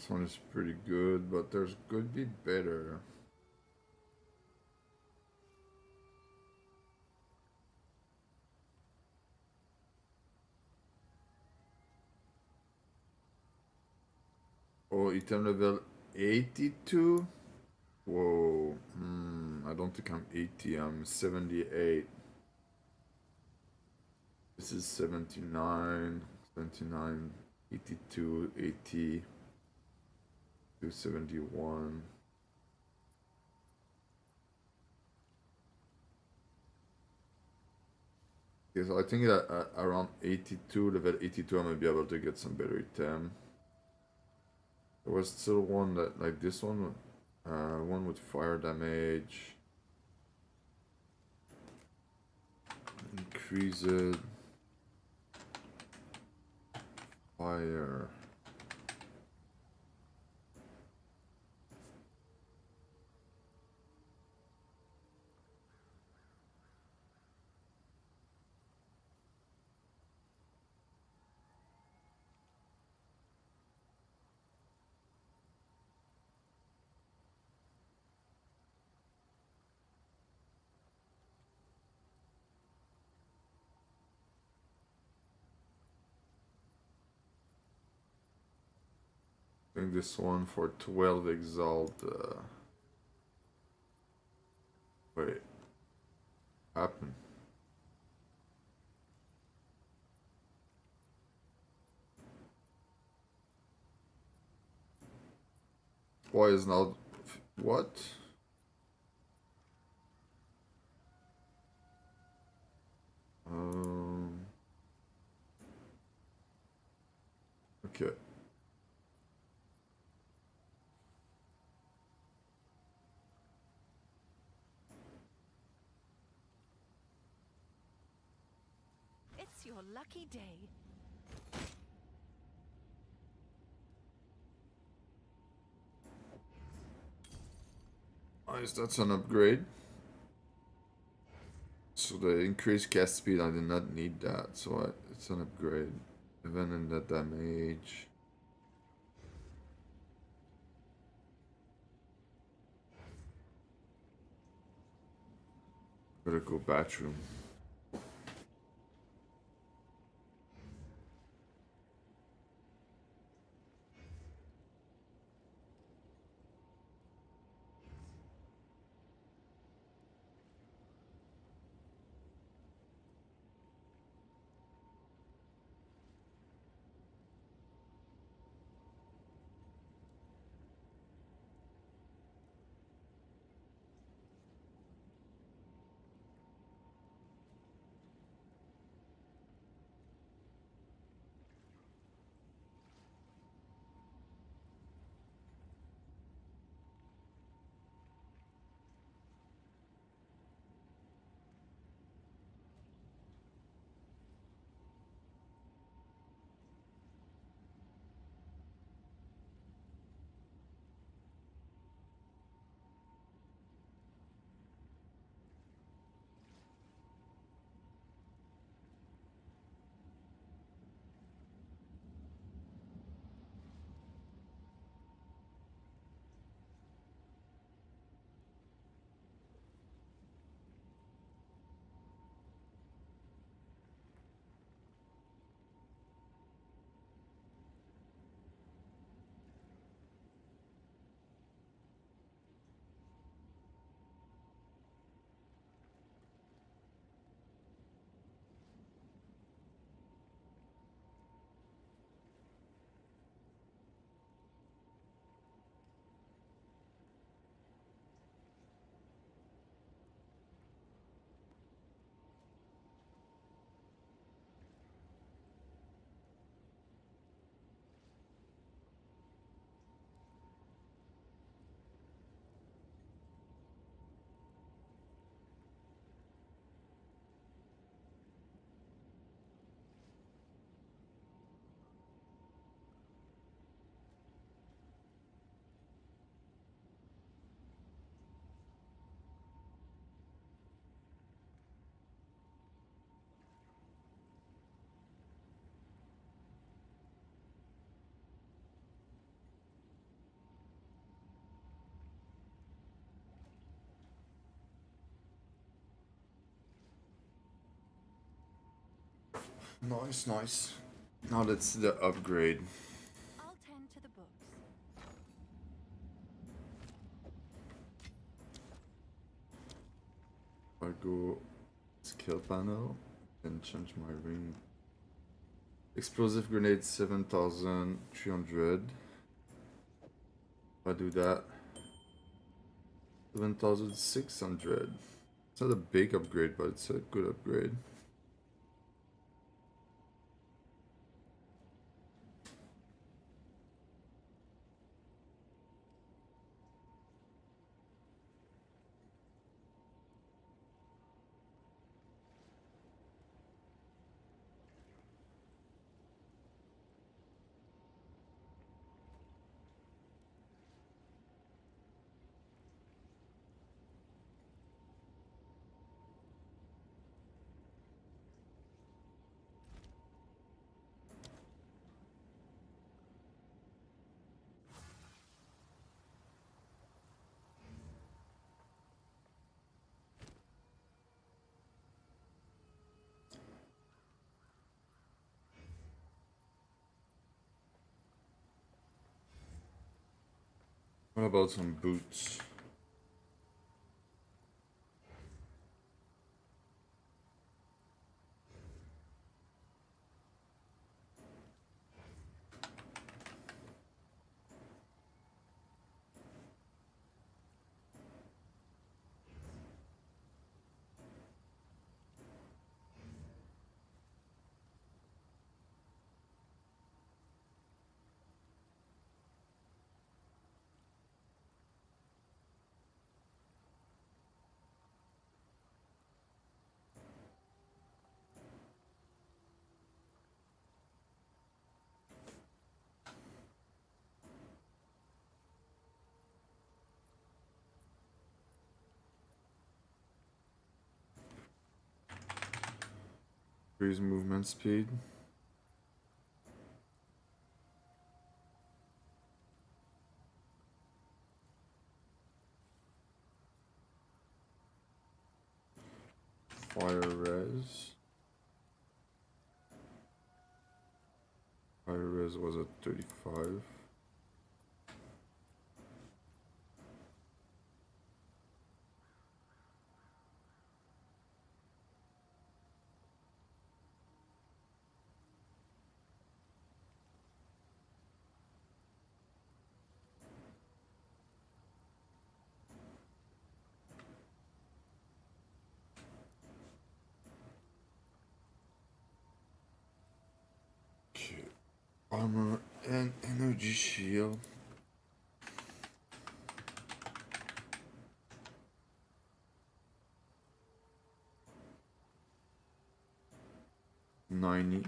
This one is pretty good, but there's could be better. Oh, item level 82? Whoa. I don't think I'm 80, I'm 78. This is 79, 79, 82, 80, 271. Okay, so I think that around 82, level 82, I'm gonna be able to get some better item. There was still one that, like this one, one with fire damage. Increase it. Fire. I think this one for 12 Exalt. Wait. Happen. Why is not. What? Okay. It's your lucky day. Nice, that's an upgrade. So the increased cast speed, I did not need that, so it's an upgrade. Even in the damage. Better go bathroom. Nice, nice. Now let's see the upgrade. I'll tend to the books. I go skill panel and change my ring. Explosive grenade 7,300. If I do that, 7,600. It's not a big upgrade, but it's a good upgrade. What about some boots? Increase movement speed. Fire res. Fire res was at 35. Okay. Armor and energy shield. $90.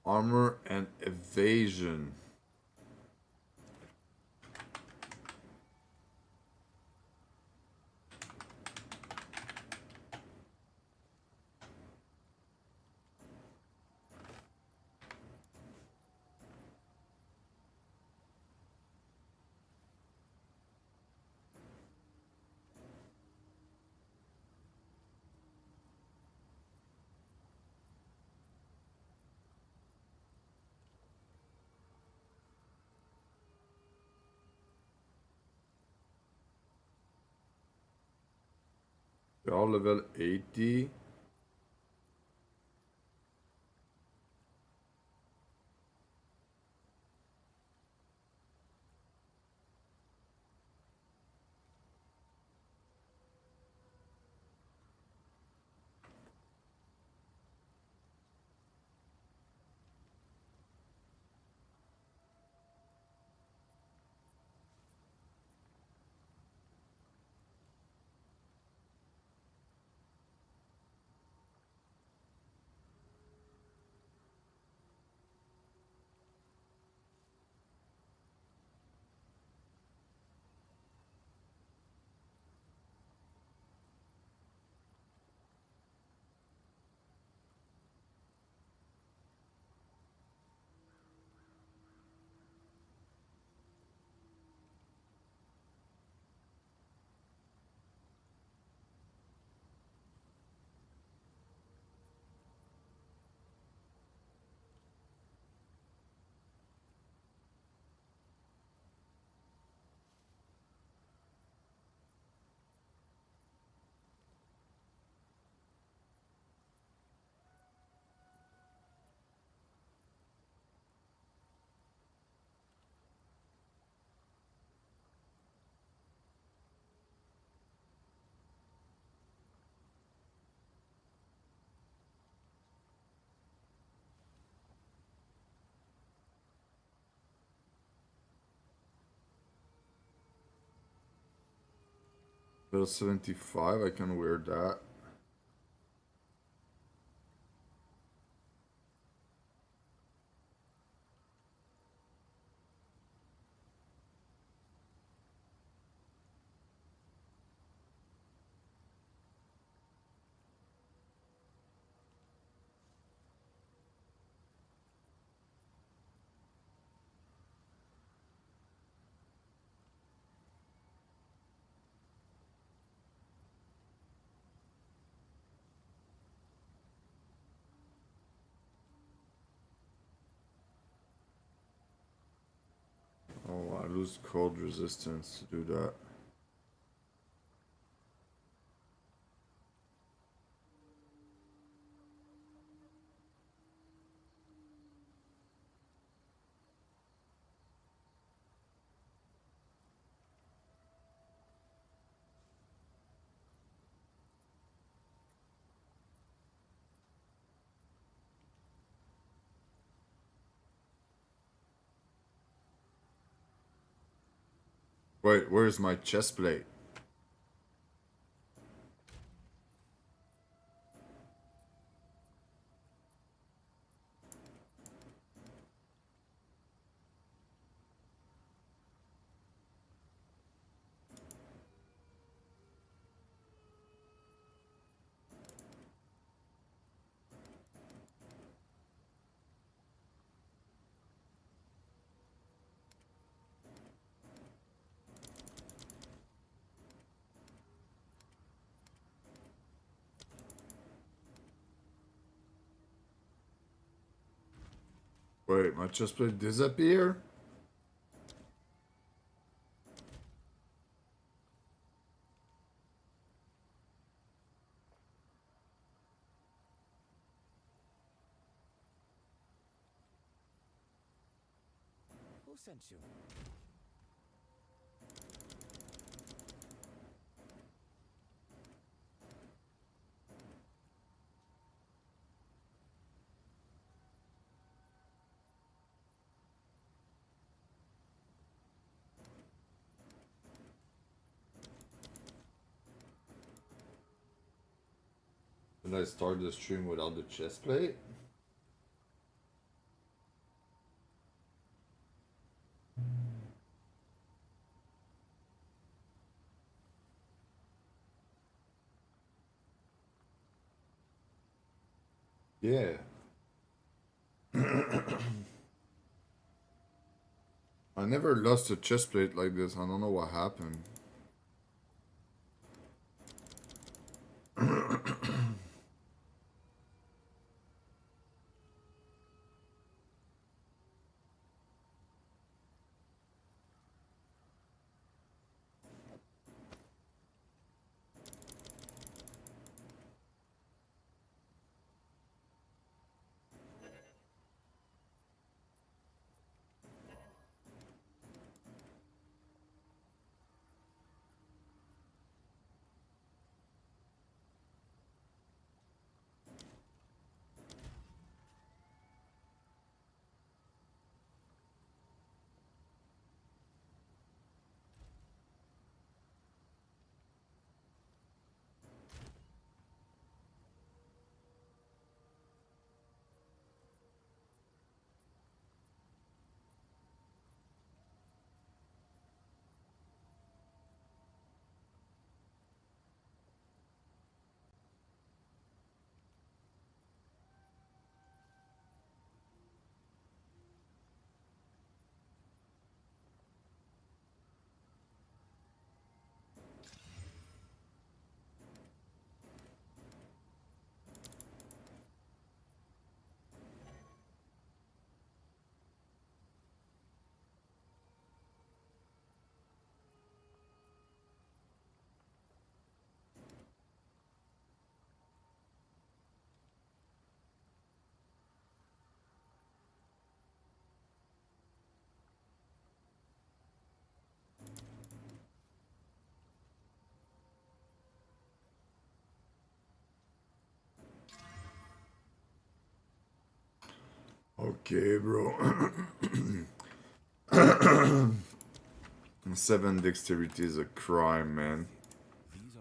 Armor and evasion. They're all level 80. Level 75, I can wear that. Oh, I lose cold resistance to do that. Wait, where's my chest plate? Wait, my chest plate disappear? Who sent you? Did I start the stream without the chest plate? Yeah. I never lost a chest plate like this. I don't know what happened. Okay, bro. 7 dexterity is a crime, man. These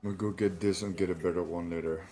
We'll go get this and get a better one later.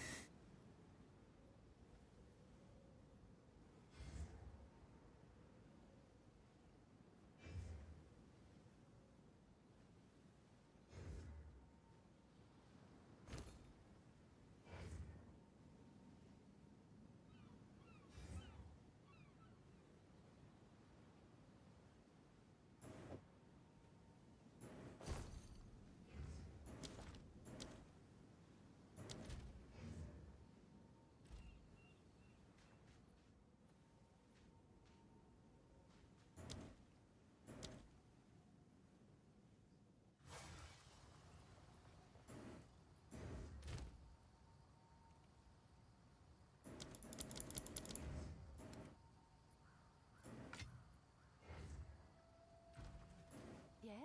Yes?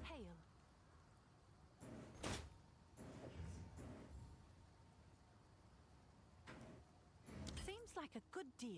Hail. Seems like a good deal.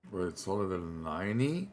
Wait, it's all level 90?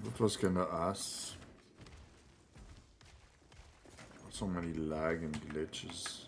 That was kinda ass. So many lag and glitches.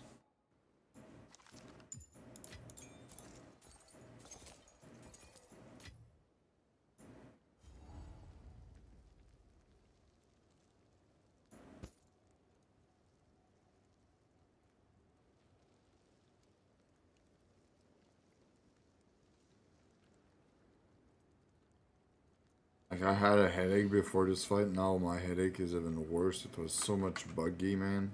Like, I had a headache before this fight, now my headache is even worse. It was so much buggy, man.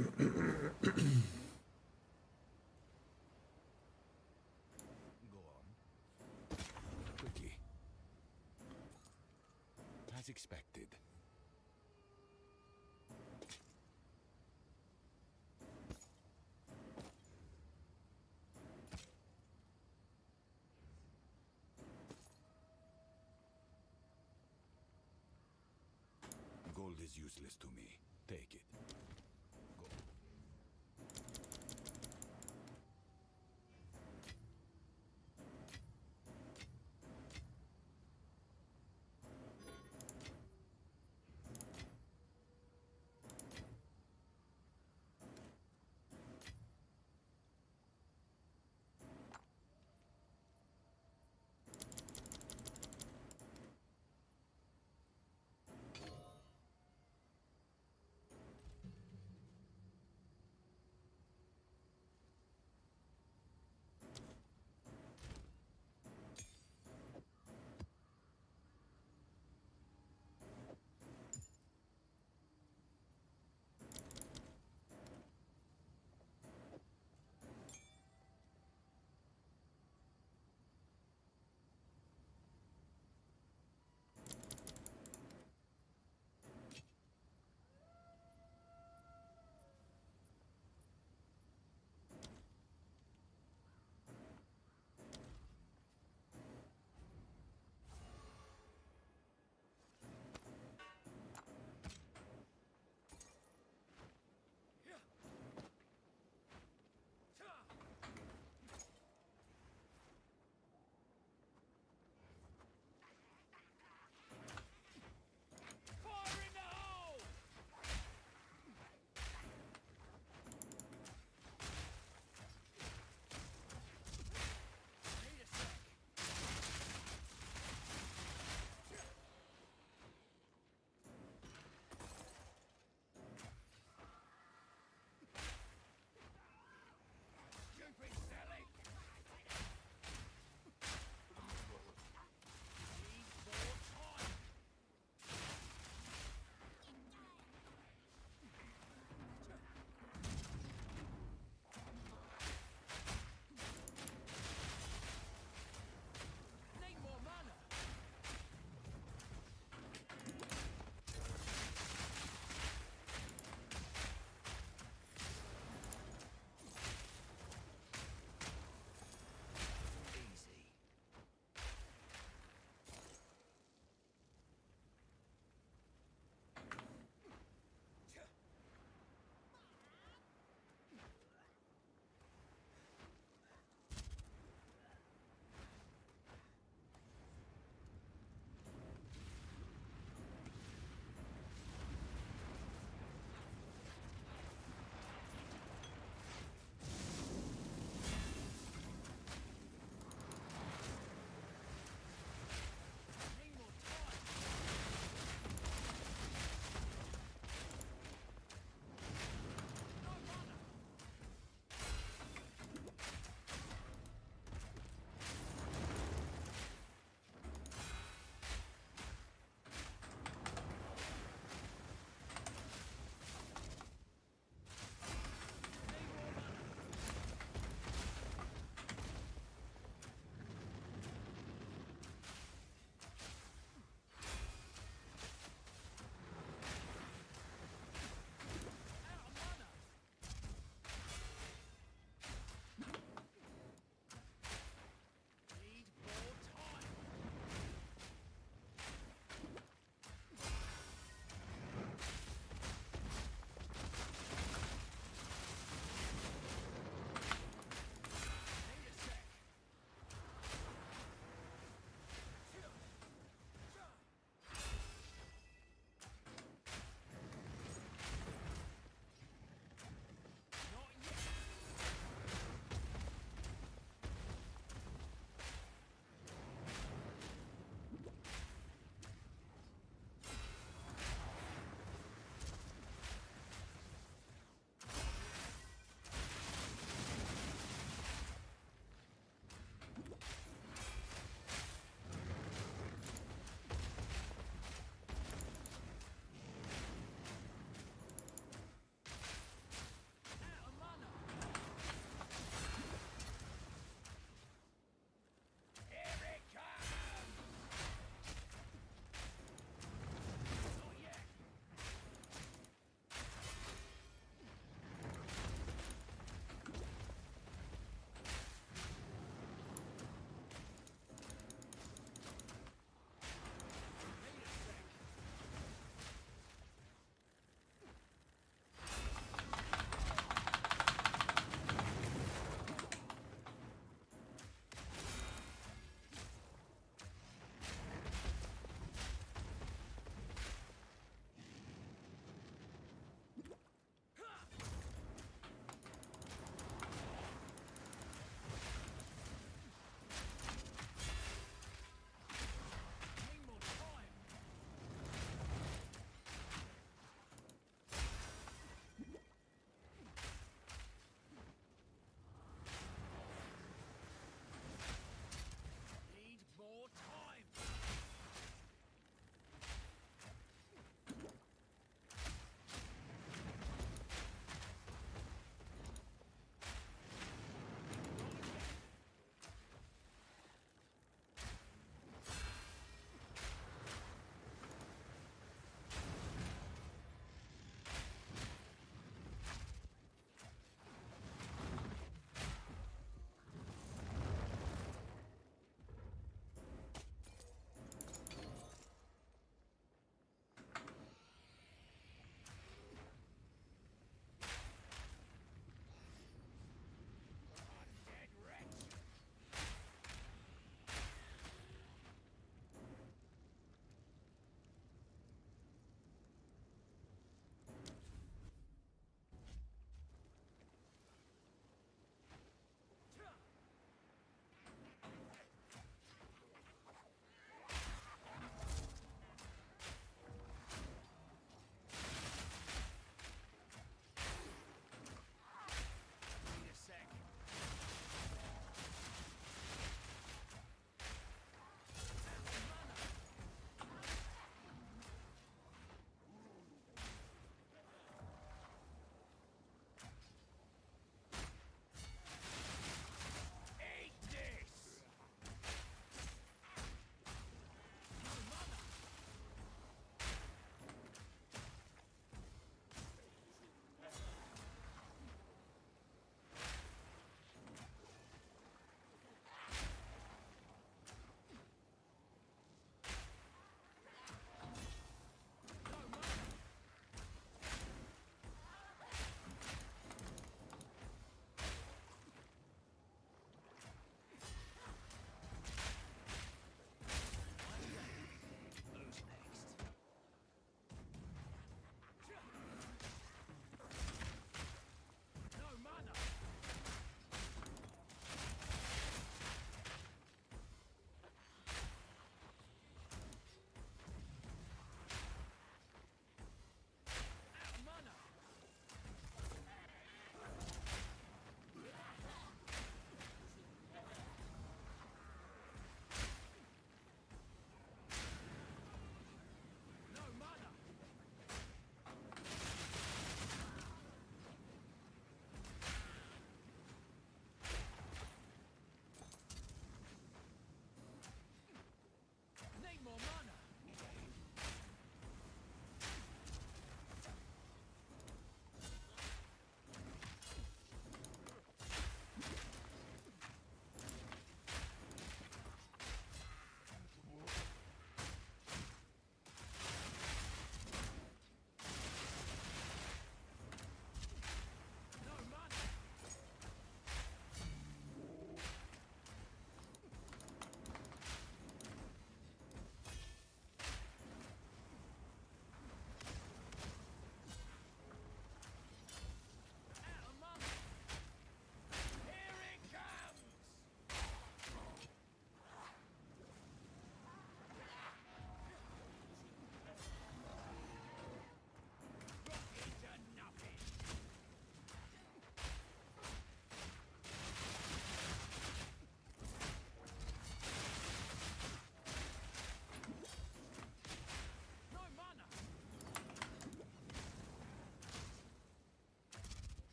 on. Quickly. As expected. Gold is useless to me. Take it. Go.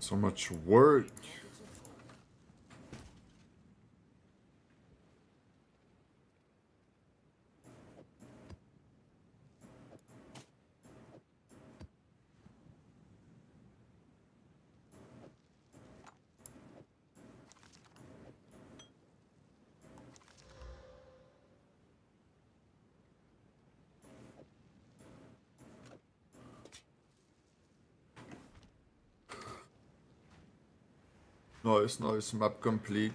So much work. Nice, nice. Map complete.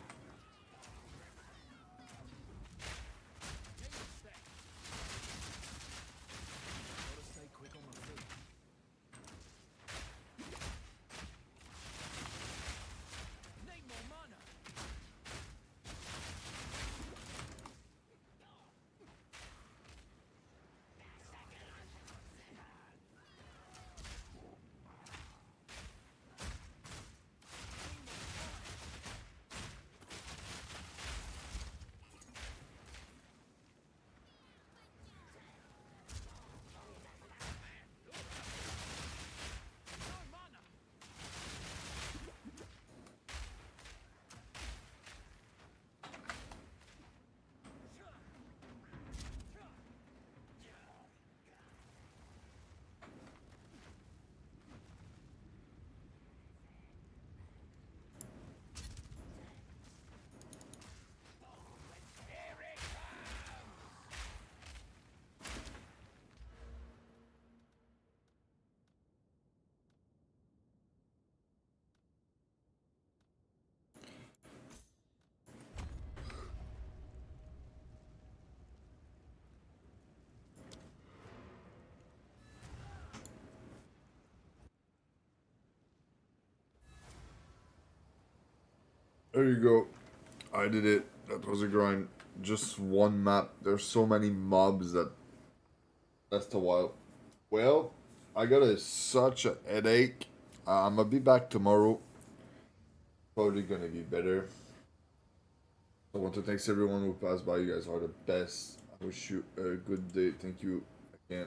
There you go. I did it. That was a grind. Just one map. There's so many mobs that's a while. Well, I got such a headache. I'm gonna be back tomorrow. Probably gonna be better. I want to thank everyone who passed by. You guys are the best. I wish you a good day. Thank you again.